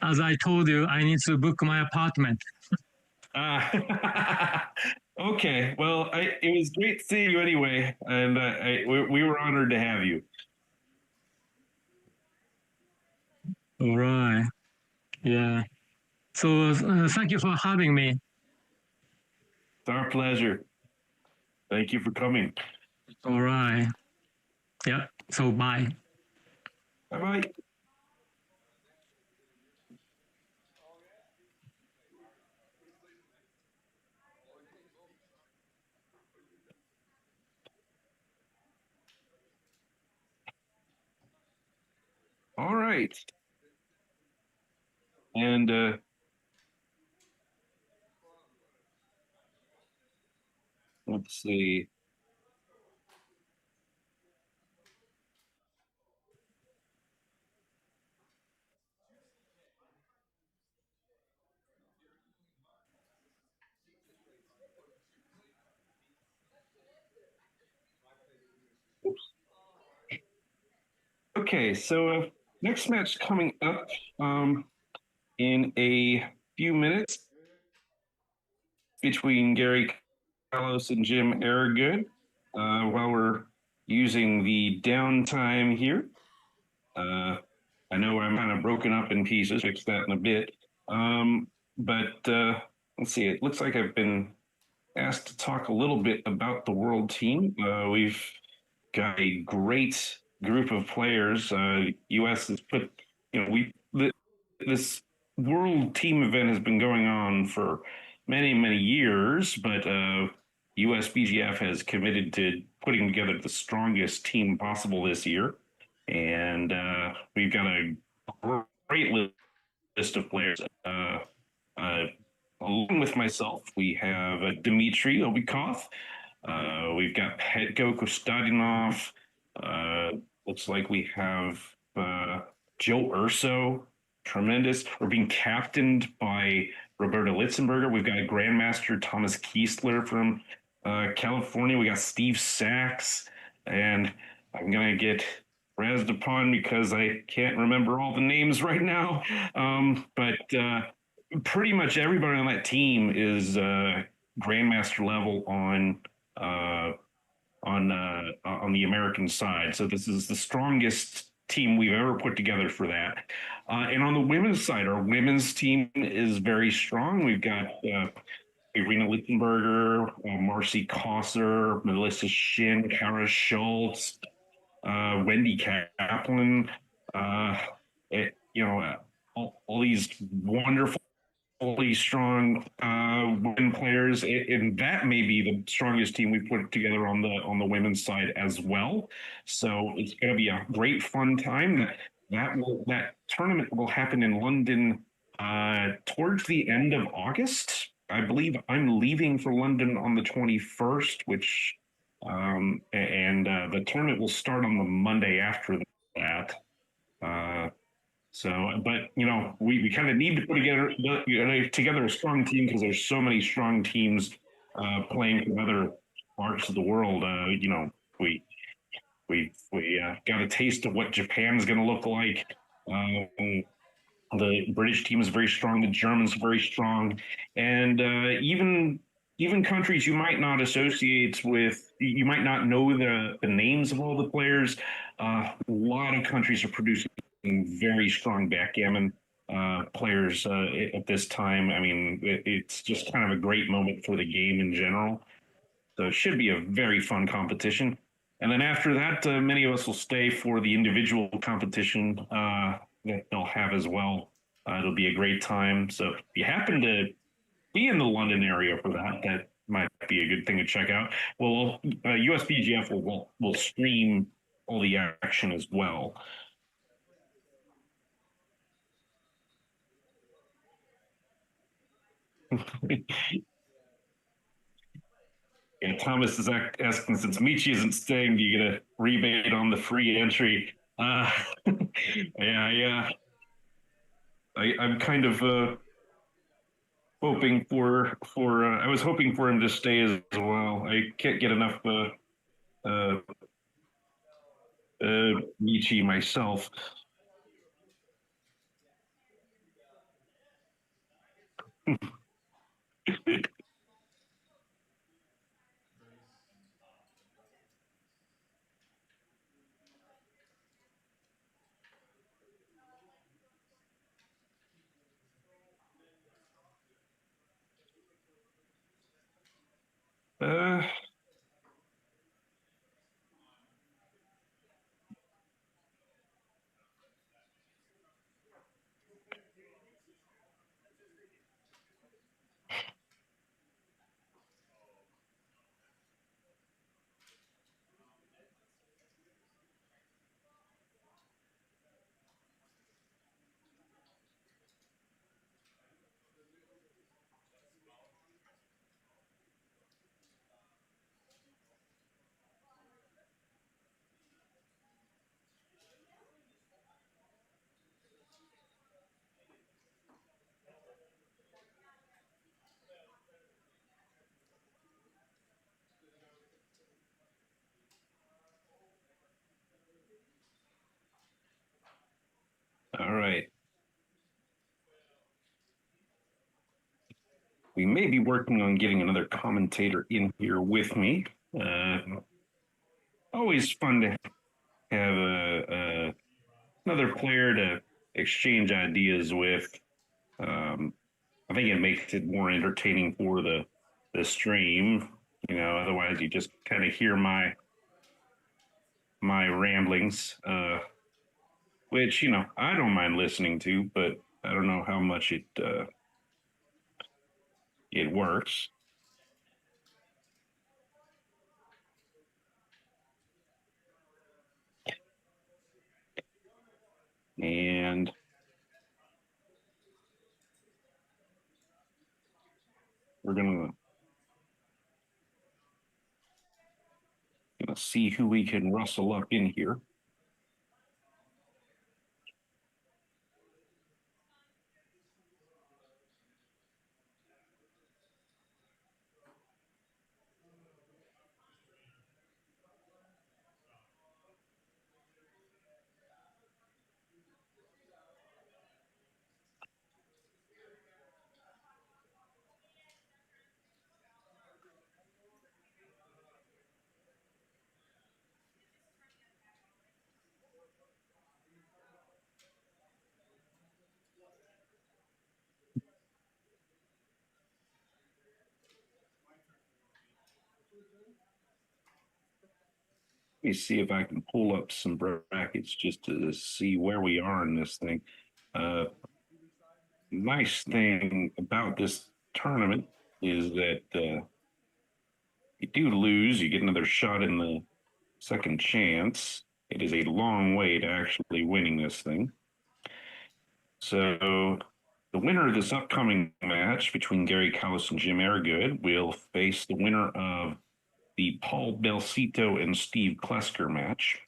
as I told you, I need to book my apartment. Okay. Well, it was great seeing you anyway, and we were honored to have you. All right. Yeah. So thank you for having me. It's our pleasure. Thank you for coming. All right. Yeah. So bye. Bye bye. All right. And let's see. Okay, so next match coming up in a few minutes between Gary Carlos and Jim Aragood. While we're using the downtime here, I know I'm kind of broken up in pieces. Fix that in a bit. But let's see. It looks like I've been asked to talk a little bit about the world team. We've got a great group of players. U.S. has put, this world team event has been going on for many years, but U.S. BGF has committed to putting together the strongest team possible this year, and we've got a great list of players. Uh, Along with myself, we have Dmitry Obikov. We've got Petko Kostadinov. Looks like we have Joe Urso. Tremendous. We're being captained by Roberta Litzenberger. We've got a Grandmaster Thomas Kiesler from California. We got Steve Sachs. And I'm going to get razzed upon because I can't remember all the names right now. But pretty much everybody on that team is grandmaster level uh, on the American side. So this is the strongest team we've ever put together for that. And on the women's side, our women's team is very strong. We've got Irina Lichtenberger, Marcy Kosser, Melissa Shin, Kara Schultz, Wendy Kaplan. You know, all these wonderful strong women players, and that may be the strongest team we put together on the women's side as well. So it's going to be a great fun time. That tournament will happen in London towards the end of August. I believe I'm leaving for London on the 21st, which and the tournament will start on the Monday after that. So, but you know, we kind of need to put together a strong team because there's so many strong teams playing from other parts of the world. You know, we got a taste of what Japan's going to look like. The British team is very strong. The Germans very strong, and even countries you might not associate with, you might not know the names of all the players. A lot of countries are producing very strong backgammon players at this time. I mean, it's just kind of a great moment for the game in general. So it should be a very fun competition. And then after that, many of us will stay for the individual competition that they'll have as well. It'll be a great time. So if you happen to be in the London area for that, that might be a good thing to check out. Well, USBGF will stream all the action as well. And Thomas is asking, since Michi isn't staying, do you get a rebate on the free entry? Yeah. I'm kind of hoping for I was hoping for him to stay as well. I can't get enough Michi myself. Uh, all right. We may be working on getting another commentator in here with me. Always fun to have another player to exchange ideas with. I think it makes it more entertaining for the stream. You know, otherwise you just kind of hear my ramblings, which you know I don't mind listening to, but I don't know how much it works. And we're gonna see who we can rustle up in here. me see if I can pull up some brackets just to see where we are in this thing. Nice thing about this tournament is that you do lose, you get another shot in the second chance. It is a long way to actually winning this thing. So the winner of this upcoming match between Gary Callis and Jim Airgood will face the winner of the Paul Belsito and Steve Klesker match.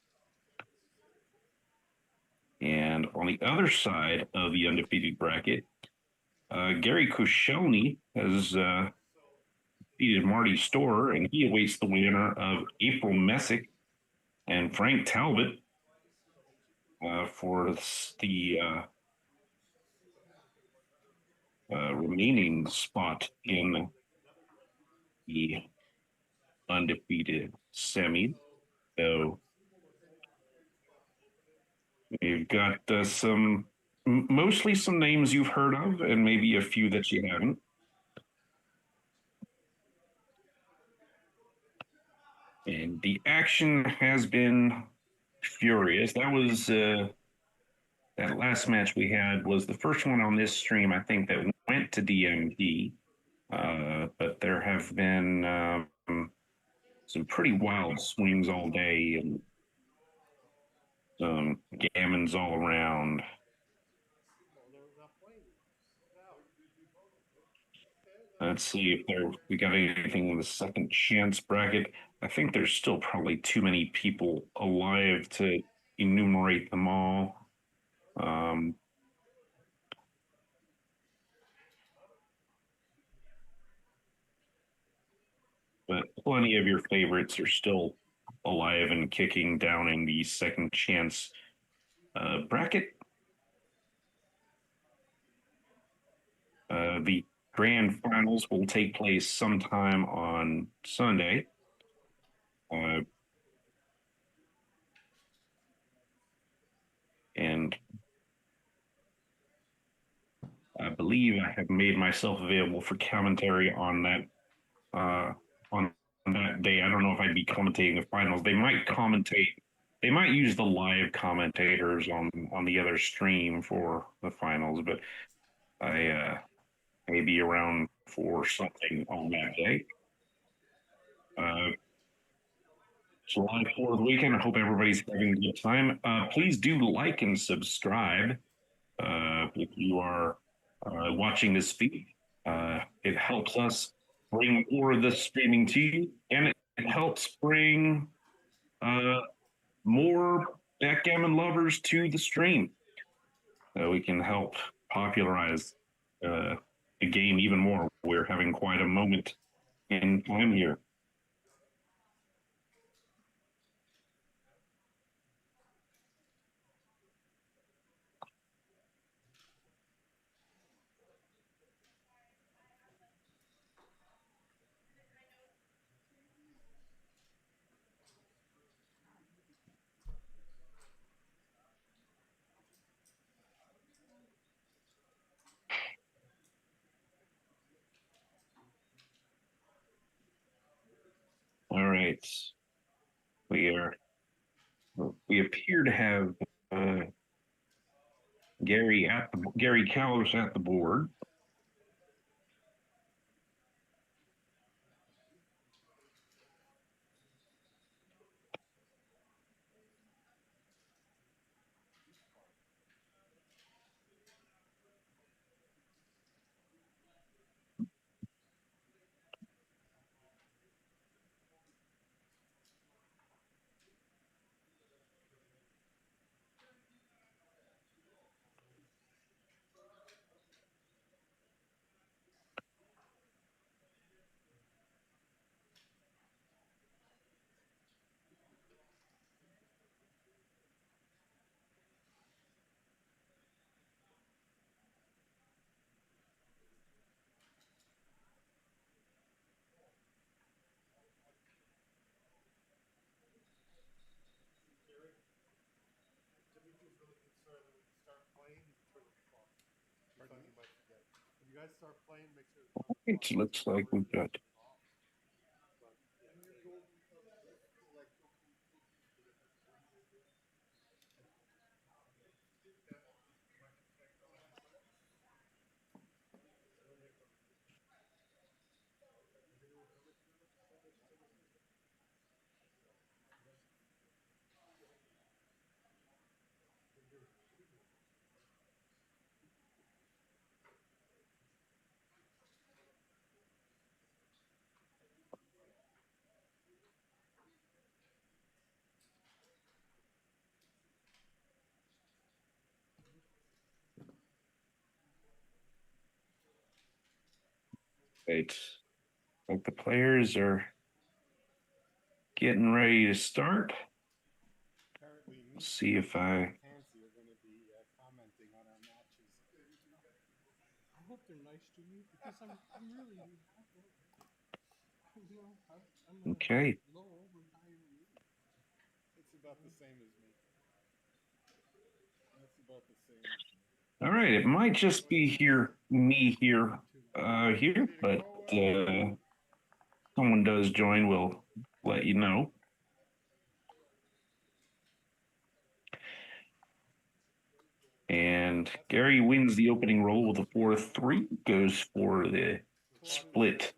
And on the other side of the undefeated bracket, Gary Koscielny has defeated Marty Storer, and he awaits the winner of April Messick and Frank Talbot for the remaining spot in the undefeated semi. So we've got mostly some names you've heard of, and maybe a few that you haven't. And the action has been furious. That was that last match we had was the first one on this stream, I think, that went to DMP. But there have been some pretty wild swings all day and some gammons all around. Let's see if we got anything in the second chance bracket. I think there's still probably too many people alive to enumerate them all. But plenty of your favorites are still alive and kicking down in the second chance bracket. The grand finals will take place sometime on Sunday. And I believe I have made myself available for commentary on that day. I don't know if I'd be commentating the finals. They might commentate. They might use the live commentators on the other stream for the finals, but I may be around for something on that day. July 4th weekend. I hope everybody's having a good time. Please do like and subscribe if you are watching this feed. It helps us bring more of the streaming to you, and it helps bring more backgammon lovers to the stream. So we can help popularize the game even more. We're having quite a moment in time here. All right. We appear to have Gary Callis at the board. It looks like we've got Right. Like the players are getting ready to start. Apparently, Let's see if I. Pansy are going to be commenting on our matches. I hope they're nice to me because I'm really I'm a Okay. low retiree. It's about the same as me. That's about the same as me. All right. It might just be me here, but someone does join. We'll let you know. And Gary wins the opening roll with a 4-3, goes for the split,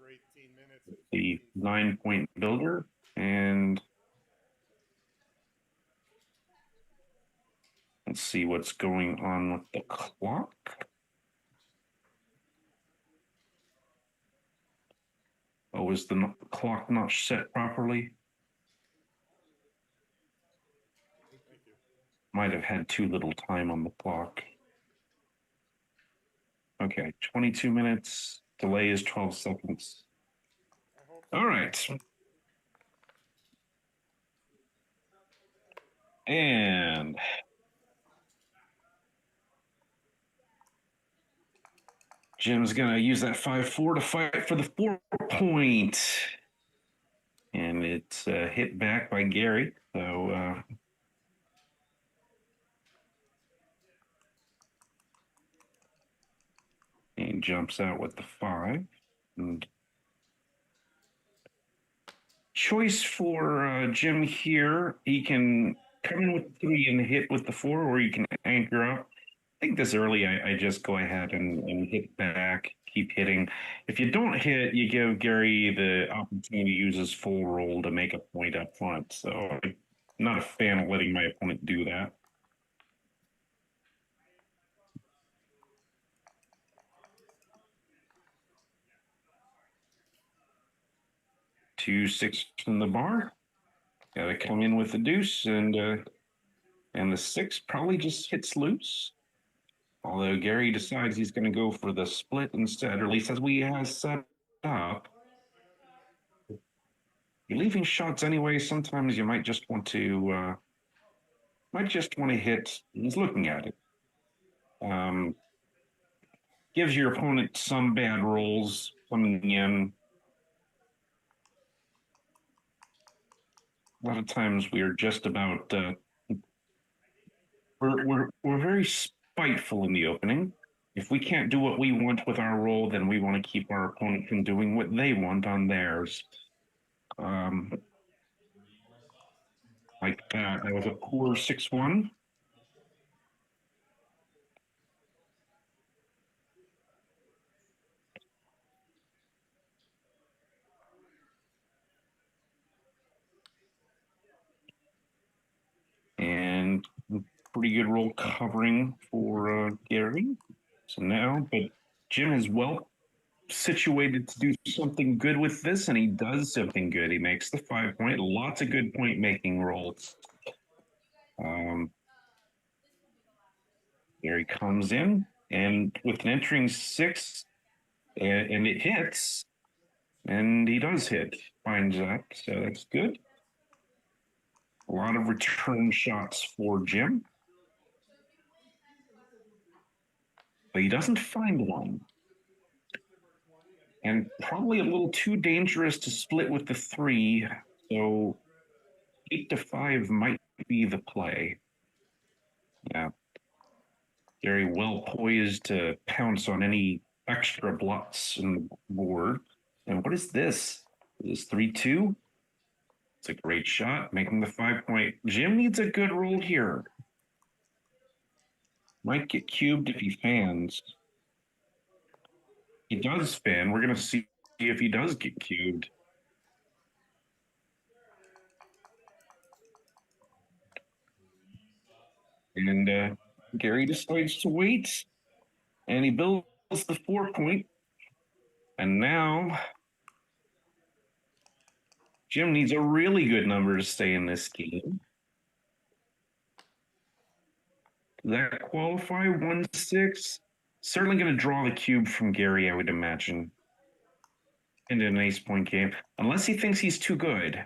the 9-point builder, and let's see what's going on with the clock. Oh, is the clock not set properly? Might have had too little time on the clock. Okay, 22 minutes. Delay is 12 seconds. All right. And Jim's going to use that 5-4 to fight for the 4-point. And it's hit back by Gary. So he jumps out with the 5. And choice for Jim here. He can come in with 3 and hit with the 4, or you can anchor up. I think this early, I just go ahead and hit back, keep hitting. If you don't hit, you give Gary the opportunity to use his full roll to make a point up front. So I'm not a fan of letting my opponent do that. Two 6 from the bar. Got to come in with the deuce, and the 6 probably just hits loose. Although Gary decides he's going to go for the split instead, or at least as we have set up. You're leaving shots anyway. Sometimes you might just want to hit. He's looking at it. Gives your opponent some bad rolls coming in. A lot of times we are just about we're very spiteful in the opening. If we can't do what we want with our roll, then we want to keep our opponent from doing what they want on theirs. Like that. That was a poor 6-1. And pretty good roll covering for Gary. So now, but Jim is well situated to do something good with this, and he does something good. He makes the 5-point. Lots of good point making rolls. There he comes in, and with an entering 6, and it hits, and he does hit. Finds that, so that's good. A lot of return shots for Jim, but he doesn't find one. And probably a little too dangerous to split with the 3, so 8-5 might be the play. Yeah. Very well poised to pounce on any extra blots in the board. And what is this? Is 3-2? It's a great shot, making the 5-point. Jim needs a good roll here. Might get cubed if he fans. He does fan. We're going to see if he does get cubed. And Gary decides to wait, and he builds the 4-point. And now Jim needs a really good number to stay in this game. Does that qualify? 1-6? Certainly going to draw the cube from Gary, I would imagine. into an ace point game, unless he thinks he's too good.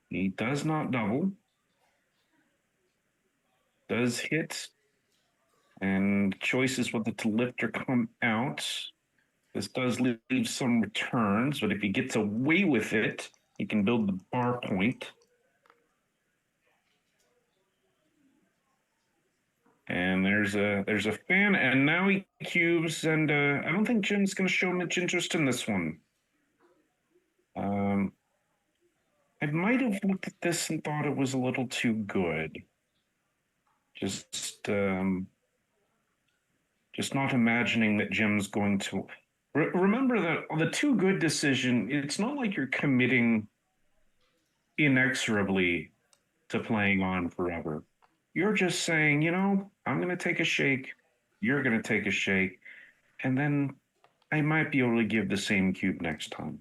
He does not double. Does hit. And choices whether to lift or come out. This does leave some returns, but if he gets away with it, he can build the bar point. And there's a fan, and now he cubes, and I don't think Jim's going to show much interest in this one. I might have looked at this and thought it was a little too good. Just not imagining that Jim's going to. Remember that the too good decision. It's not like you're committing inexorably to playing on forever. You're just saying, I'm going to take a shake. You're going to take a shake. And then I might be able to give the same cube next time.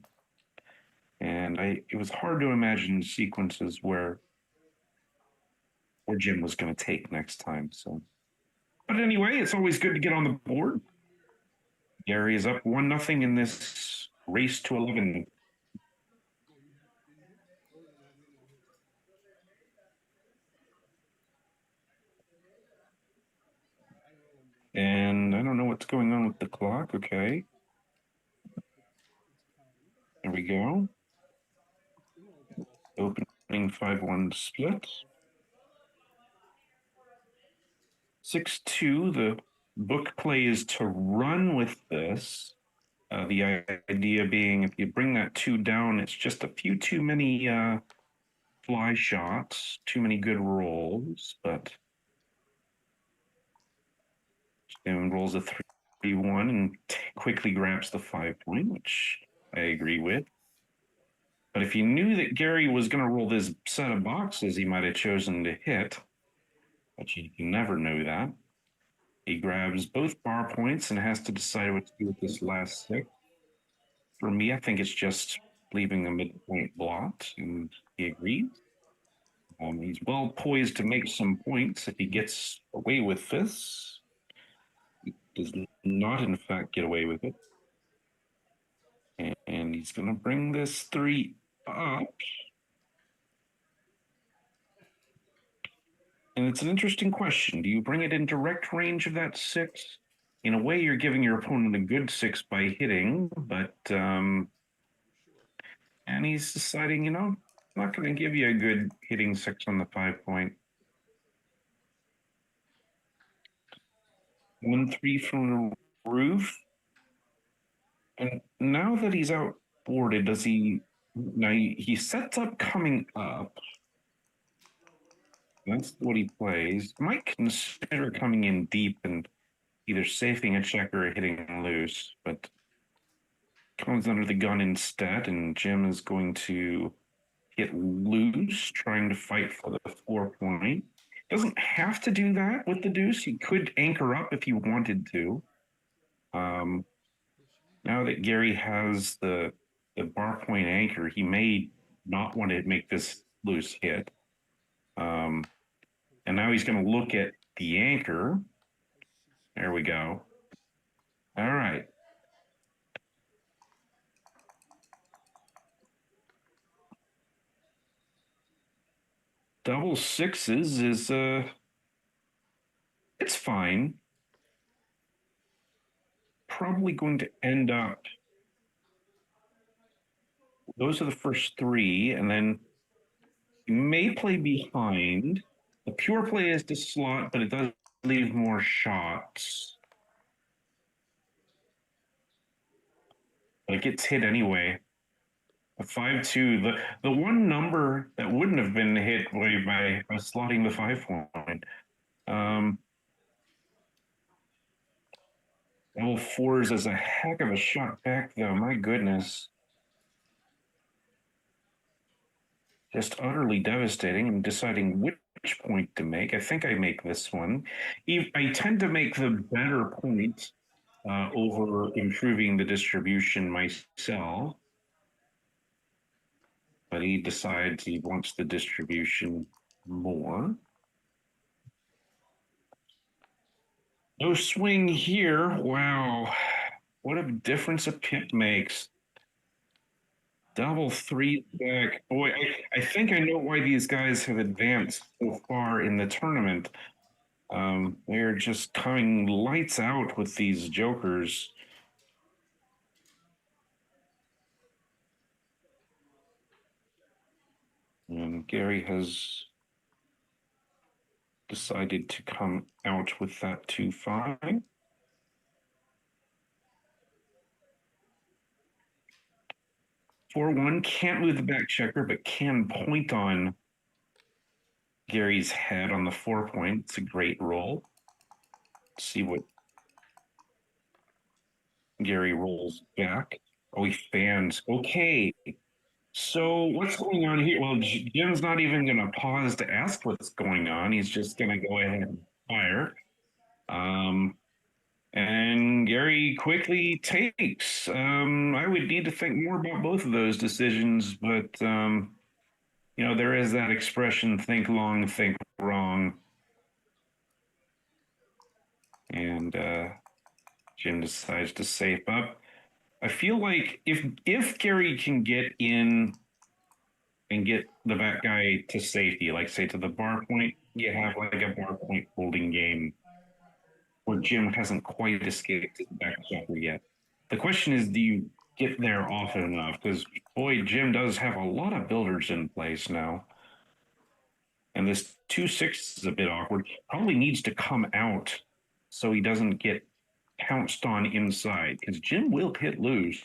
And it was hard to imagine sequences where Jim was going to take next time. So, but anyway, it's always good to get on the board. Gary is up 1-0 in this race to 11. And I don't know what's going on with the clock. Okay. There we go. Opening 5-1 split. 6-2. The book play is to run with this. The idea being if you bring that 2 down, it's just a few too many fly shots, too many good rolls, but Jim rolls a 3-1 and quickly grabs the 5 point, which I agree with. But if he knew that Gary was going to roll this set of boxes, he might have chosen to hit, but you can never know that. He grabs both bar points and has to decide what to do with this last 6. For me, I think it's just leaving the midpoint blocked, and he agrees. He's well poised to make some points if he gets away with this. He does not, in fact, get away with it. And he's going to bring this 3 up. And it's an interesting question. Do you bring it in direct range of that 6? In a way, you're giving your opponent a good 6 by hitting, but and he's deciding, I'm not going to give you a good hitting 6 on the 5 point. 1-3 from the roof. And now that he's outboarded, does he? Now he sets up coming up. That's what he plays. Might consider coming in deep and either safing a check or hitting loose, but comes under the gun instead, and Jim is going to hit loose, trying to fight for the 4 point. Doesn't have to do that with the deuce. He could anchor up if he wanted to. Now that Gary has the bar point anchor, he may not want to make this loose hit. And now he's going to look at the anchor. There we go. All right. Double 6s is it's fine. Probably going to end up. Those are the first 3, and then you may play behind. The pure play is to slot, but it does leave more shots. But it gets hit anyway. A 5-2. The one number that wouldn't have been hit by slotting the 5 point. Double 4s is a heck of a shot back, though. My goodness. Just utterly devastating. I'm deciding which point to make. I think I make this one. I tend to make the better point over improving the distribution myself. But he decides he wants the distribution more. No swing here. Wow. What a difference a pip makes. Double three back. Boy, I think I know why these guys have advanced so far in the tournament. They're just coming lights out with these jokers. And Gary has decided to come out with that 2-5. 4-1, can't move the back checker, but can point on Gary's head on the 4-point. It's a great roll. Let's see what Gary rolls back. Oh, he fans. Okay. So what's going on here? Well, Jim's not even going to pause to ask what's going on. He's just going to go ahead and fire. And Gary quickly takes. I would need to think more about both of those decisions, but there is that expression: think long, think wrong. And Jim decides to safe up. I feel like if Gary can get in and get the back guy to safety, like say to the bar point, you have like a bar point holding game where Jim hasn't quite escaped his back checker yet. The question is, do you get there often enough? Because boy, Jim does have a lot of builders in place now. And this 2-6 is a bit awkward. Probably needs to come out so he doesn't get pounced on inside, because Jim will hit loose.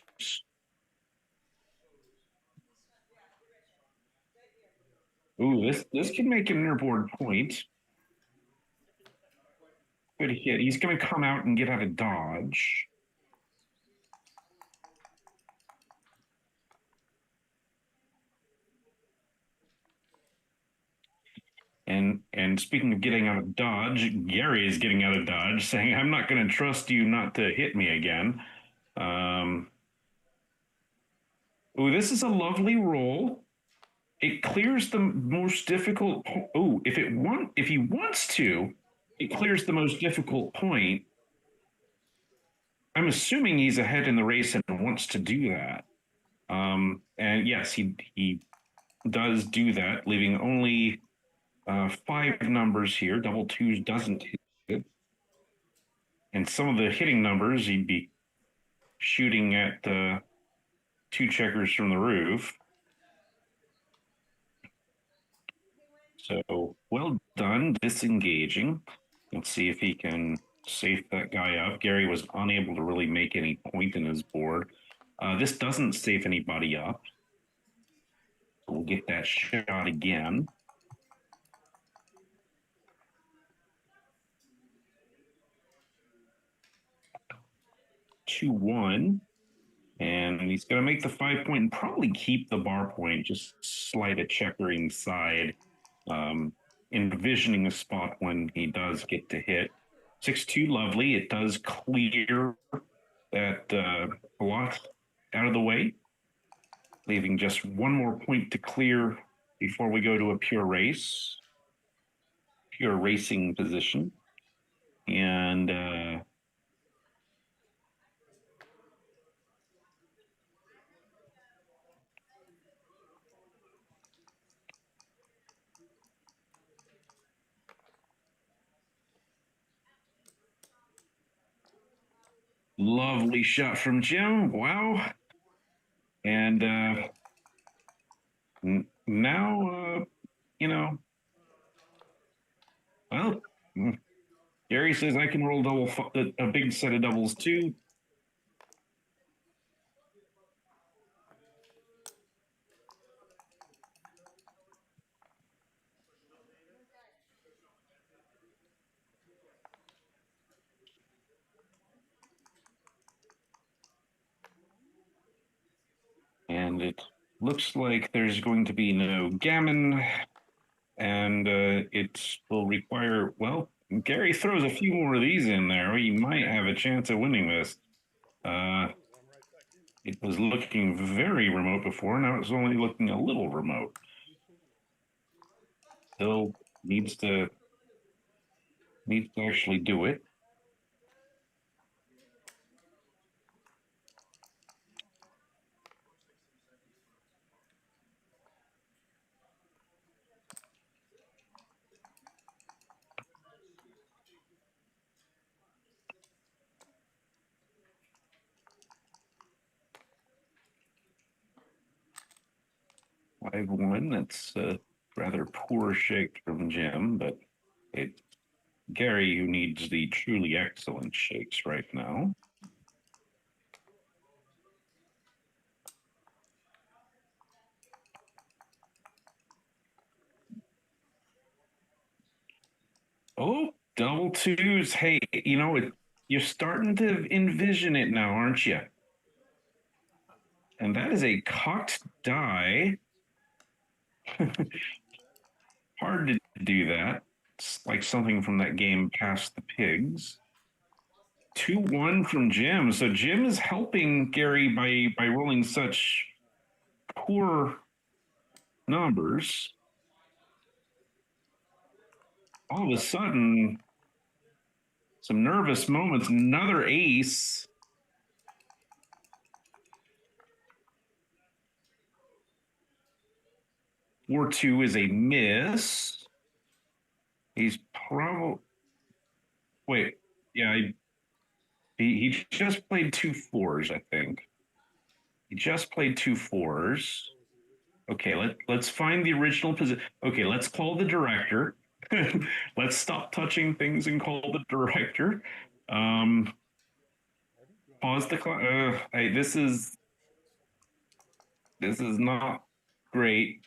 Ooh, this can make an innerboard point. Good hit. He's going to come out and get out of dodge. And speaking of getting out of dodge, Gary is getting out of dodge, saying, I'm not going to trust you not to hit me again. Ooh, this is a lovely roll. It clears the most difficult. Oh, if he wants to, it clears the most difficult point. I'm assuming he's ahead in the race and wants to do that. And yes, he does do that, leaving only 5 numbers here. Double twos doesn't hit. And some of the hitting numbers, he'd be shooting at 2 checkers from the roof. So well done, disengaging. Let's see if he can safe that guy up. Gary was unable to really make any point in his board. This doesn't safe anybody up. So we'll get that shot again. Two, 1. And he's going to make the 5-point and probably keep the bar point, just slide a checker inside, envisioning a spot when he does get to hit. 6-2, lovely. It does clear that block out of the way, leaving just one more point to clear before we go to a pure racing position. And lovely shot from Jim. Wow. And now, well, Gary says I can roll a big set of doubles too. And it looks like there's going to be no gammon, and it will require, well, Gary throws a few more of these in there. He might have a chance of winning this. It was looking very remote before. Now it's only looking a little remote. Still needs to actually do it. 5-1. That's a rather poor shake from Jim, but it's Gary who needs the truly excellent shakes right now. Oh, double twos. Hey, you know, you're starting to envision it now, aren't you? And that is a cocked die. Hard to do that. It's like something from that game Past the Pigs. 2-1 from Jim. So Jim is helping Gary by rolling such poor numbers. All of a sudden, some nervous moments. Another ace. Four two is a miss. He's probably wait. Yeah, he just played 2 4s, I think. He just played 2 4s. Okay, let's find the original position. Okay, let's call the director. Let's stop touching things and call the director. Pause the clock. Hey, this is not great.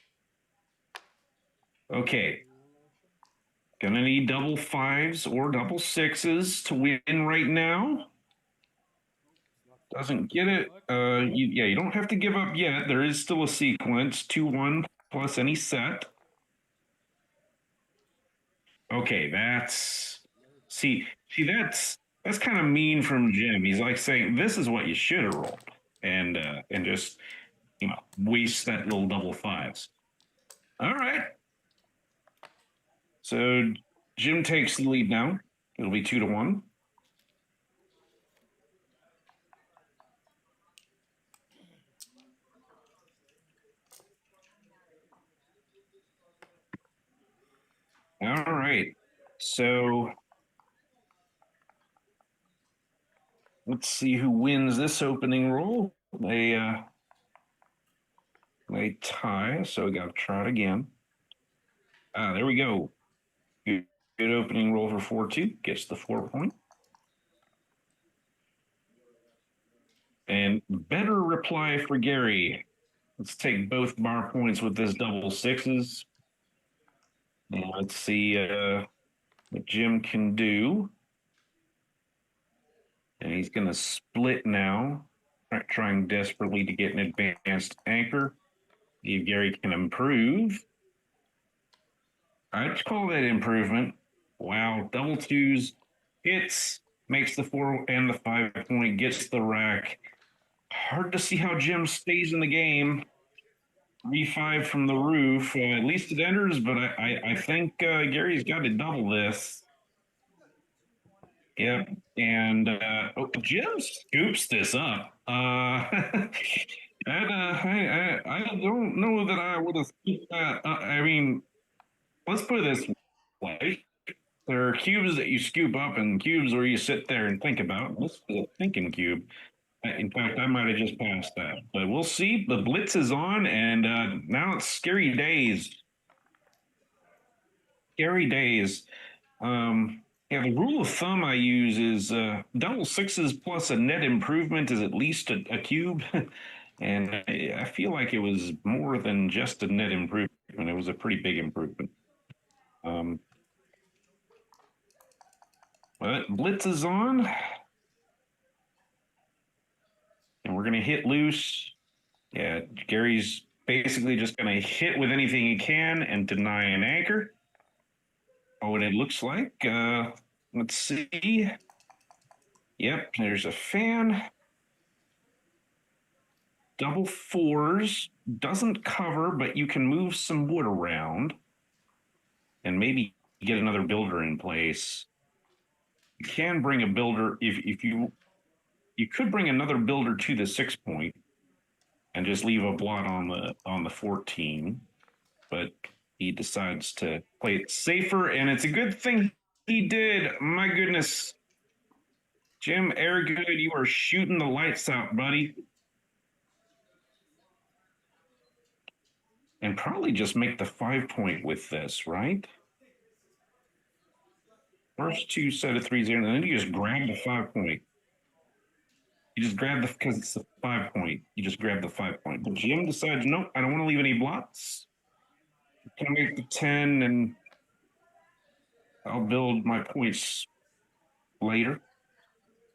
Okay, gonna need double 5s or double 6s to win right now. Doesn't get it. You don't have to give up yet. There is still a sequence. 2-1 plus any set. Okay, that's kind of mean from Jim. He's like saying this is what you should have rolled, and just waste that little double 5s. All right. So Jim takes the lead now. It'll be 2-1. All right. So let's see who wins this opening roll. They tie, so we got to try it again. There we go. Good opening roll for 4-2. Gets the 4 point. And better reply for Gary. Let's take both bar points with this double 6s. And let's see what Jim can do. And he's going to split now, trying desperately to get an advanced anchor. See if Gary can improve. I'd call that improvement. Wow, double 2s, hits, makes the 4 and the 5 point, gets the rack. Hard to see how Jim stays in the game. 3-5 from the roof. At least it enters, but I think Gary's got to double this. Yep. And Jim scoops this up. I don't know that I would have scooped that. I mean, let's put it this way. There are cubes that you scoop up and cubes where you sit there and think about. This is a thinking cube. In fact, I might have just passed that. But we'll see. The blitz is on, and now it's scary days. Scary days. Yeah, the rule of thumb I use is double 6s plus a net improvement is at least a cube. And I feel like it was more than just a net improvement. It was a pretty big improvement. But blitz is on. And we're going to hit loose. Yeah, Gary's basically just going to hit with anything he can and deny an anchor. Oh, and it looks like, let's see. Yep, there's a fan. Double 4s. Doesn't cover, but you can move some wood around. And maybe get another builder in place. You can bring a builder if you could bring another builder to the 6 point and just leave a blot on the 14, but he decides to play it safer, and it's a good thing he did. My goodness, Jim Airgood, you are shooting the lights out, buddy. and probably just make the 5-point with this, right? First two set of 3-0, and then you just grab the 5-point. You just grab the, because it's the 5-point, you just grab the 5-point. But Jim decides, nope, I don't want to leave any blots. Can make the 10, and I'll build my points later.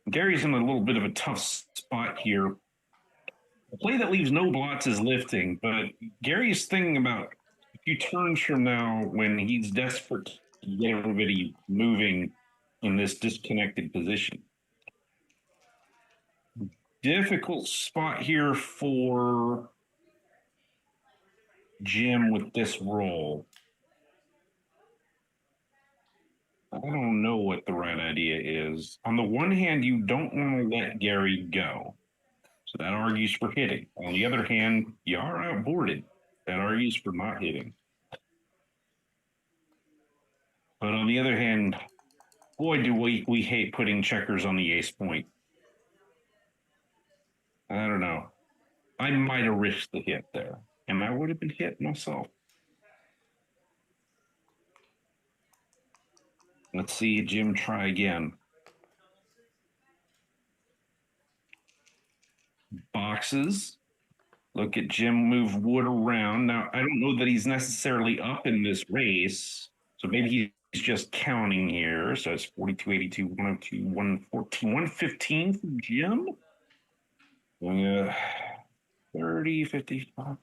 Gary's in a little bit of a tough spot here. A play that leaves no blots is lifting, but Gary's thinking about a few turns from now when he's desperate to get everybody moving in this disconnected position. Difficult spot here for Jim with this roll. I don't know what the right idea is. On the one hand, you don't want to let Gary go. So that argues for hitting. On the other hand, you are outboarded. That argues for not hitting. But on the other hand, boy, do we hate putting checkers on the ace point. I don't know. I might have risked the hit there, and I would have been hit myself. Let's see Jim try again. Boxes. Look at Jim move wood around. Now, I don't know that he's necessarily up in this race, so maybe he's just counting here. So it's 42, 82, 102, 114, 115 for Jim. 30, 55,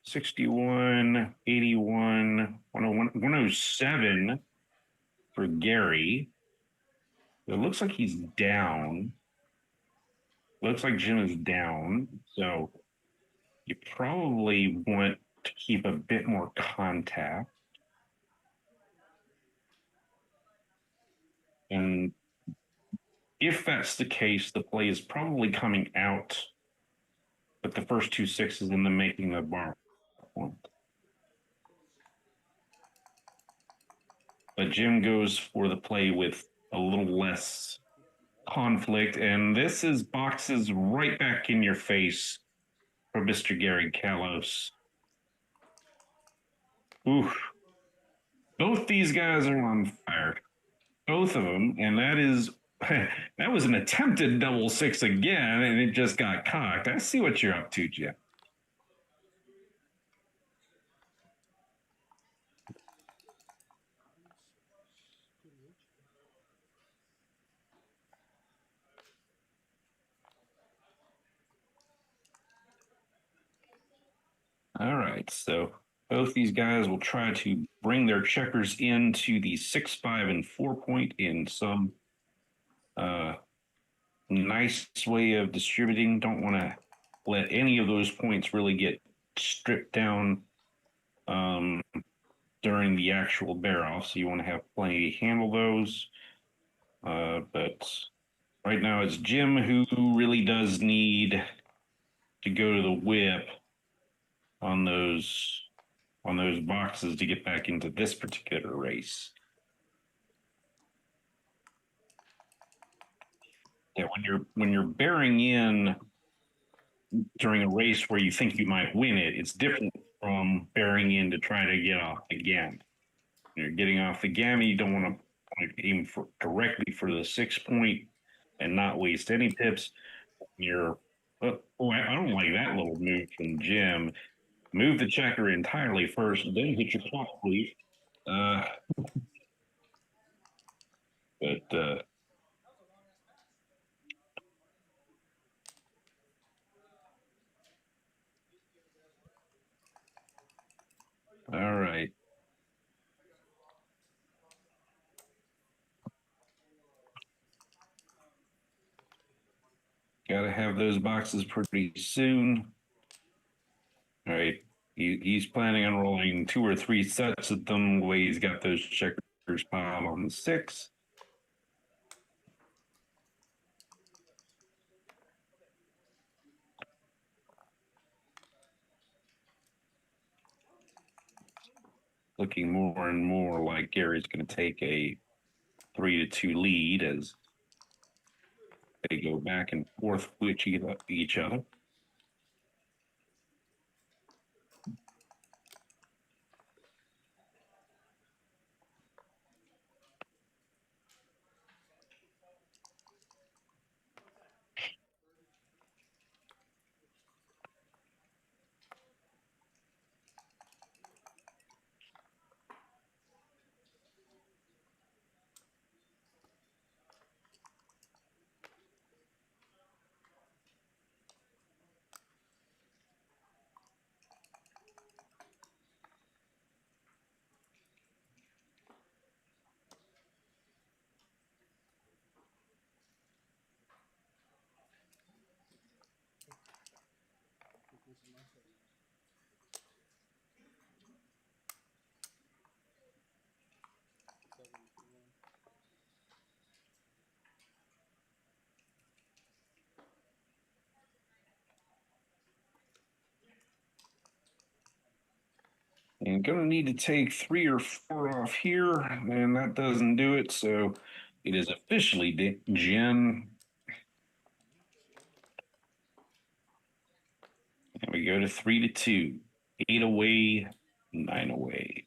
61, 81, 101, 107 for Gary. It looks like he's down. Looks like Jim is down. So you probably want to keep a bit more contact. And if that's the case, the play is probably coming out with the first two sixes and then making the bar point. But Jim goes for the play with a little less conflict, and this is boxes right back in your face for Mr. Gary Kalos. Oof. Both these guys are on fire. Both of them, and that was an attempted double six again, and it just got cocked. I see what you're up to, Jim. All right, so both these guys will try to bring their checkers into the 6, 5, and 4-point in some nice way of distributing. Don't want to let any of those points really get stripped down during the actual bear off. So you want to have plenty to handle those. But right now it's Jim who really does need to go to the whip on those boxes to get back into this particular race. Yeah, when you're bearing in during a race where you think you might win it, it's different from bearing in to try to get off the gammon. When you're getting off the gammon, you don't want to aim directly for the 6-point and not waste any pips. I don't like that little move from Jim. Move the checker entirely first, then hit your clock, please. All right. Got to have those boxes pretty soon. All right. He's planning on rolling 2 or 3 sets of them the way he's got those checkers piled on the 6. Looking more and more like Gary's going to take a 3-2 lead as they go back and forth with each other. And going to need to take 3 or 4 off here, and that doesn't do it. So it is officially Jen. And we go to 3-2. 8 away, 9 away.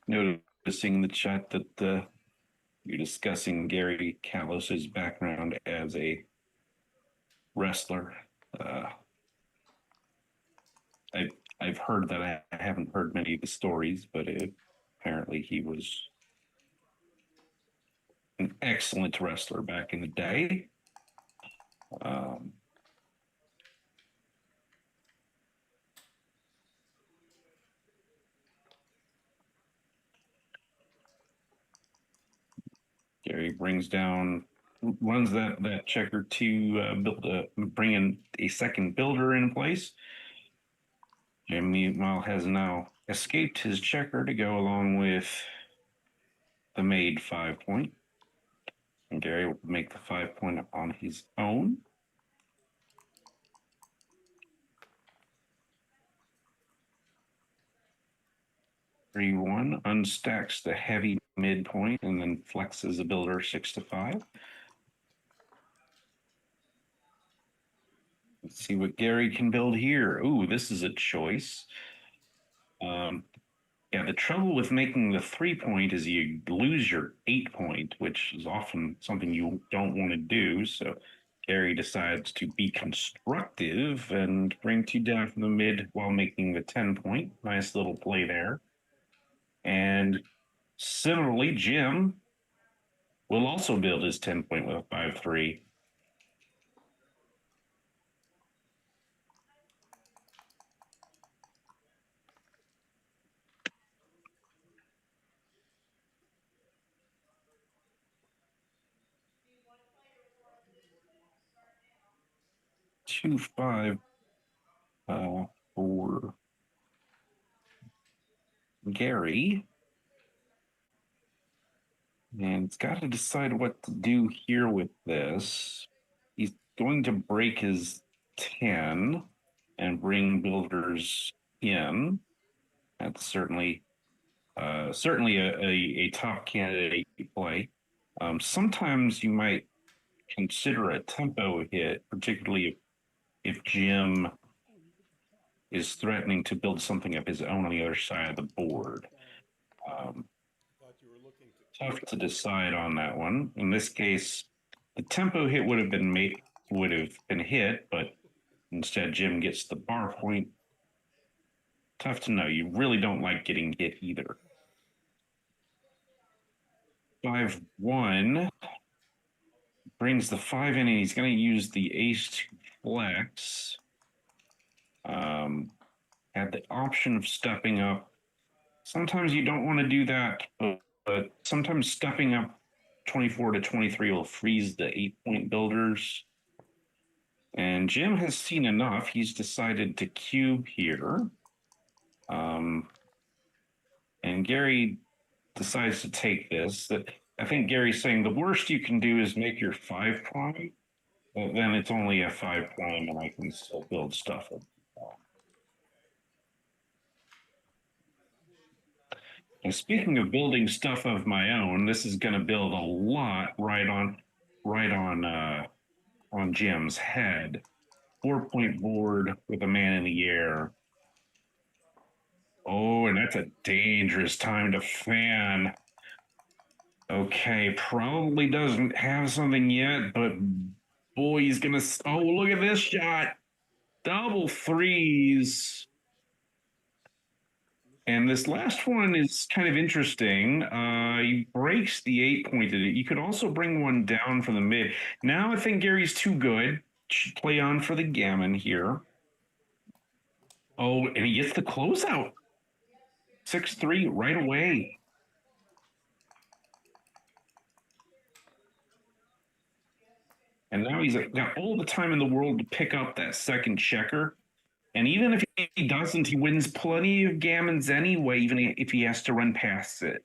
Noticing in the chat that you're discussing Gary Callos's background as a wrestler. I've heard that. I haven't heard many of the stories, but apparently he was an excellent wrestler back in the day. Gary runs that checker to bring in a second builder in place. Jim, meanwhile, has now escaped his checker to go along with the made 5-point. And Gary will make the 5-point on his own. Three one unstacks the heavy midpoint and then flexes the builder 6-5. Let's see what Gary can build here. Ooh, this is a choice. Yeah, the trouble with making the 3-point is you lose your 8-point, which is often something you don't want to do. So Gary decides to be constructive and bring 2 down from the mid while making the 10-point. Nice little play there. And similarly, Jim will also build his 10-point with a 5-3. Two five for Gary. And it's got to decide what to do here with this. He's going to break his 10 and bring builders in. That's certainly a top candidate play. Sometimes you might consider a tempo hit, particularly if Jim is threatening to build something of his own on the other side of the board. Tough to decide on that one. In this case, the tempo hit would have been hit, but instead Jim gets the bar point. Tough to know. You really don't like getting hit either. 5-1 brings the 5 in, and he's going to use the ace to flex. Had the option of stepping up. Sometimes you don't want to do that, but sometimes stepping up 24 to 23 will freeze the 8-point builders. And Jim has seen enough. He's decided to cube here. And Gary decides to take this. I think Gary's saying the worst you can do is make your 5 prime. Then it's only a 5 prime, and I can still build stuff. And speaking of building stuff of my own, this is going to build a lot right on Jim's head. 4-point board with a man in the air. Oh, and that's a dangerous time to fan. Okay, probably doesn't have something yet, but boy, he's going to... Oh, look at this shot. Double threes. And this last one is kind of interesting. He breaks the 8-pointed. You could also bring one down for the mid. Now I think Gary's too good. Should play on for the gammon here. Oh, and he gets the closeout. 6-3 right away. And now he's got all the time in the world to pick up that second checker. And even if he doesn't, he wins plenty of gammons anyway, even if he has to run past it.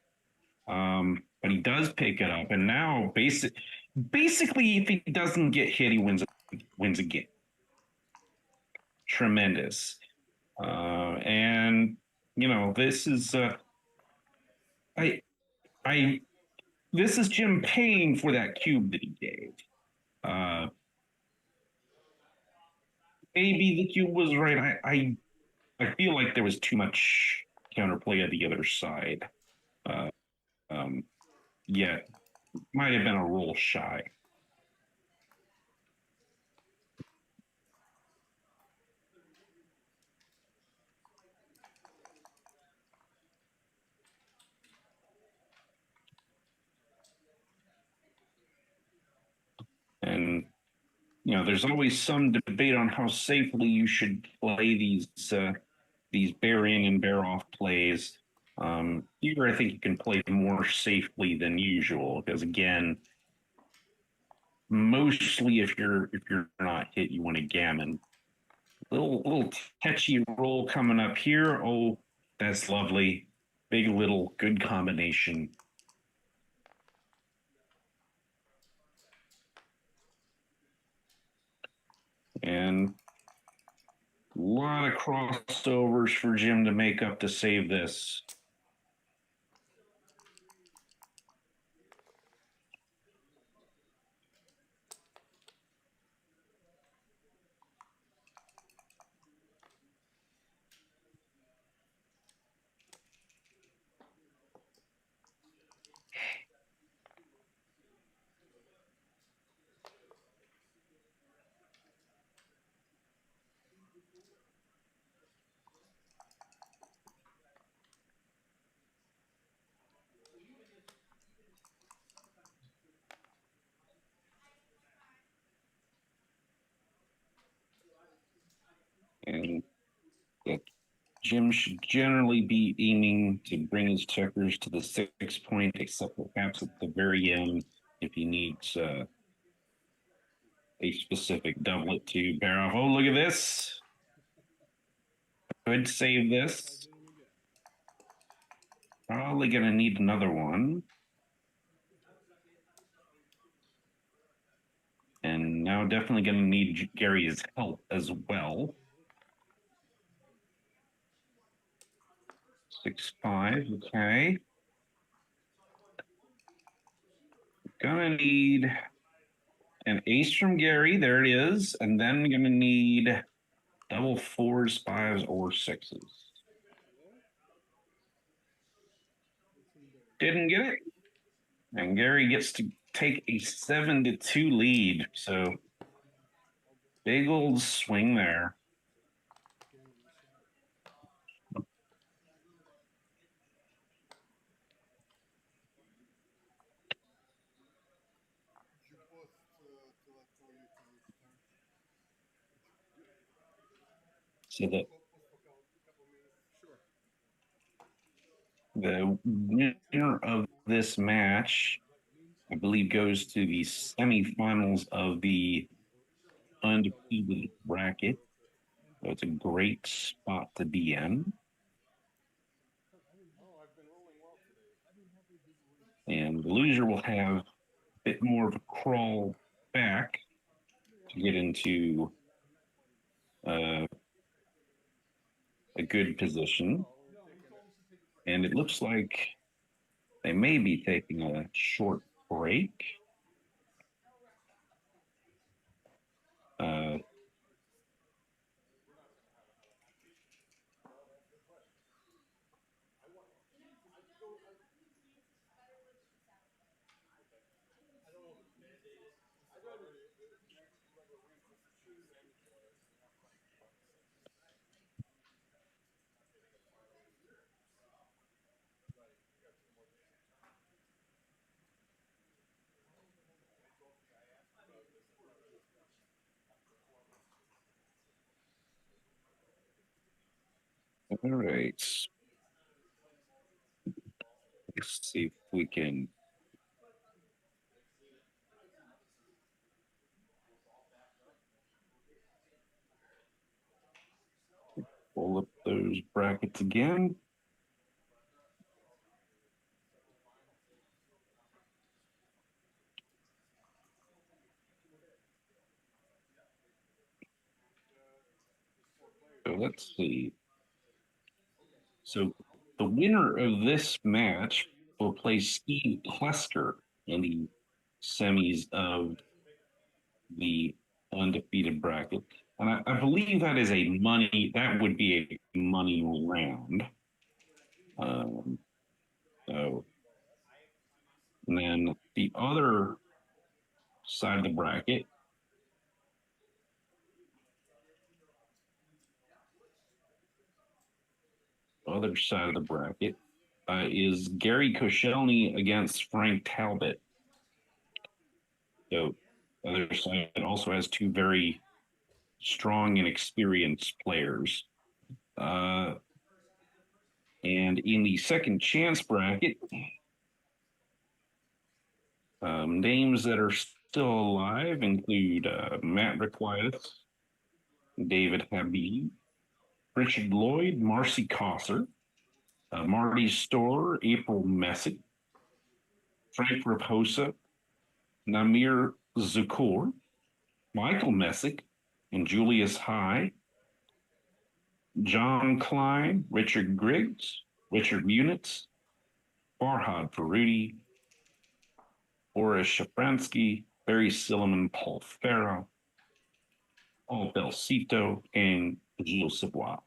But he does pick it up. And now, basically, if he doesn't get hit, he wins again. Tremendous. And, you know, this is, this is Jim paying for that cube that he gave. Maybe the cube was right. I feel like there was too much counterplay at the other side. Yet might have been a roll shy. And you know, there's always some debate on how safely you should play these bear in and bear off plays. Here, I think you can play more safely than usual because again, mostly if you're not hit, you want a gammon. Little catchy roll coming up here. Oh, that's lovely. Big little good combination. And a lot of crossovers for Jim to make up to save this. And that Jim should generally be aiming to bring his checkers to the 6 point, except perhaps at the very end if he needs a specific doublet to bear off. Oh, look at this. Could save this. Probably going to need another one. And now definitely going to need Gary's help as well. 6-5, okay. Gonna need an ace from Gary, there it is, and then gonna need double 4s, 5s, or 6s. Didn't get it. And Gary gets to take a 7-2 lead. So big old swing there. So the winner of this match, I believe, goes to the semifinals of the undefeated bracket. So it's a great spot to be in. And the loser will have a bit more of a crawl back to get into a good position. And it looks like they may be taking a short break. All right. Let's see if we can. Pull up those brackets again. So let's see. So the winner of this match will play Steve Klesker in the semis of the undefeated bracket. And I believe that is that would be a money round. So, and then the other side of the bracket, is Gary Koscielny against Frank Talbot. So, the other side also has two very strong and experienced players. And in the second chance bracket, names that are still alive include Matt Requitis, David Habib, Richard Lloyd, Marcy Kosser, Marty Storr, April Messick, Frank Raposa, Namir Zukur, Michael Messick, and Julius High, John Klein, Richard Griggs, Richard Munitz, Farhad Faruti, Boris Shafransky, Barry Silliman, Paul Farah, Paul Belsito, and Gilles Savoie.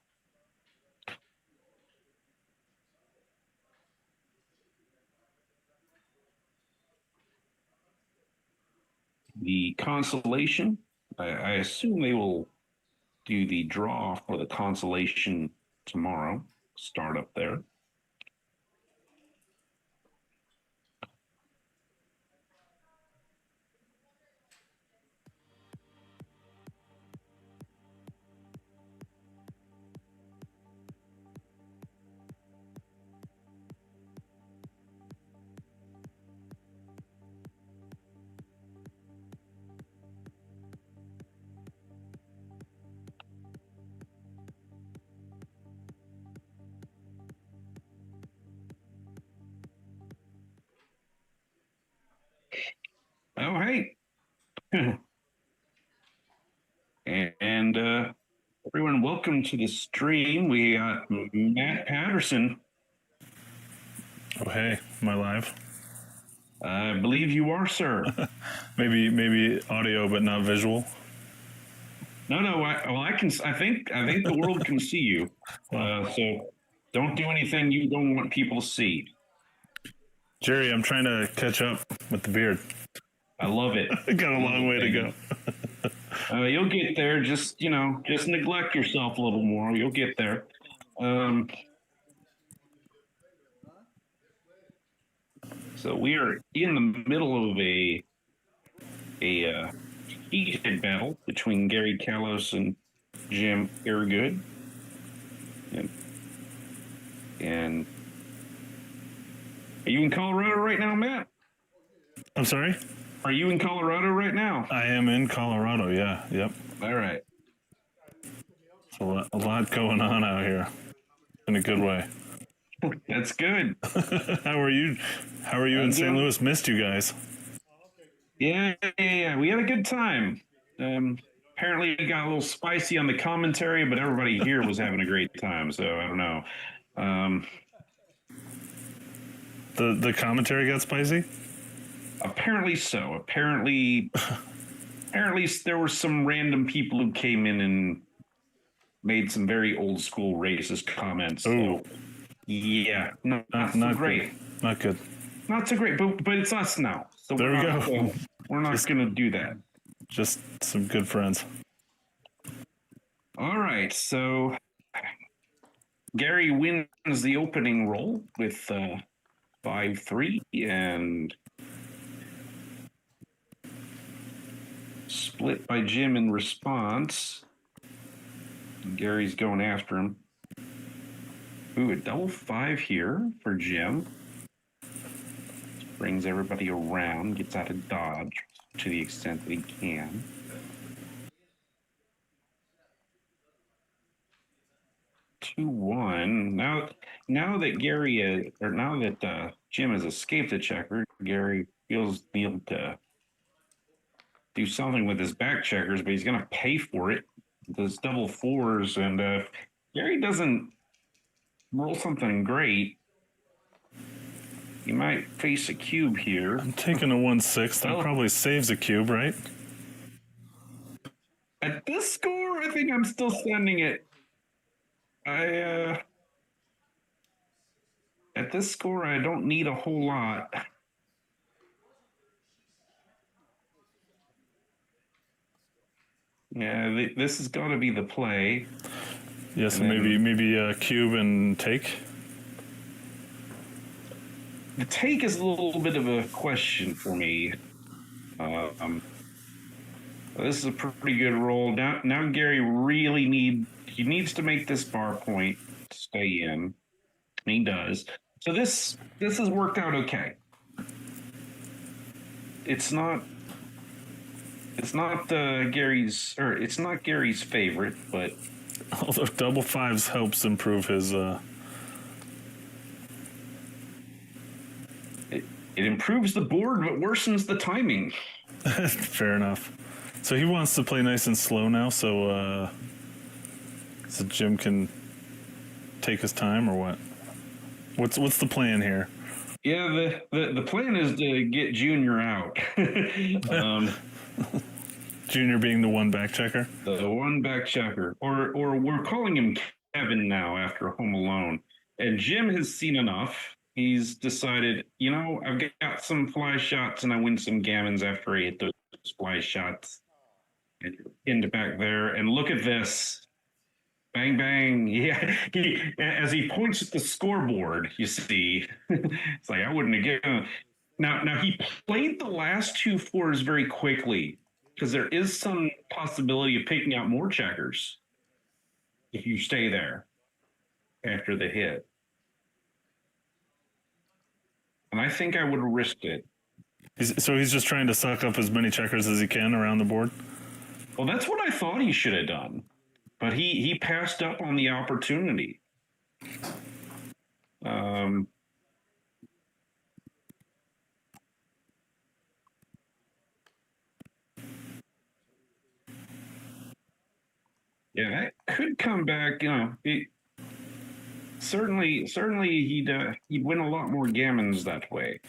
The consolation, I assume they will do the draw for the consolation tomorrow. Start up there. Oh, hey. and everyone, welcome to the stream. We got Matt Patterson. Oh, hey, am I live? I believe you are, sir. maybe audio, but not visual. No. I think the world can see you. So don't do anything you don't want people to see. Jerry, I'm trying to catch up with the beard. I love it. I got a long way to go. You'll get there. Just neglect yourself a little more. You'll get there. So we are in the middle of a heated battle between Gary Callos and Jim Airgood. And are you in Colorado right now, Matt? I'm sorry? Are you in Colorado right now? I am in Colorado, yeah. Yep. All right. A lot going on out here in a good way. That's good. How are you? How are you in St. Louis? Missed you guys. Yeah. We had a good time. Apparently it got a little spicy on the commentary, but everybody here was having a great time. So I don't know. The commentary got spicy? Apparently so. Apparently there were some random people who came in and made some very old school racist comments. Oh. So, yeah, not so great. Good. Not good. Not so great, but it's us now. So there we go. We're not going to do that. Just some good friends. All right, so Gary wins the opening roll with 5-3 and split by Jim in response. Gary's going after him. Ooh, a double 5 here for Jim. Brings everybody around, gets out of dodge to the extent that he can. Two one. Now that Jim has escaped the checker, Gary feels the need to do something with his back checkers, but he's going to pay for it. Those double 4s, and Gary doesn't roll something great. He might face a cube here. I'm taking a 1/6. That probably saves a cube, right? At this score, I think I'm still sending it. At this score, I don't need a whole lot. Yeah, this is going to be the play. Yes, yeah, so maybe a cube and take. The take is a little bit of a question for me. This is a pretty good roll. Now Gary really needs to make this bar point to stay in. And he does. So this has worked out okay. It's not Gary's favorite, but although double 5s helps improve his it improves the board but worsens the timing. Fair enough. So he wants to play nice and slow now, so Jim can take his time, or what? What's the plan here? Yeah, the plan is to get Junior out. Junior being the one back checker? The one back checker. Or we're calling him Kevin now after Home Alone. And Jim has seen enough. He's decided, I've got some fly shots and I win some gammons after I hit those fly shots. And into back there. And look at this. Bang, bang. Yeah. As he points at the scoreboard, you see, it's like, I wouldn't have given. Now he played the last 2 4s very quickly because there is some possibility of picking out more checkers if you stay there after the hit. And I think I would have risked it. So he's just trying to suck up as many checkers as he can around the board? Well, that's what I thought he should have done. But he passed up on the opportunity. Yeah, that could come back. Certainly he'd win a lot more gammons that way,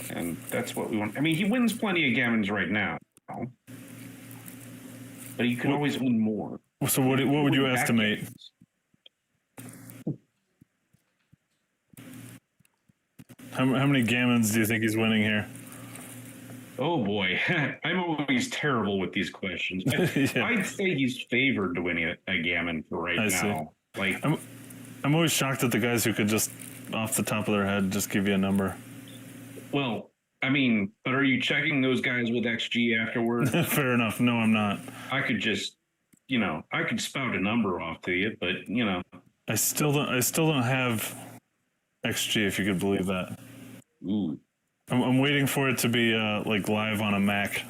and that's what we want. I mean, he wins plenty of gammons right now, but he could always win more. So what would you estimate? How many gammons do you think he's winning here? Oh boy, I'm always terrible with these questions. Yeah. I'd say he's favored to win a gammon for right now. Like, I'm always shocked at the guys who could just off the top of their head just give you a number. Well, I mean, but are you checking those guys with XG afterward? Fair enough. No, I'm not. I could just, I could spout a number off to you, but I still don't have XG, if you could believe that. Ooh. I'm waiting for it to be like live on a Mac,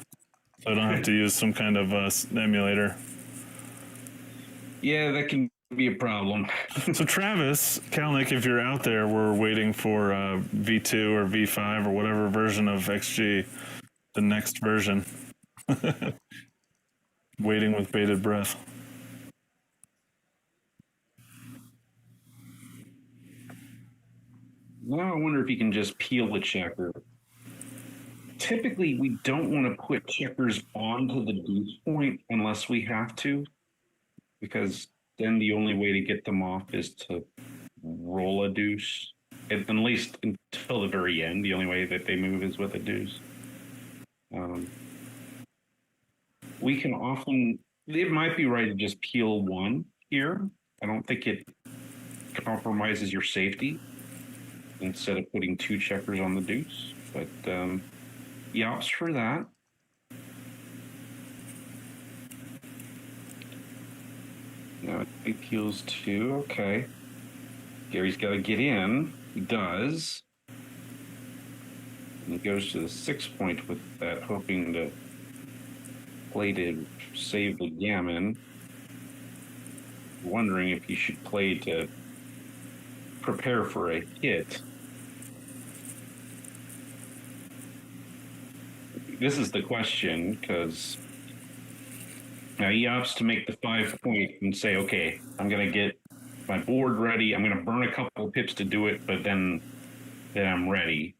so I don't have to use some kind of emulator. Yeah, that can be a problem. So Travis Kalnick, if you're out there, we're waiting for V2 or V5 or whatever version of XG, the next version. Waiting with bated breath. Now I wonder if you can just peel the checker. Typically, we don't want to put checkers onto the deuce point unless we have to, because then the only way to get them off is to roll a deuce. At least until the very end, the only way that they move is with a deuce. We can often, it might be right to just peel one here. I don't think it compromises your safety instead of putting 2 checkers on the deuce, but he opts for that. Now it peels 2, okay. Gary's got to get in. He does. And he goes to the 6 point with that, hoping to play to save the gammon. Wondering if he should play to prepare for a hit. This is the question, because now he opts to make the 5 point and say, okay, I'm going to get my board ready. I'm going to burn a couple pips to do it, but then I'm ready.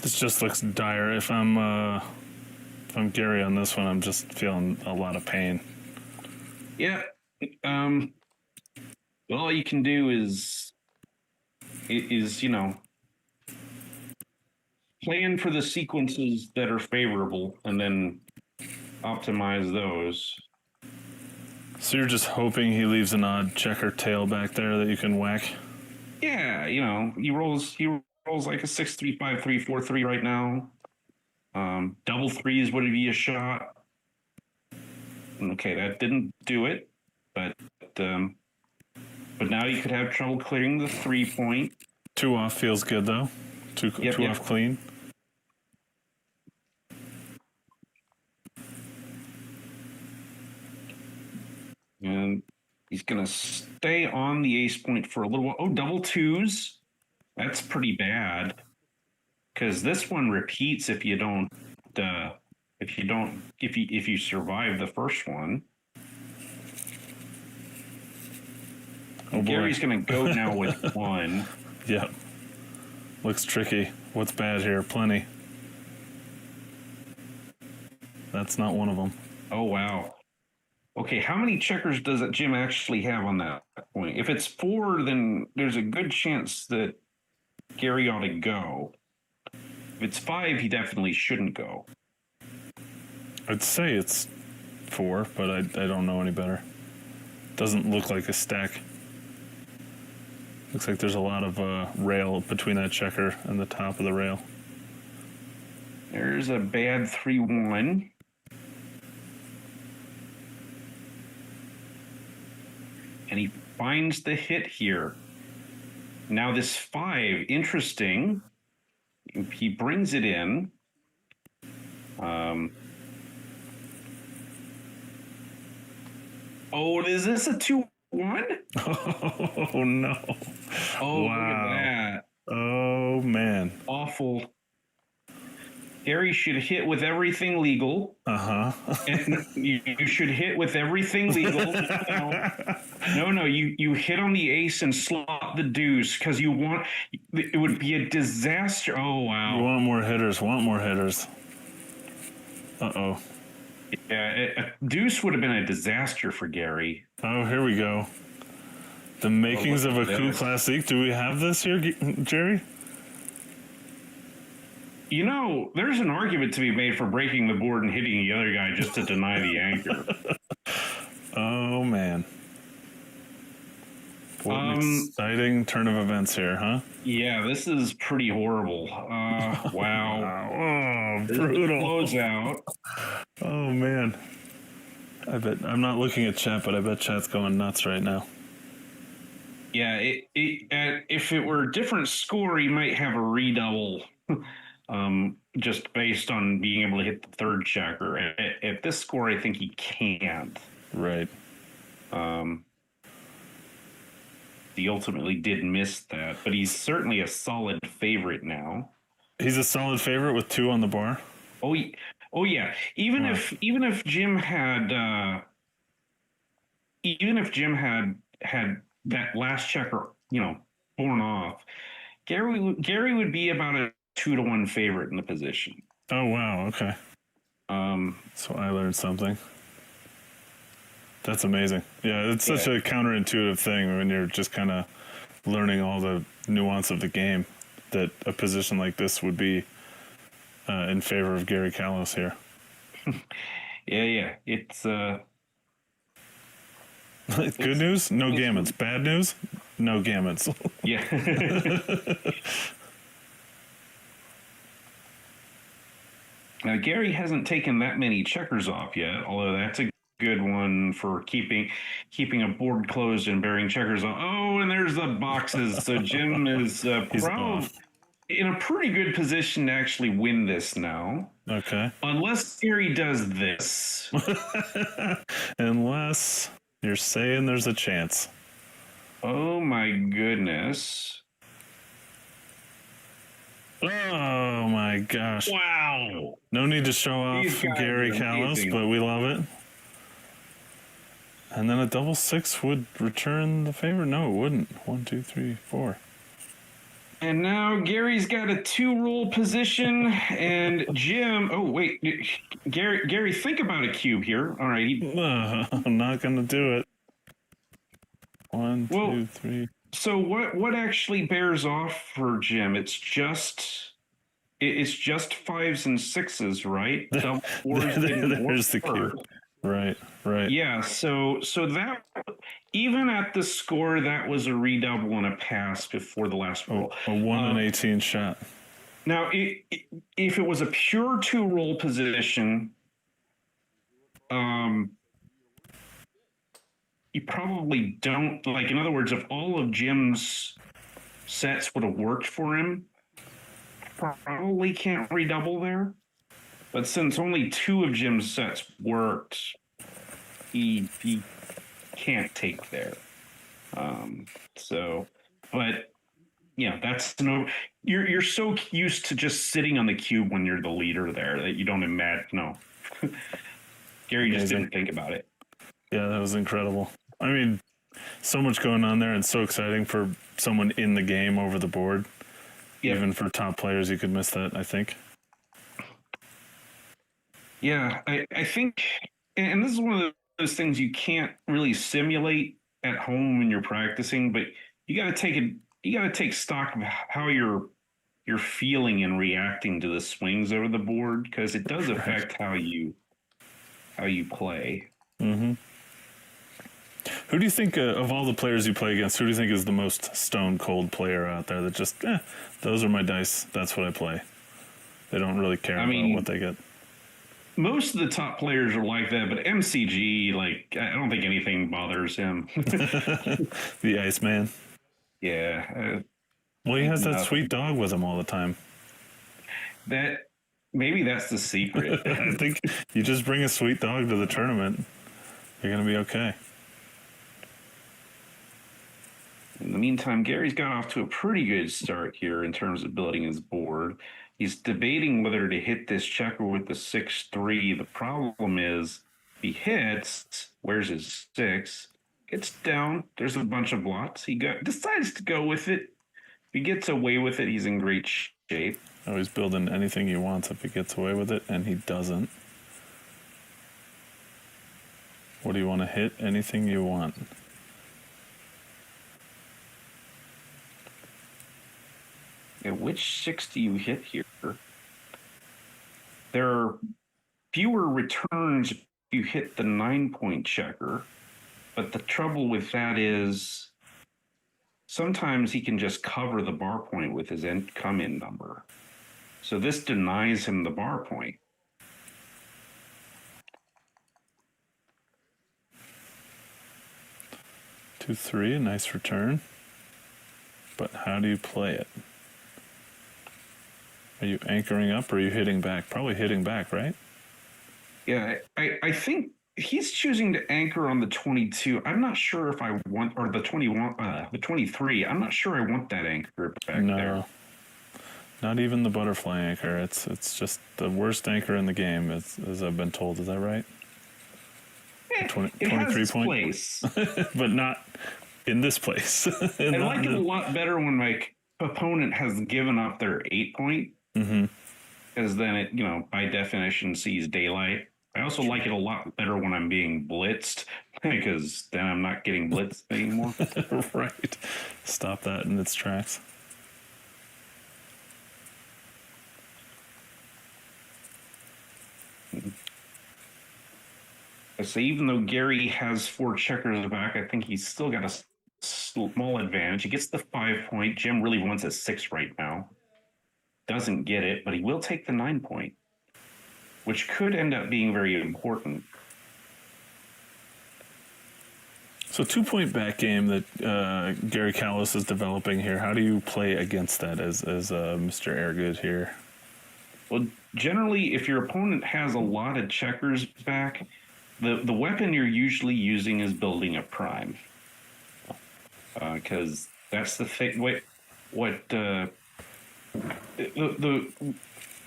This just looks dire. If I'm Gary on this one, I'm just feeling a lot of pain. Yeah. All you can do is plan for the sequences that are favorable and then optimize those. So you're just hoping he leaves an odd checker tail back there that you can whack? Yeah, he rolls like a 6-3, 5-3, 4-3 right now. Double threes would be a shot. Okay, that didn't do it, but now you could have trouble clearing the 3 point. 2 off feels good though. Two off clean. And he's going to stay on the ace point for a little while. Oh, double twos. That's pretty bad. Because this one repeats if you survive the first one. Oh, Gary's going to go now with 1. Yep. Looks tricky. What's bad here? Plenty. That's not one of them. Oh, wow. Okay, how many checkers does Jim actually have on that point? If it's 4, then there's a good chance that Gary ought to go. If it's 5, he definitely shouldn't go. I'd say it's 4, but I don't know any better. Doesn't look like a stack. Looks like there's a lot of rail between that checker and the top of the rail. There's a bad 3-1. And he finds the hit here. Now this 5, interesting. He brings it in. Is this a 2-1? Oh, no. Oh, wow. Look at that. Oh, man. Awful. Gary should hit with everything legal. And you should hit with everything legal. No, you hit on the ace and slot the deuce because it would be a disaster. Oh, wow. You want more hitters, Uh-oh. Yeah, a deuce would have been a disaster for Gary. Oh, here we go. The makings of a coup classique. Do we have this here, Jerry? There's an argument to be made for breaking the board and hitting the other guy just to deny the anchor. Oh, man. What an exciting turn of events here, huh? Yeah, this is pretty horrible. Wow. Oh, brutal. Blows out. Oh, man. I bet I'm not looking at chat, but I bet chat's going nuts right now. Yeah, if it were a different score, he might have a redouble. Just based on being able to hit the third checker. At this score, I think he can't. Right. He ultimately did miss that, but he's certainly a solid favorite now. He's a solid favorite with 2 on the bar. Oh yeah. Even if Jim had had that last checker, born off, Gary would be about a 2-1 favorite in the position. Oh, wow. Okay. So I learned something. That's amazing. Yeah, it's such a counterintuitive thing when you're just kind of learning all the nuance of the game, that a position like this would be in favor of Gary Callos here. Yeah. It's good news, no gammons. Bad news, no gammons. Yeah. Now, Gary hasn't taken that many checkers off yet, although that's a good one for keeping a board closed and bearing checkers on. Oh, and there's the boxes. So Jim is He's probably off. in a pretty good position to actually win this now. Okay. Unless Gary does this. Unless you're saying there's a chance. Oh my goodness. Oh my gosh. Wow. No need to show off These guys Gary are Callis, amazing. but we love it. And then a double six would return the favor? No, it wouldn't. 1, 2, 3, 4. And now Gary's got a 2-rule position, and Jim. Oh wait, Gary, think about a cube here. All right. I'm not going to do it. 1, Well, 2, 3. So what actually bears off for Jim? It's just 5s and 6s, right? Double fours didn't There's the work. cube. Right. Yeah. So that, even at the score, that was a redouble and a pass before the last roll. A 1 in 18 shot. Now, if it was a pure 2-roll position, you probably don't, like, in other words, if all of Jim's sets would have worked for him, probably can't redouble there. But since only 2 of Jim's sets worked, he can't take there. But yeah, that's no. You're so used to just sitting on the cube when you're the leader there that you don't imagine. No, Gary just didn't think about it. Yeah, that was incredible. I mean, so much going on there and so exciting for someone in the game over the board. Yeah. Even for top players, you could miss that, I think. Yeah, I think, and this is one of those things you can't really simulate at home when you're practicing, but you got to take stock of how you're feeling and reacting to the swings over the board, because it does affect how you play. Mm-hmm. Who do you think, of all the players you play against, who do you think is the most stone cold player out there that just, those are my dice, that's what I play? They don't really care about what they get. Most of the top players are like that, but MCG, like, I don't think anything bothers him. The Iceman. Yeah. Well, he has that sweet dog with him all the time. Maybe that's the secret. I think you just bring a sweet dog to the tournament, you're going to be okay. In the meantime, Gary's got off to a pretty good start here in terms of building his board. He's debating whether to hit this checker with the 6-3. The problem is, if he hits, where's his 6? Gets down. There's a bunch of blots. He decides to go with it. If he gets away with it, he's in great shape. Oh, he's building anything he wants if he gets away with it, and he doesn't. What do you want to hit? Anything you want. And which 6 do you hit here? There are fewer returns if you hit the 9-point checker, but the trouble with that is sometimes he can just cover the bar point with his come-in number. So this denies him the bar point. Two, 3, a nice return. But how do you play it? Are you anchoring up or are you hitting back? Probably hitting back, right? Yeah, I think he's choosing to anchor on the 22. I'm not sure if I want, or the 21, the 23. I'm not sure I want that anchor back there. Not even the butterfly anchor. It's just the worst anchor in the game, as I've been told. Is that right? It 23 has its point place. But not in this place. I like it a lot better when my opponent has given up their 8-point, because then it, by definition, sees daylight. I also like it a lot better when I'm being blitzed, because then I'm not getting blitzed anymore. Right. Stop that in its tracks. So even though Gary has 4 checkers back, I think he's still got a small advantage. He gets the 5-point. Jim really wants a 6 right now. Doesn't get it, but he will take the 9-point, which could end up being very important. So 2-point back game that Gary Callis is developing here. How do you play against that as Mr. Airgood here? Well, generally, if your opponent has a lot of checkers back, the weapon you're usually using is building a prime, because that's the thing.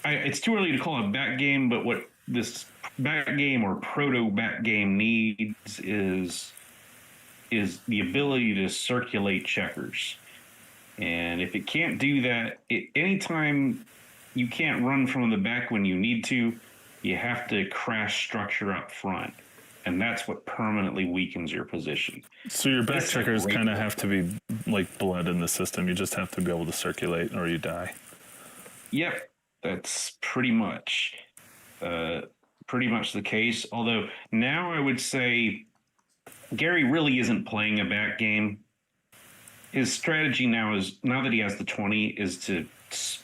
It's too early to call it back game, but what this back game or proto back game needs is the ability to circulate checkers. And if it can't do that, anytime you can't run from the back when you need to, you have to crash structure up front. And that's what permanently weakens your position. So your back checkers kind of have to be like blood in the system. You just have to be able to circulate or you die. Yep, that's pretty much the case. Although now I would say Gary really isn't playing a back game. His strategy now is, now that he has the 20, is to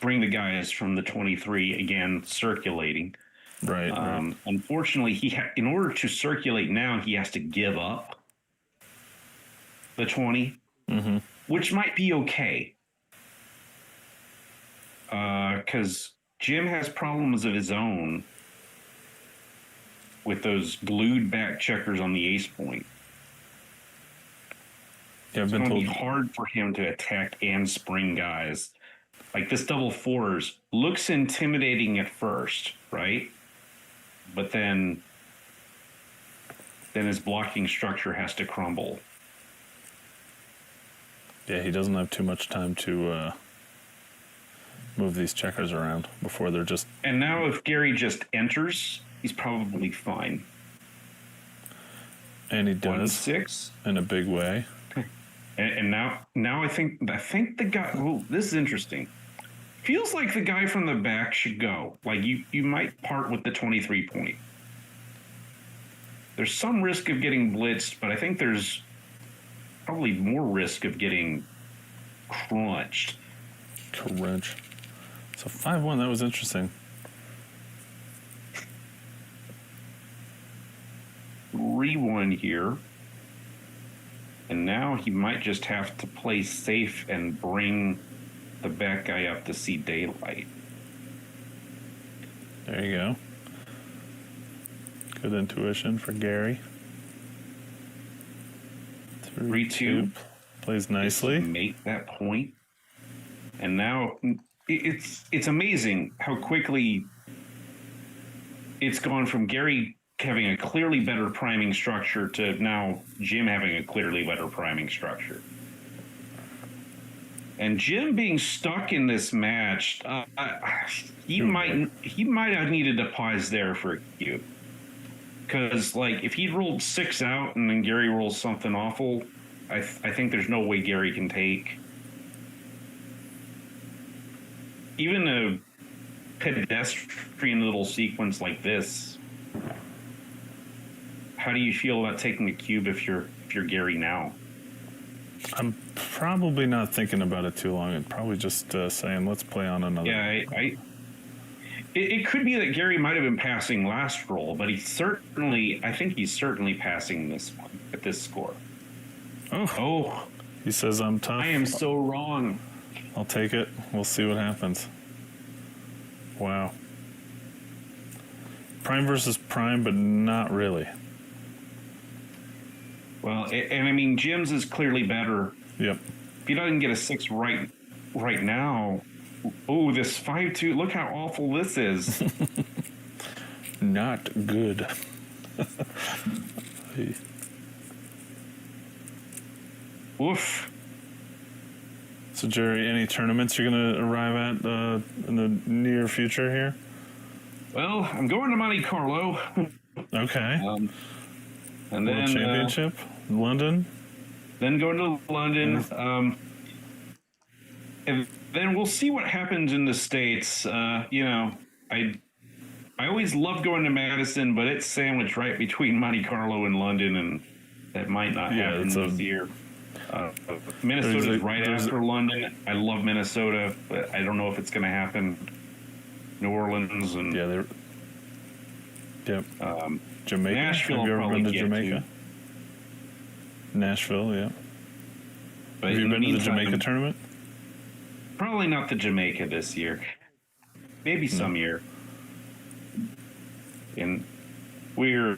bring the guys from the 23 again circulating. Right. Unfortunately, in order to circulate now, he has to give up the 20, which might be okay. Because Jim has problems of his own with those glued back checkers on the ace point. Yeah, it's going to be hard for him to attack and spring guys. Like this double fours looks intimidating at first, right? But then his blocking structure has to crumble. Yeah, he doesn't have too much time to move these checkers around before they're just... And now if Gary just enters, he's probably fine. And he does. 1-6. In a big way. And now I think the guy... Oh, this is interesting. Feels like the guy from the back should go. Like you might part with the 23 point. There's some risk of getting blitzed, but I think there's probably more risk of getting crunched. Crunch. So 5-1, that was interesting. 3-1 here. And now he might just have to play safe and bring the back guy up to see daylight. There you go. Good intuition for Gary. 3-2 plays nicely. Make that point. And now it's amazing how quickly it's gone from Gary having a clearly better priming structure to now Jim having a clearly better priming structure. And Jim being stuck in this match, he might have needed to pause there for a cue. Because, like, if he'd rolled 6 out and then Gary rolls something awful, I think there's no way Gary can take even a pedestrian little sequence like this. How do you feel about taking a cube if you're Gary now? I'm probably not thinking about it too long and probably just saying, let's play on another. Yeah, it could be that Gary might have been passing last roll, but I think he's certainly passing this one at this score. Oh. He says I'm tough. I am so wrong. I'll take it. We'll see what happens. Wow. Prime versus prime, but not really. Well, and I mean, Jim's is clearly better. Yep. If he doesn't get a 6 right now, this 5-2, look how awful this is. Not good. Oof. So, Jerry, any tournaments you're going to arrive at in the near future here? Well, I'm going to Monte Carlo. Okay. And World then Championship, London. Then going to London. And then we'll see what happens in the States. I always love going to Madison, but it's sandwiched right between Monte Carlo and London, and that might not happen this year. Minnesota's right after London. I love Minnesota, but I don't know if it's going to happen. New Orleans and Jamaica. Nashville. Have you ever been to Jamaica? Nashville, yeah. But Have you in been to the meantime, Jamaica tournament? Probably not the Jamaica this year. Maybe some year. And we're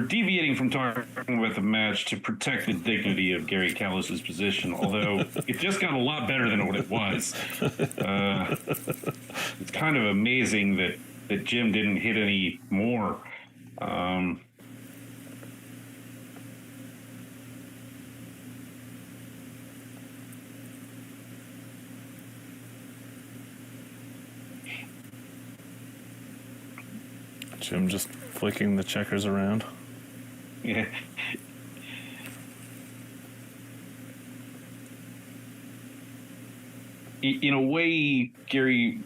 deviating from talking about the match to protect the dignity of Gary Callis's position, although it just got a lot better than what it was. It's kind of amazing that Jim didn't hit any more. Jim just flicking the checkers around. Yeah. In a way, Gary's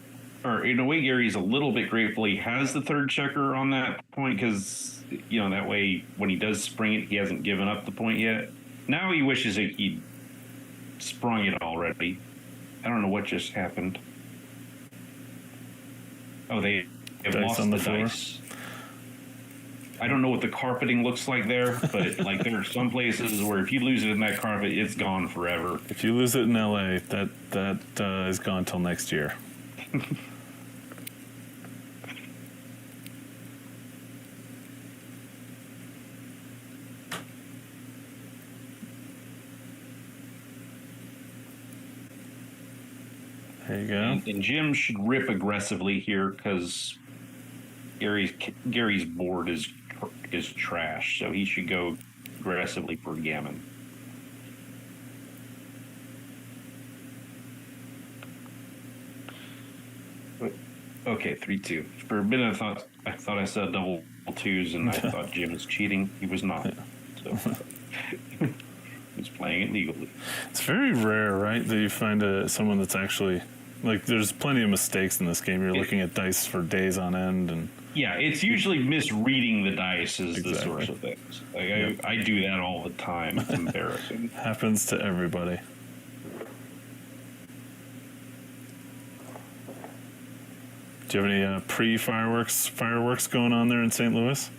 a little bit grateful he has the third checker on that point because, that way when he does spring it, he hasn't given up the point yet. Now he wishes he'd sprung it already. I don't know what just happened. Oh, they have lost the dice. I don't know what the carpeting looks like there, but there are some places where if you lose it in that carpet, it's gone forever. If you lose it in LA, that is gone till next year. There you go. And Jim should rip aggressively here because Gary's board is trash, so he should go aggressively for gammon. Okay, 3-2. For a minute, I thought I said double twos, and I thought Jim was cheating. He was not. So he's playing it legally. It's very rare, right, that you find someone that's actually there's plenty of mistakes in this game. You're looking at dice for days on end, and yeah, it's usually misreading the dice is the source of things. I do that all the time. It's embarrassing. Happens to everybody. Do you have any fireworks going on there in St. Louis?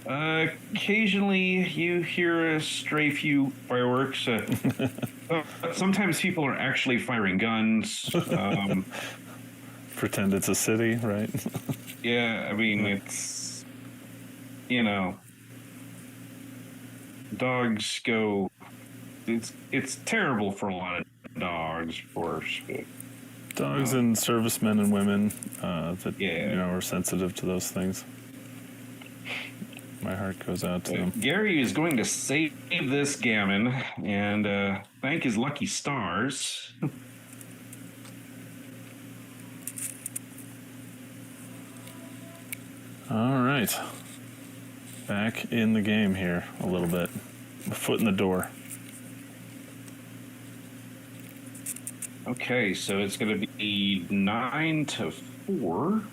Occasionally, you hear a stray few fireworks. Sometimes people are actually firing guns. Pretend it's a city, right? Yeah, I mean, it's, dogs go, it's terrible for a lot of dogs, of course. But, dogs and servicemen and women that, are sensitive to those things. My heart goes out to them. Gary is going to save this gammon and thank his lucky stars. All right. Back in the game here a little bit. A foot in the door. Okay, so it's going to be 9-4.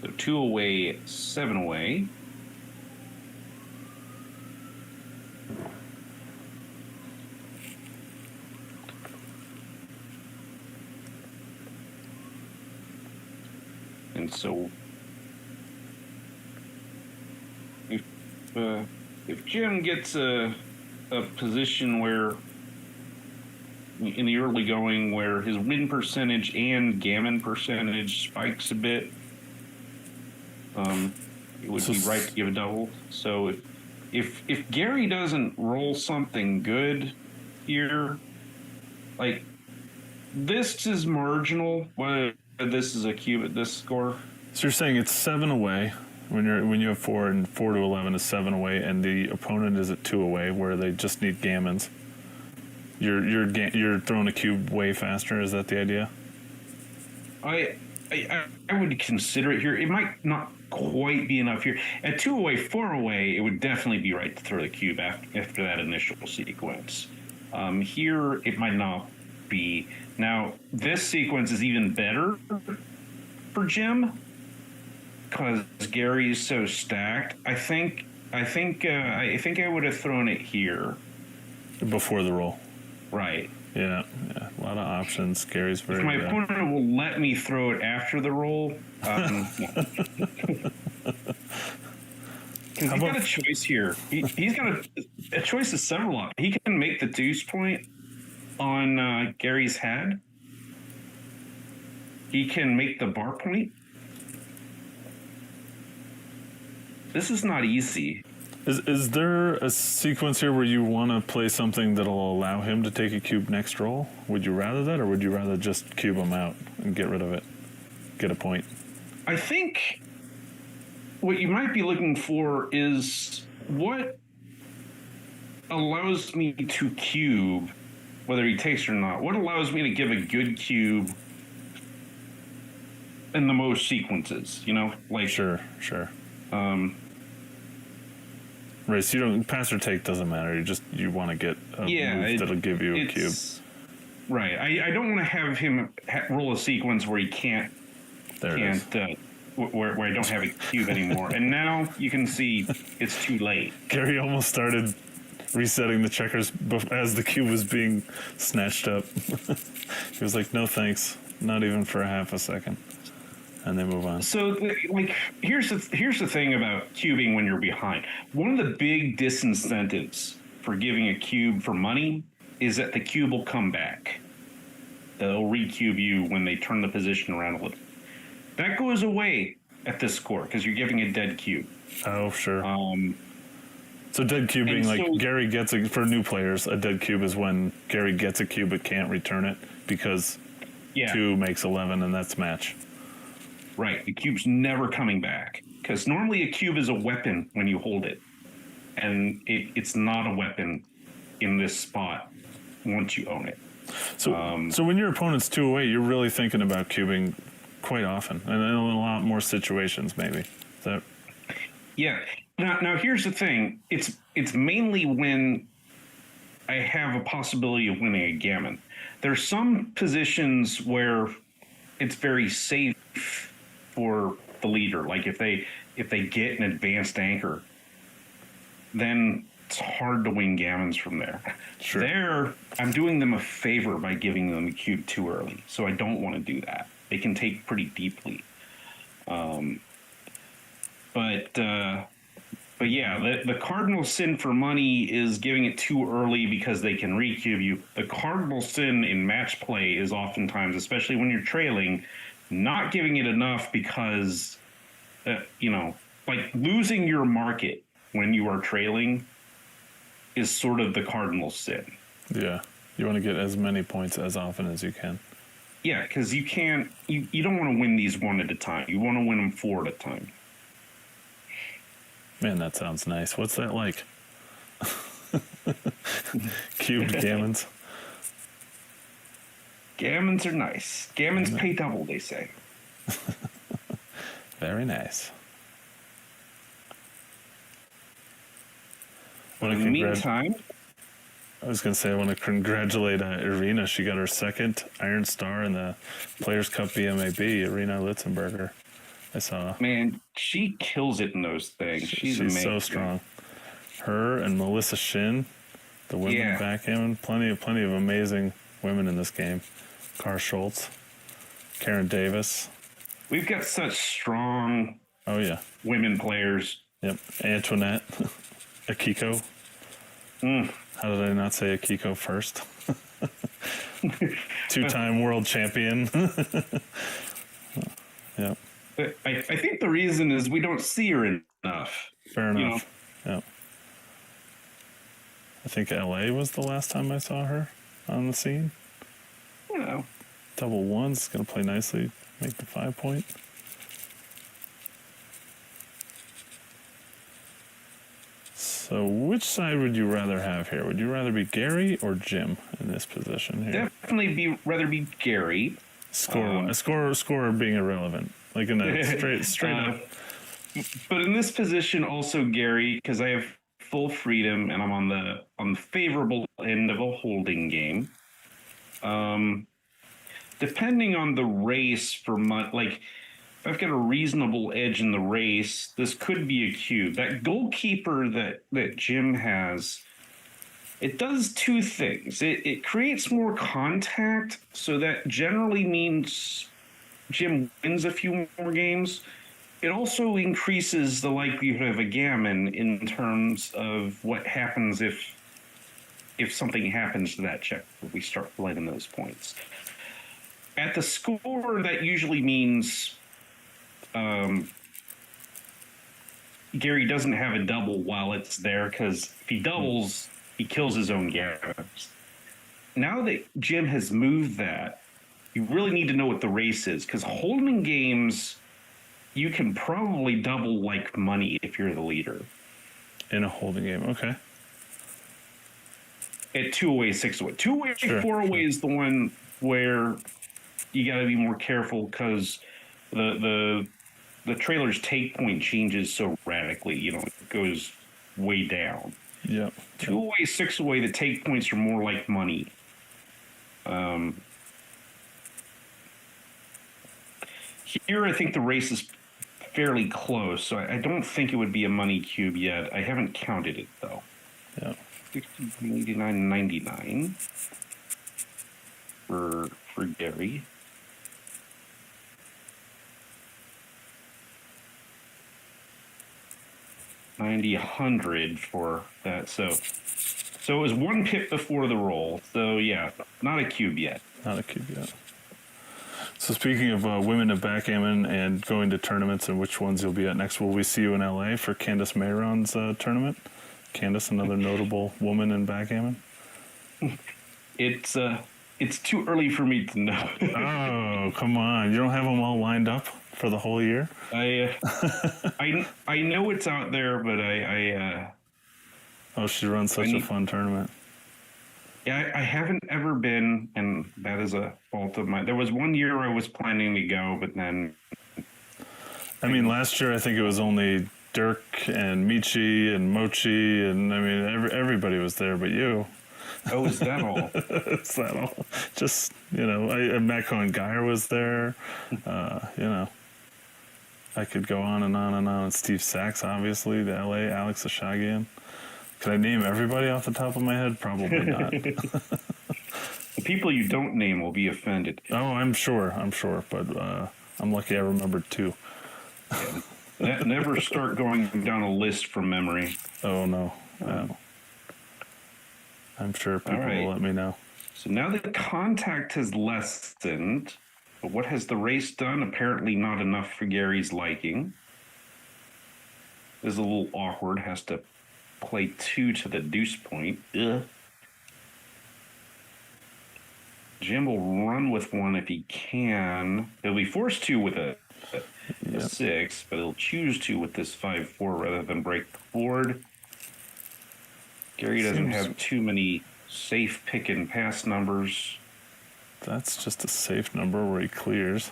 So 2 away, 7 away. And so if Jim gets a position where in the early going where his win percentage and gammon percentage spikes a bit, it would be right to give a double. So if Gary doesn't roll something good here, this is marginal, whether this is a cube at this score. So you're saying it's 7 away when you have 4, and 4 to 11 is 7 away, and the opponent is at 2 away where they just need gammons. You're throwing a cube way faster. Is that the idea? I would consider it here. It might not quite be enough here. At 2 away, 4 away, it would definitely be right to throw the cube after that initial sequence. Here, it might not be. Now, this sequence is even better for Jim because Gary is so stacked. I think I would have thrown it here before the roll. Right. Yeah, a lot of options. Gary's very If my good. opponent will let me throw it after the roll, Because he's got a choice here. He's got a choice of several. He can make the deuce point on Gary's head. He can make the bar point. This is not easy. Is there a sequence here where you want to play something that'll allow him to take a cube next roll? Would you rather that, or would you rather just cube him out and get rid of it? Get a point? I think what you might be looking for is what allows me to cube, whether he takes it or not. What allows me to give a good cube in the most sequences, Like Sure. Right, so you don't pass or take doesn't matter. You want to get a move that'll give you a cube. Right. I don't want to have him roll a sequence where he can't. There it is. Where I don't have a cube anymore. And now you can see it's too late. Gary almost started resetting the checkers as the cube was being snatched up. He was like, "No thanks, not even for a half a second." And they move on. So, here's the thing about cubing when you're behind. One of the big disincentives for giving a cube for money is that the cube will come back. They'll recube you when they turn the position around a little. That goes away at this score because you're giving a dead cube. Oh, sure. So dead cube being Gary gets for new players, a dead cube is when Gary gets a cube but can't return it because 2 makes 11 and that's match. Right, the cube's never coming back because normally a cube is a weapon when you hold it, and it's not a weapon in this spot once you own it. So when your opponent's 2 away, you're really thinking about cubing quite often, and in a lot more situations, maybe. Yeah. Now here's the thing: it's mainly when I have a possibility of winning a gammon. There's some positions where it's very safe for the leader. Like if they get an advanced anchor, then it's hard to win gammons from there. Sure. There, I'm doing them a favor by giving them the cube too early, so I don't want to do that. They can take pretty deeply. But yeah, the cardinal sin for money is giving it too early because they can recube you. The cardinal sin in match play is oftentimes, especially when you're trailing, not giving it enough because, like losing your market when you are trailing is sort of the cardinal sin. Yeah. You want to get as many points as often as you can. Yeah, because you don't want to win these one at a time. You want to win them 4 at a time. Man, that sounds nice. What's that like? Cubed gammons. Gammons are nice. Gammons pay double, they say. Very nice. In the meantime, I was going to say I want to congratulate Irina. She got her 2nd Iron Star in the Players' Cup BMAB, Irina Litzenberger. I saw. Man, she kills it in those things. She's amazing. So strong. Her and Melissa Shin, the women backgammon. Plenty of amazing women in this game. Carr Schultz, Karen Davis. We've got such strong women players. Yep. Antoinette, Akiko. How did I not say Akiko first? 2-time world champion. Yep. I think the reason is we don't see her enough. Fair enough. Yeah. I think LA was the last time I saw her on the scene. Double ones, going to play nicely, make the 5-point. So which side would you rather have here? Would you rather be Gary or Jim in this position here? Definitely rather be Gary. Score being irrelevant. Like in a straight up. But in this position also Gary, because I have full freedom and I'm on the favorable end of a holding game. Depending on the race for if I've got a reasonable edge in the race, this could be a cube. That goalkeeper that Jim has, it does 2 things. It creates more contact, so that generally means Jim wins a few more games. it also increases the likelihood of a gammon in terms of what happens if something happens to that check, if we start playing those points. At the score, that usually means Gary doesn't have a double while it's there, because if he doubles, he kills his own gammons. Now that Jim has moved that, you really need to know what the race is, because holding games, you can probably double like money if you're the leader. In a holding game, okay. At 2-away, 6-away. 2-away, sure, 4-away is the one where you got to be more careful, because the trailer's take point changes so radically. You know, it goes way down. Yeah. 2-away, 6-away, the take points are more like money. Here, I think the race is fairly close, so I don't think it would be a money cube yet. I haven't counted it, though. Yeah. 69.99 for Gary. $90 for that. So it was 1 pip before the roll. So yeah, not a cube yet. Not a cube yet. So speaking of women of backgammon and going to tournaments and which ones you'll be at next, will we see you in LA for Candace Mayron's tournament? Candace, another notable woman in backgammon. It's too early for me to know. Oh, come on! You don't have them all lined up for the whole year? I know it's out there, but Oh, she runs such a fun tournament. Yeah, I haven't ever been, and that is a fault of mine. There was one year I was planning to go, but then... I mean, last year I think it was only Dirk and Michi and Mochi, and I mean, everybody was there but you. Oh, is that all? Is that all? Just, you know, Matt Cohen-Geyer was there. You know, I could go on and on and on. And Steve Sachs, obviously, the LA, Alex Ashagian. Could I name everybody off the top of my head? Probably not. The people you don't name will be offended. Oh, I'm sure. But I'm lucky I remembered 2. Yeah. Never start going down a list from memory. Oh, no. I'm sure people will let me know. So now the contact has lessened, but what has the race done? Apparently not enough for Gary's liking. This is a little awkward. Has to play 2 to the deuce point. Ugh. Jim will run with 1 if he can. He'll be forced to with a 6, but he'll choose to with this 5-4 rather than break the board. Gary doesn't have too many safe pick and pass numbers. That's just a safe number where he clears.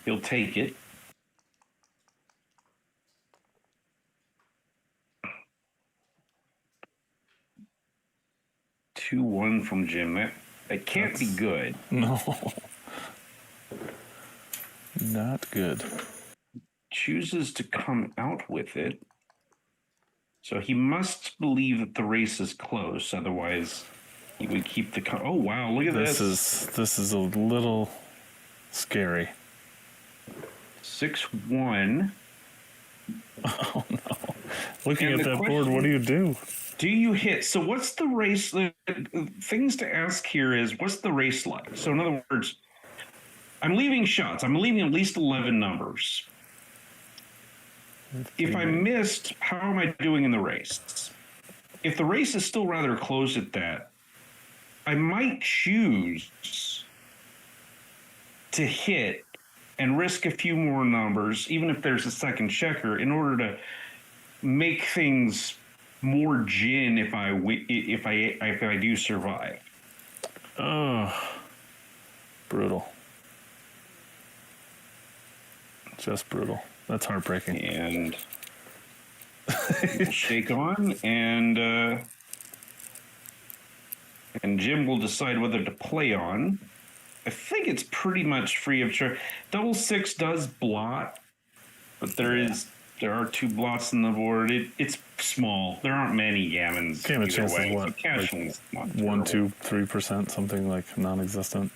He'll take it. $2-1 from Jim. That can't be good. No. Not good. Chooses to come out with it. So he must believe that the race is close. Otherwise, he would keep the... Oh, wow. Look at this. This is a little scary. 6-1. Oh, no. Looking at that board, what do you do? Do you hit? So what's the race? The things to ask here is, what's the race like? So in other words, I'm leaving shots. I'm leaving at least 11 numbers. If I missed, how am I doing in the race? If the race is still rather close at that, I might choose to hit and risk a few more numbers, even if there's a second checker, in order to make things more gin if I do survive. Oh, brutal. Just brutal. That's heartbreaking. And we'll shake on, and Jim will decide whether to play on. I think it's pretty much free of charge. 6 does blot, but there are 2 blots on the board. It's small. There aren't many gammons. Gammon chance is what? Like 1, 2, 3%, something like non-existent.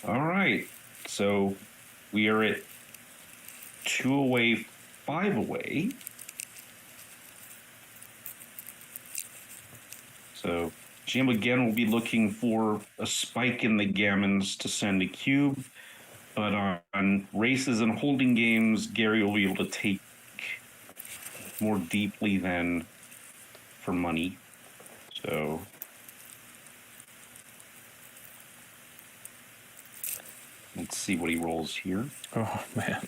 All right. So we are at 2 away, 5 away. So Jim again will be looking for a spike in the gammons to send a cube. But on races and holding games, Gary will be able to take more deeply than for money. So let's see what he rolls here. Oh, man.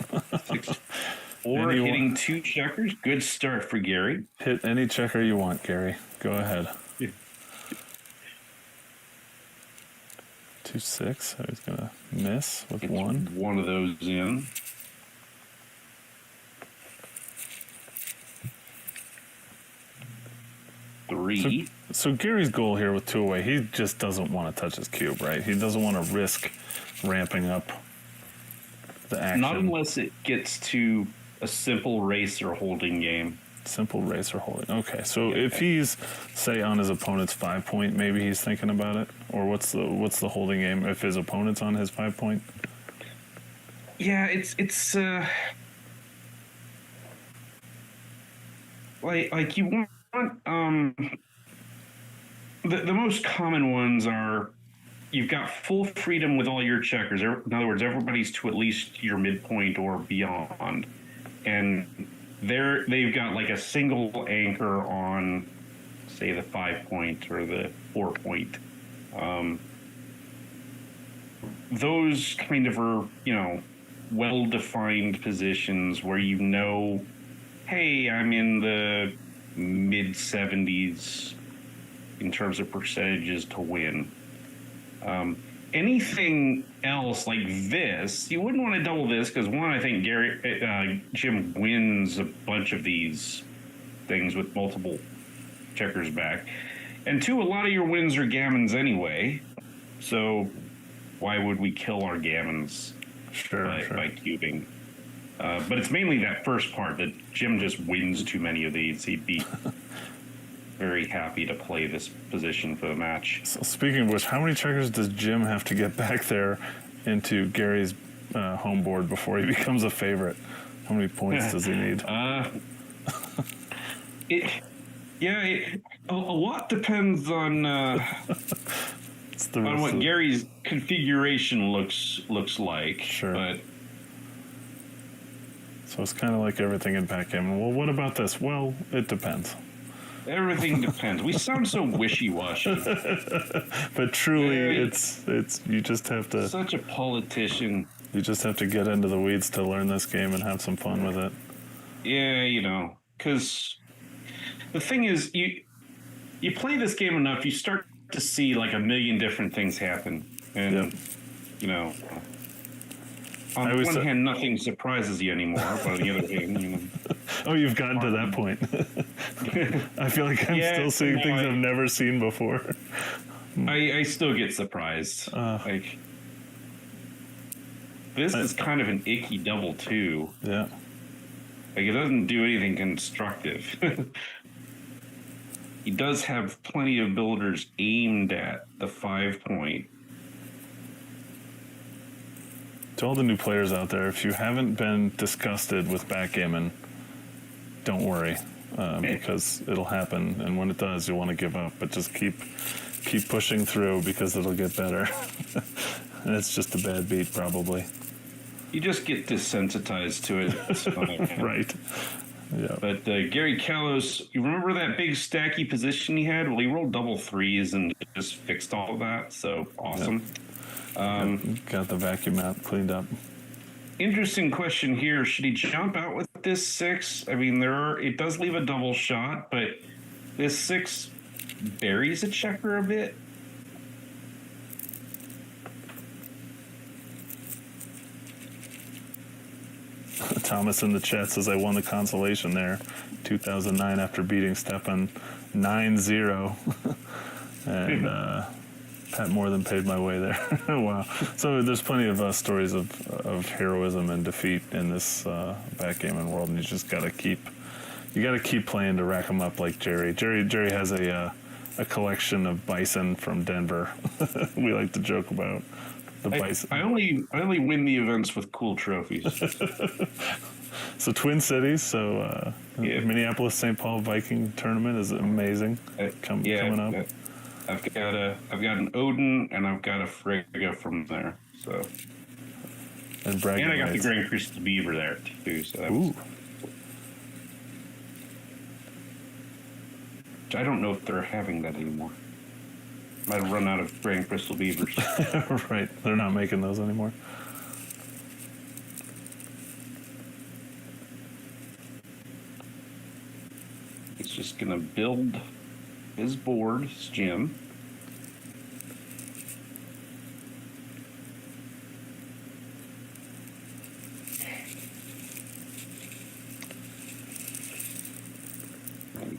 6, 4, hitting 2 checkers. Good start for Gary. Hit any checker you want, Gary. Go ahead. 2-6. So he's going to miss with Gets 1. one of those in. Three. So Gary's goal here with 2 away, he just doesn't want to touch his cube, right? He doesn't want to risk ramping up the action. Not unless it gets to a simple race or holding game. Simple race or holding. Okay, so if he's, say, on his opponent's 5 point, maybe he's thinking about it? Or what's the holding game if his opponent's on his 5 point? Yeah, it's like you want the most common ones are you've got full freedom with all your checkers. In other words, everybody's to at least your midpoint or beyond, and they've got like a single anchor on, say, the 5 point or the 4 point. Those kind of are, well-defined positions where hey, I'm in the mid 70s in terms of percentages to win. Anything else like this, you wouldn't want to double this because one, I think Jim wins a bunch of these things with multiple checkers back, and two, a lot of your wins are gammons anyway. So why would we kill our gammons by cubing? But it's mainly that first part that Jim just wins too many of these. He'd be very happy to play this position for the match. So speaking of which, how many checkers does Jim have to get back there into Gary's home board before he becomes a favorite? How many points does he need? A lot depends on what Gary's configuration looks like. Sure. But so it's kind of like everything in backgammon. Well, what about this? Well, it depends. Everything depends. We sound so wishy-washy. But truly, it's you just have to. Such a politician. You just have to get into the weeds to learn this game and have some fun with it. Yeah, because the thing is, you play this game enough, you start to see like a million different things happen, and on the one hand, nothing surprises you anymore, but on the other hand, Oh, you've gotten to that point. I feel like I'm still seeing things I've never seen before. I still get surprised. This is kind of an icky double too. Yeah. Like, it doesn't do anything constructive. He does have plenty of builders aimed at the 5 point. To all the new players out there, if you haven't been disgusted with backgammon, don't worry, because it'll happen, and when it does, you'll want to give up. But just keep pushing through because it'll get better. And it's just a bad beat, probably. You just get desensitized to it. It's fine. Right. Yeah. But Gary Callos, you remember that big stacky position he had? Well, he rolled double threes and just fixed all of that. So awesome. Yep. Got the vacuum out cleaned up. Interesting question here. Should he jump out with this 6? I mean, it does leave a double shot, but this 6 buries a checker a bit. Thomas in the chat says I won the consolation there, 2009 after beating Stepan 9-0, and Pat more than paid my way there. Wow! So there's plenty of stories of heroism and defeat in this backgammon world, and you just gotta keep playing to rack them up like Jerry. Jerry has a collection of bison from Denver. We like to joke about. The bison. I only win the events with cool trophies. So Twin Cities. So Yeah. Minneapolis St. Paul Viking tournament is amazing. Coming up. I've got an Odin and I've got a Frigga from there. So And bragging I got rights. the Grand Crystal Beaver there too. So that Ooh. I don't know if they're having that anymore. Might have run out of Grand Crystal Beavers. Right. They're not making those anymore. He's just gonna build his board, his gym.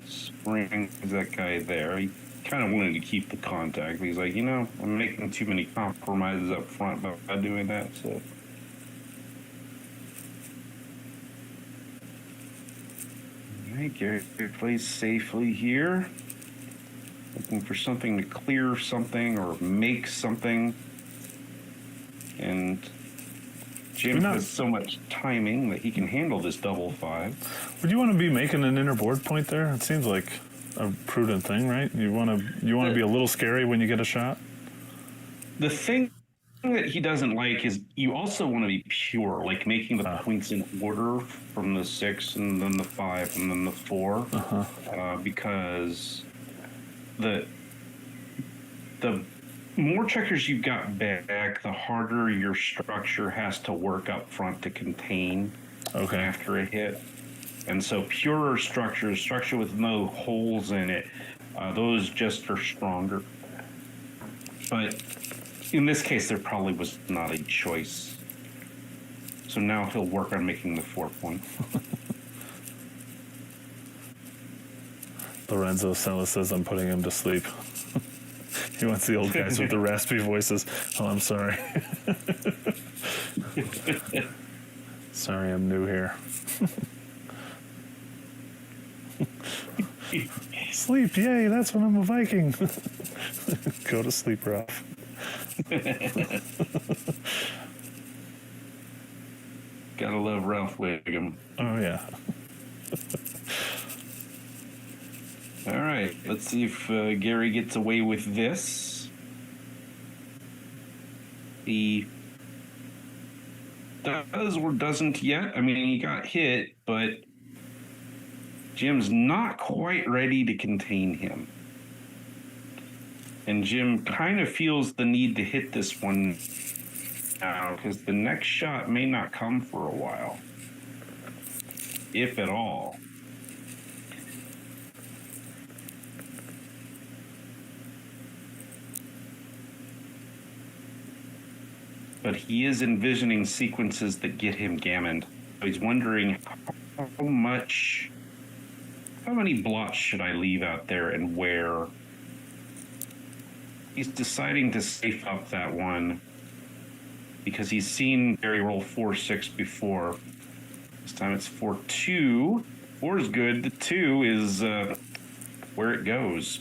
Springs that guy there. He kind of wanted to keep the contact. He's like, I'm making too many compromises up front by doing that. So, all right, Gary plays safely here, looking for something to clear something or make something, and Jim has so much timing that he can handle this double 5. Would you want to be making an inner board point there? It seems like a prudent thing, right? You want to be a little scary when you get a shot. The thing that he doesn't like is you also want to be pure, like making the points in order from the 6 and then the 5 and then the 4, because the more checkers you've got back, the harder your structure has to work up front to contain after a hit. And so purer structure with no holes in it, those just are stronger. But in this case, there probably was not a choice. So now he'll work on making the 4 point. Lorenzo Sella says I'm putting him to sleep. He wants the old guys with the raspy voices. Oh, I'm sorry. Sorry, I'm new here. Sleep, yay, that's when I'm a Viking. Go to sleep, Ralph. Gotta love Ralph Wiggum. Oh, yeah. All right, let's see if Gary gets away with this. He does or doesn't yet. I mean, he got hit, but Jim's not quite ready to contain him. And Jim kind of feels the need to hit this one now because the next shot may not come for a while, if at all. But he is envisioning sequences that get him gammoned. He's wondering how many blots should I leave out there and where? He's deciding to safe up that one because he's seen Gary roll 4-6 before. This time it's 4-2. 4 is good. The 2 is where it goes.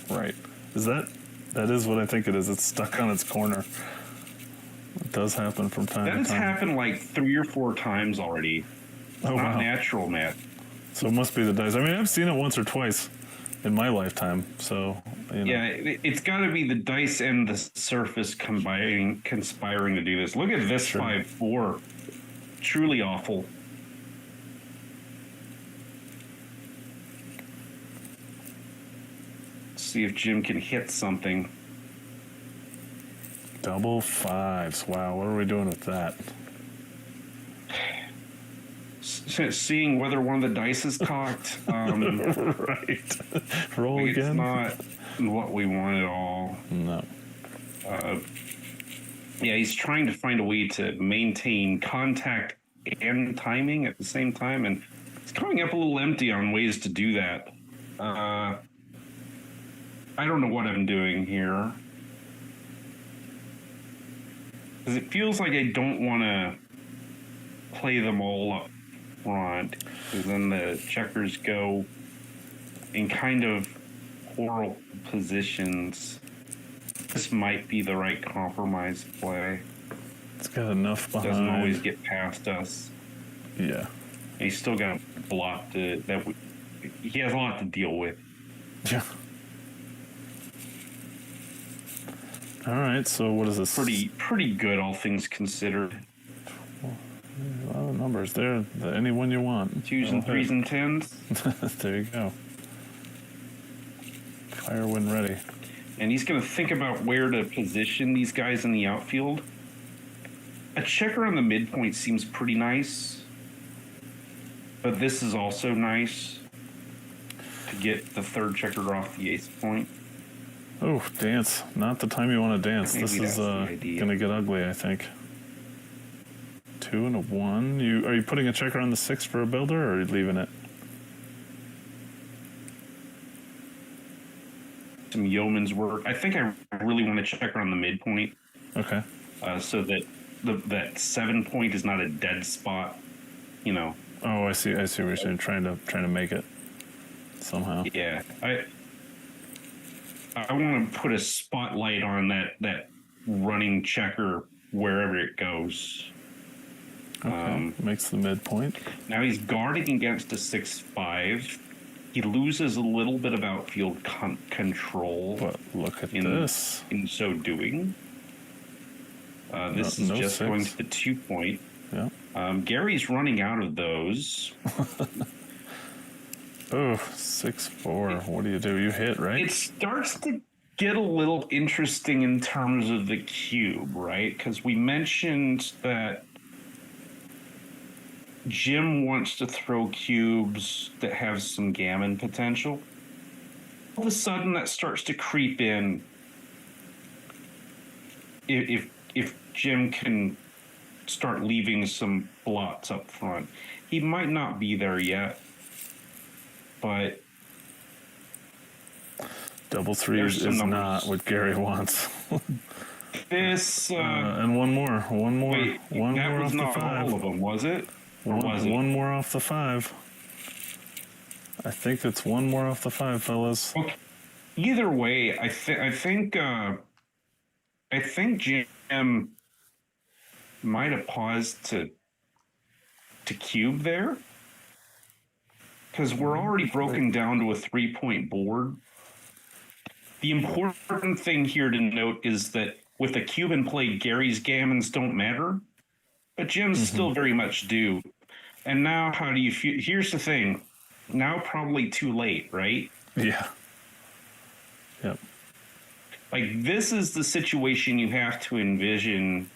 Right. That is what I think it is. It's stuck on its corner. It does happen from time to time. That has happened like 3 or 4 times already. It's not natural, Matt. So it must be the dice. I mean, I've seen it once or twice in my lifetime. So, Yeah, it's got to be the dice and the surface conspiring to do this. Look at this 5-4. Truly awful. Let's see if Jim can hit something. Double 5s. Wow, what are we doing with that? Seeing whether one of the dice is cocked. Right. Roll again. It's not what we want at all. No. Yeah, he's trying to find a way to maintain contact and timing at the same time, and it's coming up a little empty on ways to do that. I don't know what I'm doing here. Because it feels like I don't want to play them all up front, because then the checkers go in kind of horrible positions. this might be the right compromise play. It's got enough behind. Doesn't always get past us. Yeah. He's still got a lot he has a lot to deal with. Yeah. All right, so what is this? Pretty good, all things considered. A lot of numbers there. Any one you want. 2s and 3s and 10s. There you go. Fire when ready. And he's going to think about where to position these guys in the outfield. A checker on the midpoint seems pretty nice. But this is also nice to get the third checker off the ace point. Oh, dance. Not the time you want to dance. Maybe this is going to get ugly, I think. 2 and a 1. Are you putting a checker on the 6 for a builder, or are you leaving it? Some yeoman's work. I think I really want to checker on the midpoint. Okay. So that that 7 point is not a dead spot, you know. Oh, I see what you're saying. Trying to make it somehow. Yeah. I want to put a spotlight on that running checker wherever it goes. Okay. Makes the midpoint. Now he's guarding against a 6-5. He loses a little bit of outfield control. But look at this. In so doing. This is just 6. going to the 2 point. Yeah. Gary's running out of those. Oh, 6-4. What do? You hit, right? It starts to get a little interesting in terms of the cube, right? Because we mentioned that Jim wants to throw cubes that have some gammon potential. All of a sudden, that starts to creep in. If Jim can start leaving some blots up front, he might not be there yet, but double 3s is not what Gary wants. This and one more. Wait, one that more was off not the 5. all of them, was it? Or was it? One more off the 5. I think it's one more off the 5, fellas. Okay. Either way, I think Jim might have paused to cube there, because we're already broken down to a 3-point board. The important thing here to note is that with a cube in play, Gary's gammons don't matter, but Jim's still very much do. And now, how do you feel? Here's the thing. Now, probably too late, right? Yeah. Yep. Like, this is the situation you have to envision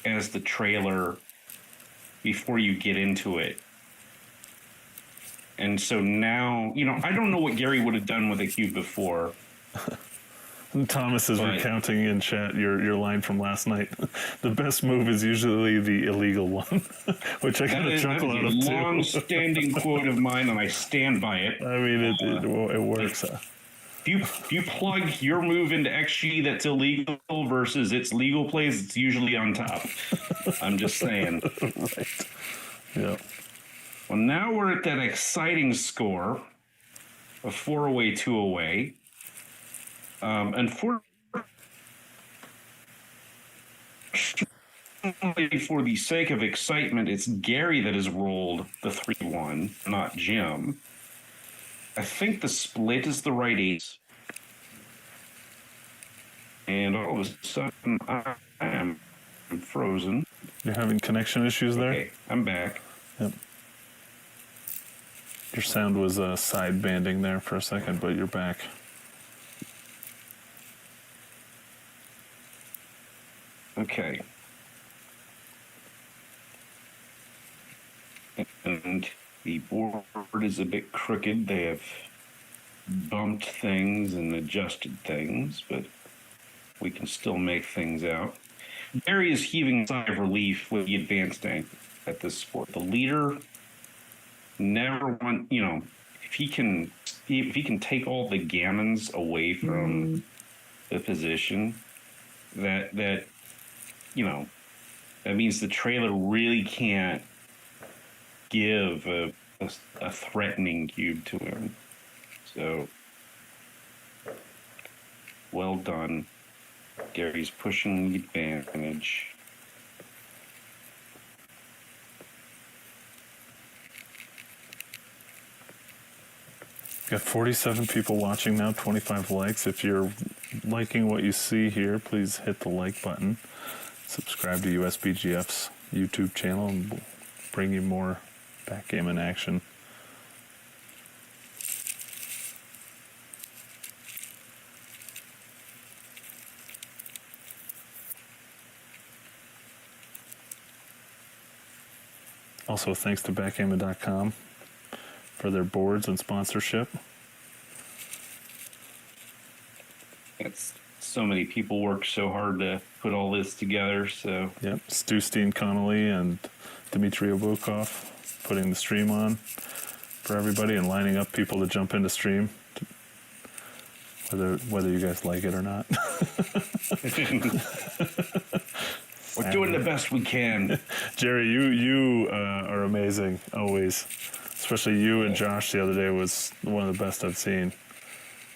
as the trailer before you get into it. And so now, I don't know what Gary would have done with a cube before. Thomas is recounting in chat your line from last night. The best move is usually the illegal one, which I kind of chuckle out of too. That is a long-standing quote of mine, and I stand by it. I mean, it works. If you plug your move into XG that's illegal versus its legal plays, it's usually on top. I'm just saying. Right. Yeah. Well, now we're at that exciting score of 4 away, 2 away. Unfortunately, for the sake of excitement, it's Gary that has rolled the 3-1, not Jim. I think the split is the right ace. And all of a sudden, I am frozen. You're having connection issues there? Okay, I'm back. Yep. Your sound was side banding there for a second, but you're back. Okay. And the board is a bit crooked. They have bumped things and adjusted things, but we can still make things out. Gary is heaving a sigh of relief with the advanced angle at this sport. The leader never if he can take all the gammons away from the position, that means the trailer really can't give a threatening cube to him. So Well done. Gary's pushing the advantage. Got 47 people watching now, 25 likes. If you're liking what you see here, please hit the like button. Subscribe to USBGF's YouTube channel, and we'll bring you more backgammon action. Also, thanks to backgammon.com for their boards and sponsorship. It's so many people work so hard to put all this together. So Yep, Stu Steen Connolly and Dmitry Obukov putting the stream on for everybody and lining up people to jump into stream, whether you guys like it or not. we're doing the best we can. Jerry, you are amazing always. Especially you and Josh the other day was one of the best I've seen.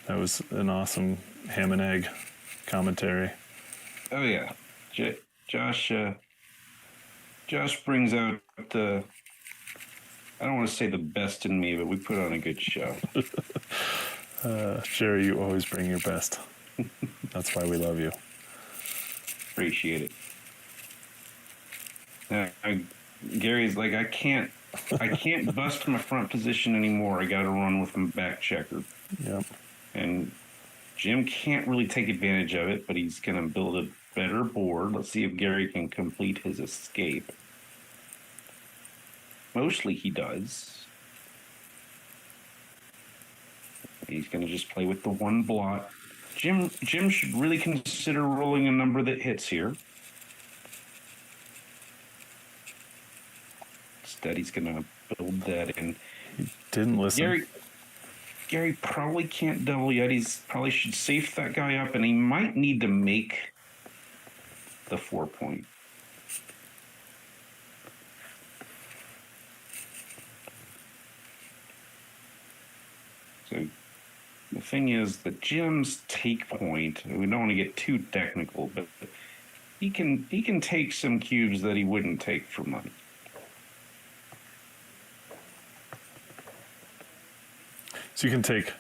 That was an awesome ham and egg commentary. Oh yeah, Josh brings out the, I don't want to say the best in me, but we put on a good show. Jerry, you always bring your best. That's why we love you. Appreciate it. Gary's like, I can't bust my front position anymore. I got to run with my back checker. Yep. And Jim can't really take advantage of it, but he's going to build a better board. Let's see if Gary can complete his escape. Mostly he does. He's going to just play with the one blot. Jim should really consider rolling a number that hits here. Instead, he's going to build that in. Didn't listen. Gary probably can't double yet. He's probably should safe that guy up, and he might need to make the 4 point. So the thing is, the Jim's take point, we don't want to get too technical, but he can take some cubes that he wouldn't take for money. So you can take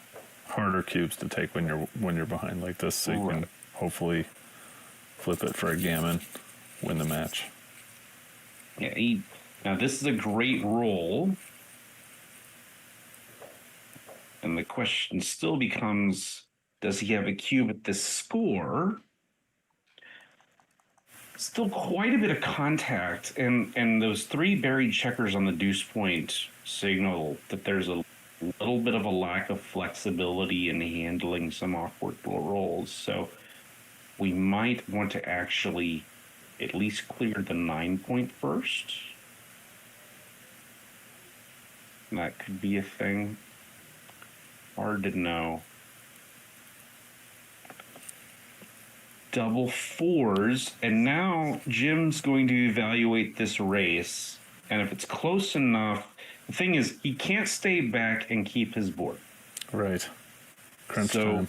harder cubes to take when you're behind like this, so you can hopefully flip it for a gammon, win the match. Yeah, now this is a great roll. And the question still becomes, does he have a cube at this score? Still quite a bit of contact, and those 3 buried checkers on the deuce point signal that there's a little bit of a lack of flexibility in handling some awkward rolls. So we might want to actually at least clear the 9 point first. That could be a thing. Hard to know. Double 4s, and now Jim's going to evaluate this race, and if it's close enough, the thing is, he can't stay back and keep his board. Right. Crunch time.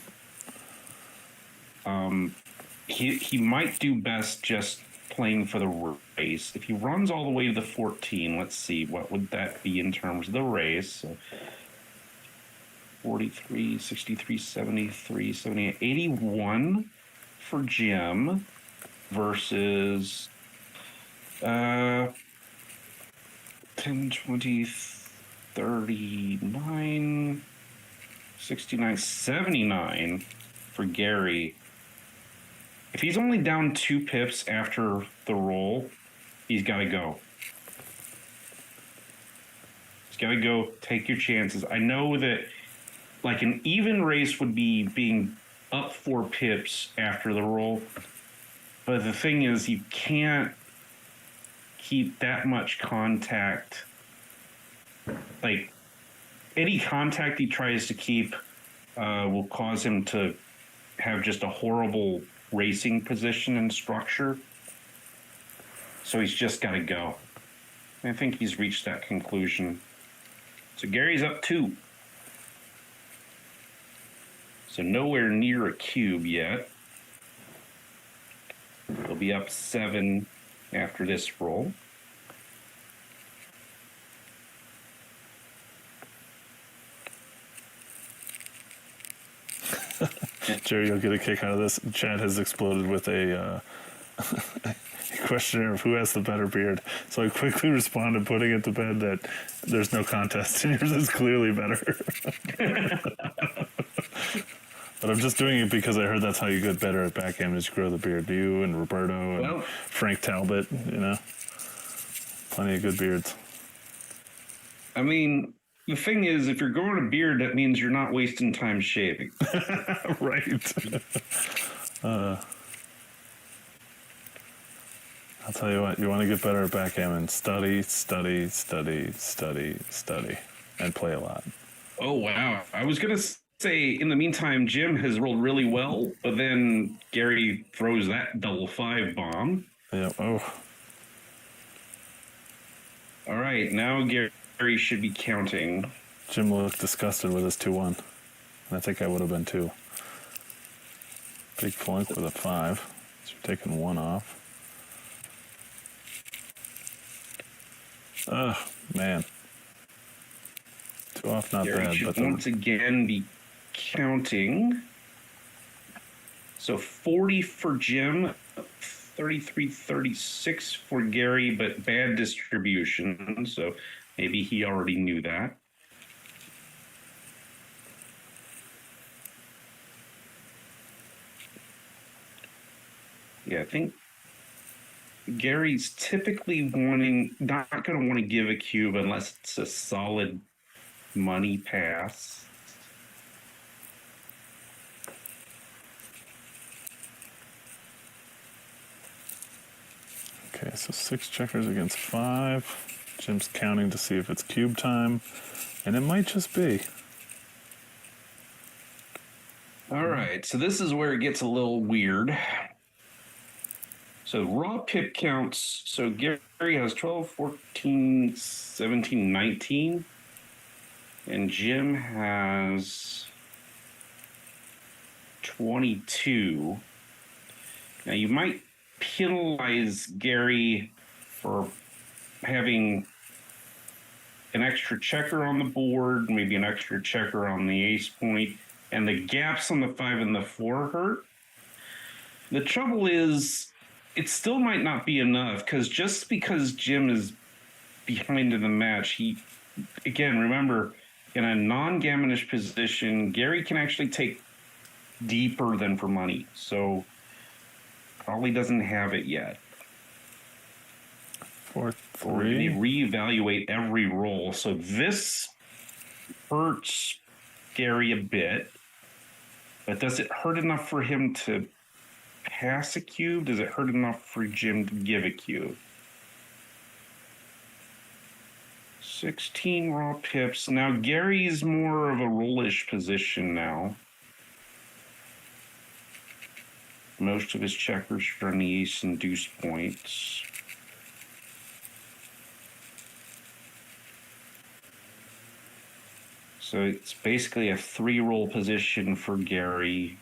He might do best just playing for the race. If he runs all the way to the 14, let's see, what would that be in terms of the race? So 43, 63, 73, 78, 81 for Jim versus 10, 20, 39, 69, 79 for Gary. If he's only down 2 pips after the roll, he's got to go. He's got to go. Take your chances. I know that like an even race would be being up 4 pips after the roll, but the thing is, you can't keep that much contact. Like any contact he tries to keep will cause him to have just a horrible racing position and structure. So he's just got to go. I think he's reached that conclusion. So Gary's up 2. So nowhere near a cube yet. They'll be up 7 after this roll. Jerry, you'll get a kick out of this. Chad has exploded with a questionnaire of who has the better beard. So I quickly responded, putting it to bed, that there's no contest, and yours is clearly better. But I'm just doing it because I heard that's how you get better at backgammon, is you grow the beard. You and Roberto and Frank Talbot, plenty of good beards. I mean, the thing is, if you're growing a beard, that means you're not wasting time shaving. Right. I'll tell you what, you want to get better at backgammon, study, and play a lot. Oh, wow. I was going to say, in the meantime, Jim has rolled really well, but then Gary throws that double 5 bomb. Yeah. Oh. All right, now Gary should be counting. Jim looked disgusted with his 2-1. And I think I would have been too. Big flunk with a 5. So you're taking 1 off. Oh, man. 2 off, not Gary bad. should But once again be counting. So 40 for Jim, 33-36 for Gary, but bad distribution. So maybe he already knew that. Yeah, I think Gary's typically not going to want to give a cube unless it's a solid money pass. Okay, so 6 checkers against 5. Jim's counting to see if it's cube time, and it might just be. All right, so this is where it gets a little weird. So raw pip counts. So Gary has 12, 14, 17, 19. And Jim has 22. Now you might penalize Gary for having an extra checker on the board, maybe an extra checker on the ace point, and the gaps on the 5 and the 4 hurt. The trouble is, it still might not be enough, because just because Jim is behind in the match, again, remember, in a non-gammonish position, Gary can actually take deeper than for money. So probably doesn't have it yet. 4-3. We're going to reevaluate every roll. So this hurts Gary a bit, but does it hurt enough for him to pass a cube? Does it hurt enough for Jim to give a cube? 16 raw pips. Now Gary's more of a rollish position now. Most of his checkers are on the ace and deuce points. So it's basically a 3-roll position for Gary.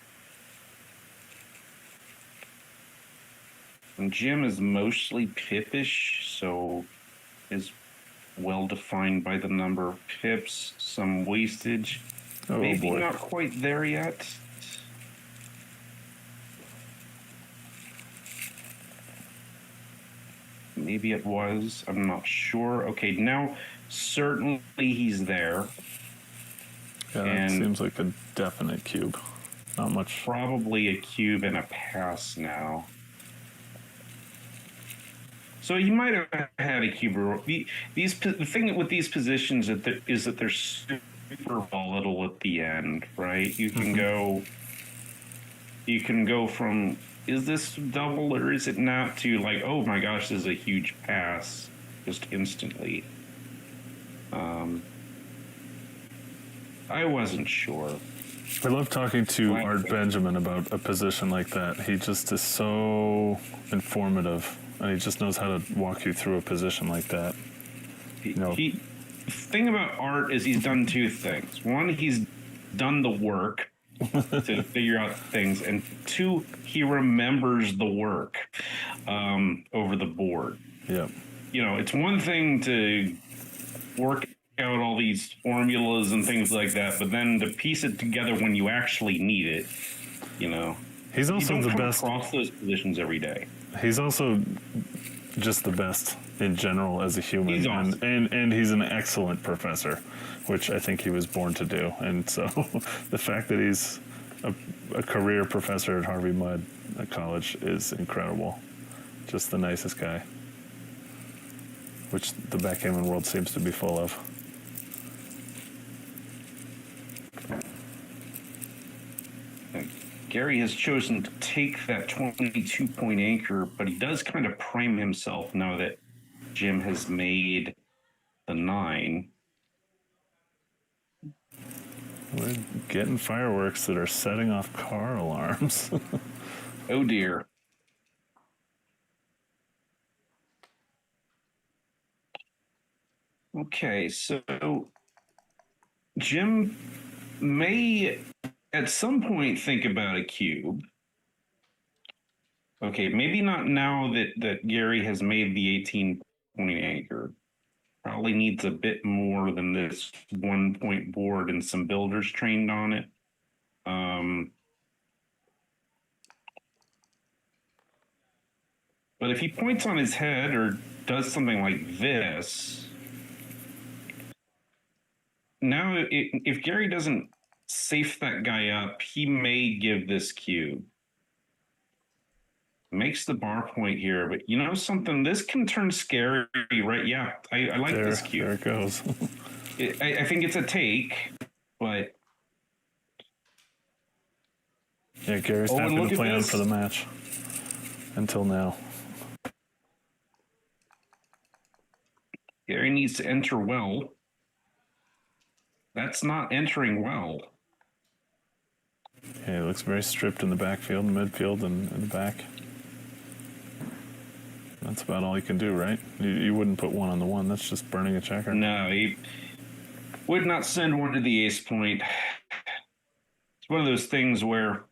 And Jim is mostly pipish, so is well defined by the number of pips, some wastage. Oh, maybe boy. not quite there yet. Maybe it was. I'm not sure. Okay, now certainly he's there. Yeah, that And seems like a definite cube. Not much. probably a cube and a pass now. So you might have had a cube. The thing with these positions is that they're super volatile at the end, right? You can go from, is this double or is it not, to like, oh my gosh, this is a huge pass just instantly. I wasn't sure. I love talking to Art Benjamin about a position like that. He just is so informative, and he just knows how to walk you through a position like that. The thing about Art is he's done 2 things. One, he's done the work to figure out things, and 2, he remembers the work over the board. Yep. You know, it's one thing to work out all these formulas and things like that, but then to piece it together when you actually need it, you know. He's also you don't the come best. across those positions every day. He's also just the best in general as a human. He's awesome. and he's an excellent professor, which I think he was born to do. And so the fact that he's a career professor at Harvey Mudd College is incredible. Just the nicest guy, which the backgammon world seems to be full of. Gary has chosen to take that 22-point anchor, but he does kind of prime himself now that Jim has made the 9. We're getting fireworks that are setting off car alarms. Oh dear. Okay, so Jim may at some point think about a cube. Okay, maybe not now that Gary has made the 18-point anchor. Probably needs a bit more than this 1-point board and some builders trained on it. But if he points on his head or does something like this, now if Gary doesn't safe that guy up, he may give this cube. Makes the bar point here, but you know something? This can turn scary, right? Yeah, I like this cube. There it goes. I think it's a take, but... Yeah, Gary's happy to play on for the match. Until now. Gary needs to enter well. That's not entering well. Yeah, he looks very stripped in the backfield, midfield, and in the back. That's about all he can do, right? You wouldn't put 1 on the 1. That's just burning a checker. No, he would not send 1 to the ace point. It's one of those things where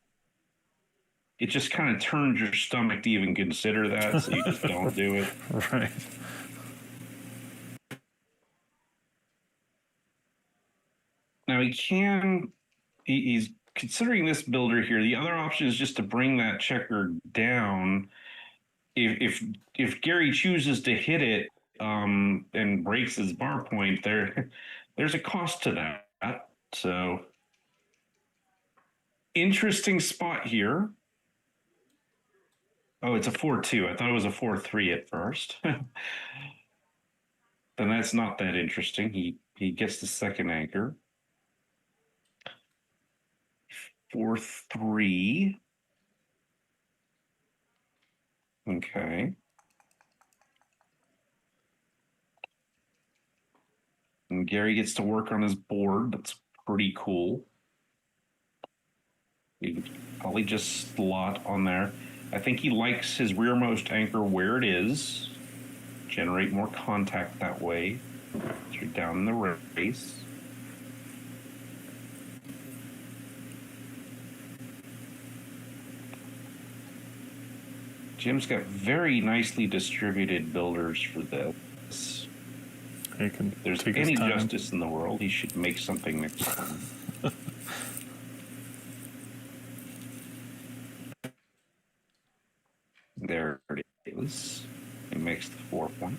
it just kind of turns your stomach to even consider that, so you just don't do it. Right. Now he's considering this builder here. The other option is just to bring that checker down. If Gary chooses to hit it and breaks his bar point, there's a cost to that. So interesting spot here. Oh, it's a 4-2. I thought it was a 4-3 at first. Then that's not that interesting. He gets the second anchor. 4-3. Okay. And Gary gets to work on his board. That's pretty cool. He could probably just slot on there. I think he likes his rearmost anchor where it is. Generate more contact that way. You're down in the race. Jim's got very nicely distributed builders for this. If there's any justice in the world, he should make something next time. There it is. He makes the 4-point.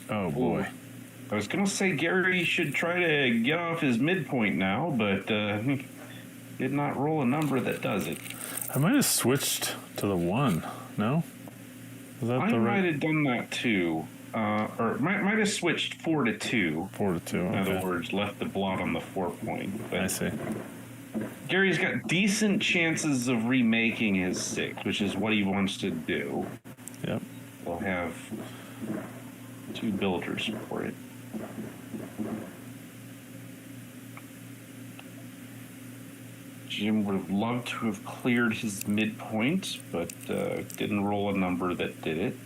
Oh boy. Ooh. I was going to say Gary should try to get off his midpoint now, but did not roll a number that does it. I might have switched to the 1. No? Was that I might have done that too. Or might have switched 4 to 2. 4 to 2. In other words, left the blot on the 4-point. I see. Gary's got decent chances of remaking his 6, which is what he wants to do. Yep. We'll have 2 builders for it. Jim would have loved to have cleared his midpoint, but didn't roll a number that did it.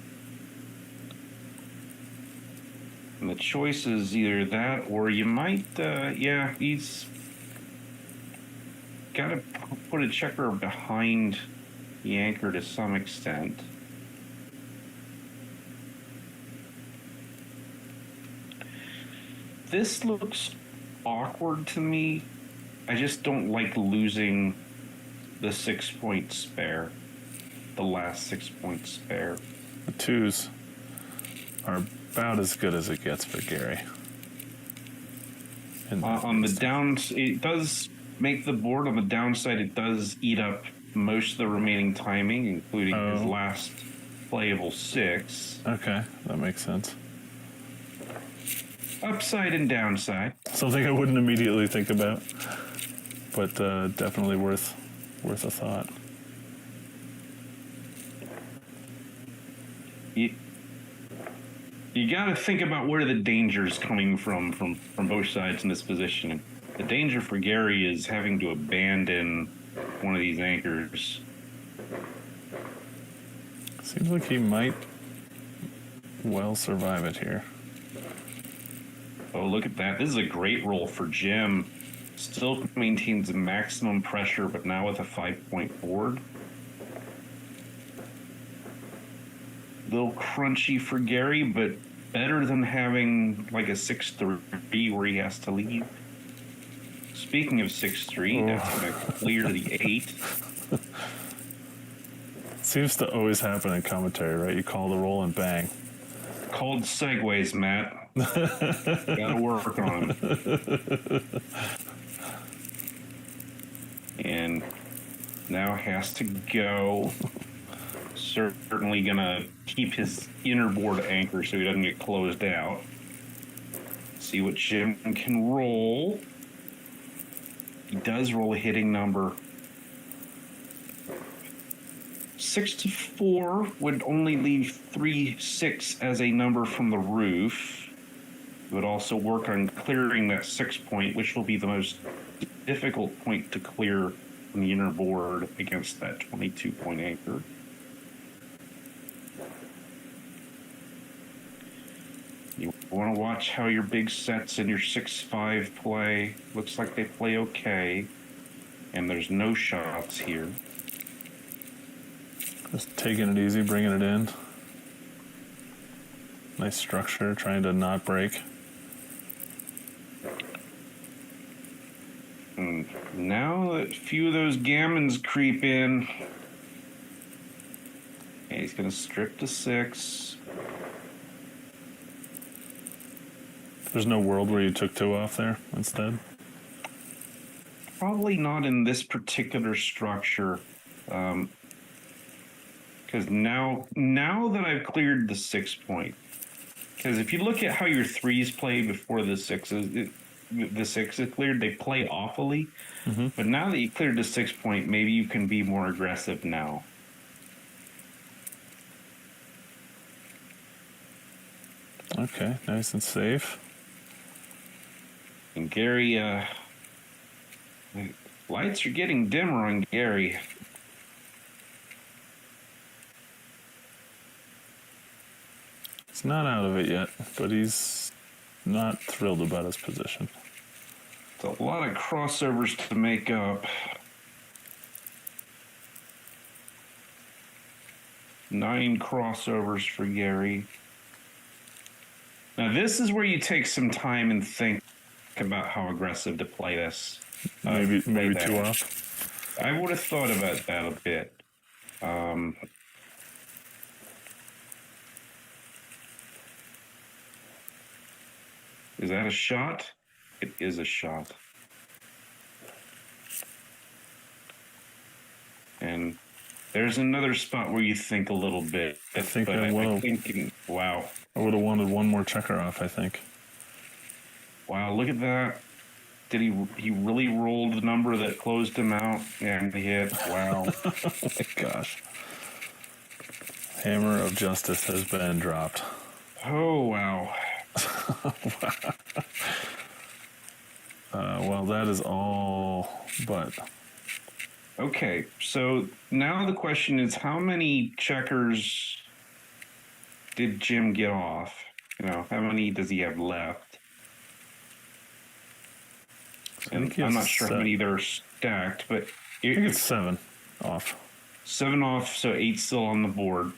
And the choices, either that or you might, yeah, he's got to put a checker behind the anchor to some extent. This looks awkward to me. I just don't like losing the 6 point spare, the last 6 point spare. The twos are about as good as it gets for Gary. On the down, it does make the board. On the downside, it does eat up most of the remaining timing, including his last playable 6. Okay, that makes sense. Upside and downside. Something I wouldn't immediately think about, but definitely worth a thought. You got to think about where the danger is coming from both sides in this position. The danger for Gary is having to abandon one of these anchors. Seems like he might well survive it here. Oh, look at that. This is a great roll for Jim. Still maintains the maximum pressure, but now with a 5 point board. Little crunchy for Gary, but better than having like a 6-3 where he has to leave. Speaking of 6-3, that's going to clear the 8. Seems to always happen in commentary, right? You call the roll and bang. Called segues, Matt. Gotta work on them. And now has to go. Certainly gonna keep his inner board anchor so he doesn't get closed out. See what Jim can roll. He does roll a hitting number. 6-4 would only leave 3-6 as a number from the roof. It would also work on clearing that 6 point, which will be the most difficult point to clear on the inner board against that 22 point anchor. You want to watch how your big sets and your 6-5 play. Looks like they play okay. And there's no shots here. Just taking it easy, bringing it in. Nice structure, trying to not break. And now a few of those gammons creep in. And he's going to strip to 6. There's no world where you took 2 off there instead? Probably not in this particular structure. Because now that I've cleared the 6 point, because if you look at how your 3s play before the 6s, the 6 is cleared, they play awfully. Mm-hmm. But now that you cleared the 6 point, maybe you can be more aggressive now. Okay, nice and safe. And Gary, lights are getting dimmer on Gary. He's not out of it yet, but he's not thrilled about his position. It's a lot of crossovers to make up. 9 crossovers for Gary. Now this is where you take some time and think about how aggressive to play this. Maybe 2 off. I would have thought about that a bit. Is that a shot? It is a shot. And there's another spot where you think a little bit. I think wow. I would have wanted one more checker off, I think. Wow, look at that. Did he really rolled the number that closed him out and he hit? Wow. Oh my gosh. Hammer of justice has been dropped. Oh, wow. Well, that is all but. Okay, so now the question is, how many checkers did Jim get off? How many does he have left? And he I'm has not sure how 7. many there are stacked, but I think it's 7 off. 7 off, so 8 still on the board.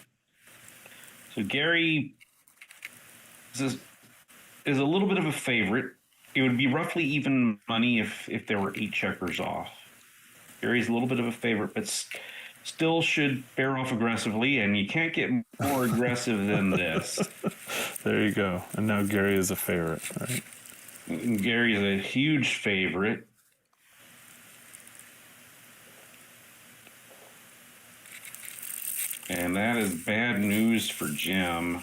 So Gary is a little bit of a favorite. It would be roughly even money if there were 8 checkers off. Gary's a little bit of a favorite, but still should bear off aggressively, and you can't get more aggressive than this. There you go. And now Gary is a favorite, right? Gary is a huge favorite. And that is bad news for Jim.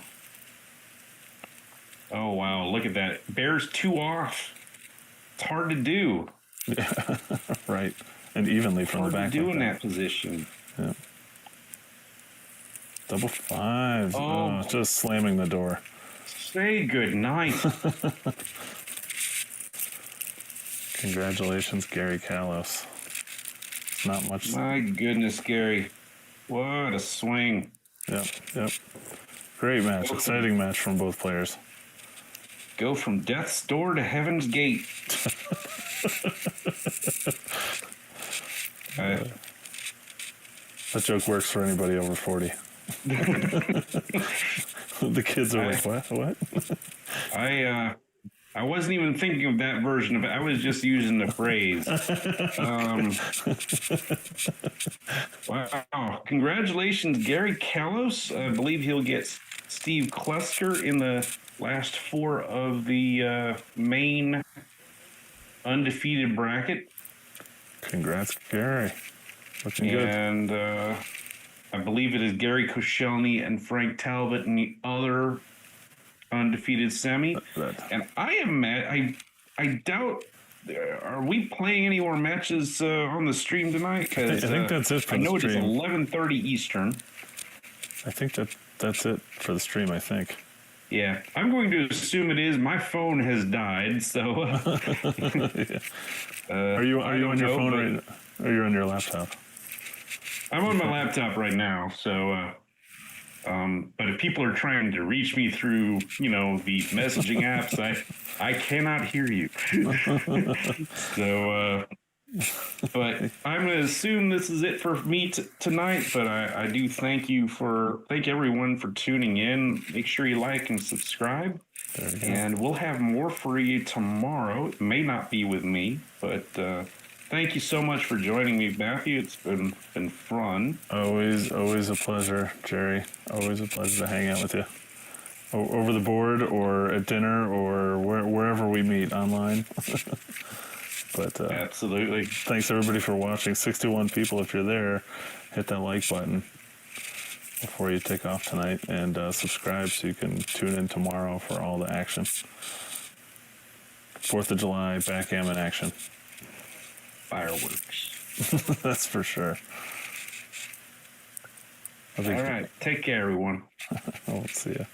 Oh, wow. Look at that. Bears 2 off. It's hard to do. Yeah, right. And evenly from the back. Hard to do like in that position. Yeah. Double 5s. Oh. Just slamming the door. Say good night. Congratulations, Gary Kalos. Not much. My goodness, Gary. What a swing. Yep. Great match. Exciting match from both players. Go from death's door to heaven's gate. That joke works for anybody over 40. The kids are like, what? I wasn't even thinking of that version of it. I was just using the phrase. Wow. Congratulations, Gary Kalos. I believe he'll get Steve Klusker in the last 4 of the main undefeated bracket. Congrats, Gary. Looking good. And I believe it is Gary Koscielny and Frank Talbot in the other undefeated semi. And I am mad. I doubt. Are we playing any more matches on the stream tonight? Because I think that's it for the stream. I know it is 11:30 Eastern. I think that's it for the stream. I think. Yeah, I'm going to assume it is. My phone has died, so. Are you on your phone right? Or you're on your laptop? I'm on my laptop right now, so. But if people are trying to reach me through, the messaging apps, I cannot hear you. So, but I'm going to assume this is it for me tonight. But I do thank everyone for tuning in. Make sure you like and subscribe. And we'll have more for you tomorrow. It may not be with me, but thank you so much for joining me, Matthew. It's been fun. Always a pleasure, Jerry. Always a pleasure to hang out with you. Over the board or at dinner or wherever we meet online. But absolutely. Thanks everybody for watching. 61 people. If you're there, hit that like button before you take off tonight, and subscribe so you can tune in tomorrow for all the action. 4th of July backgammon action. Fireworks. That's for sure. All right. Take care, everyone. We'll see ya.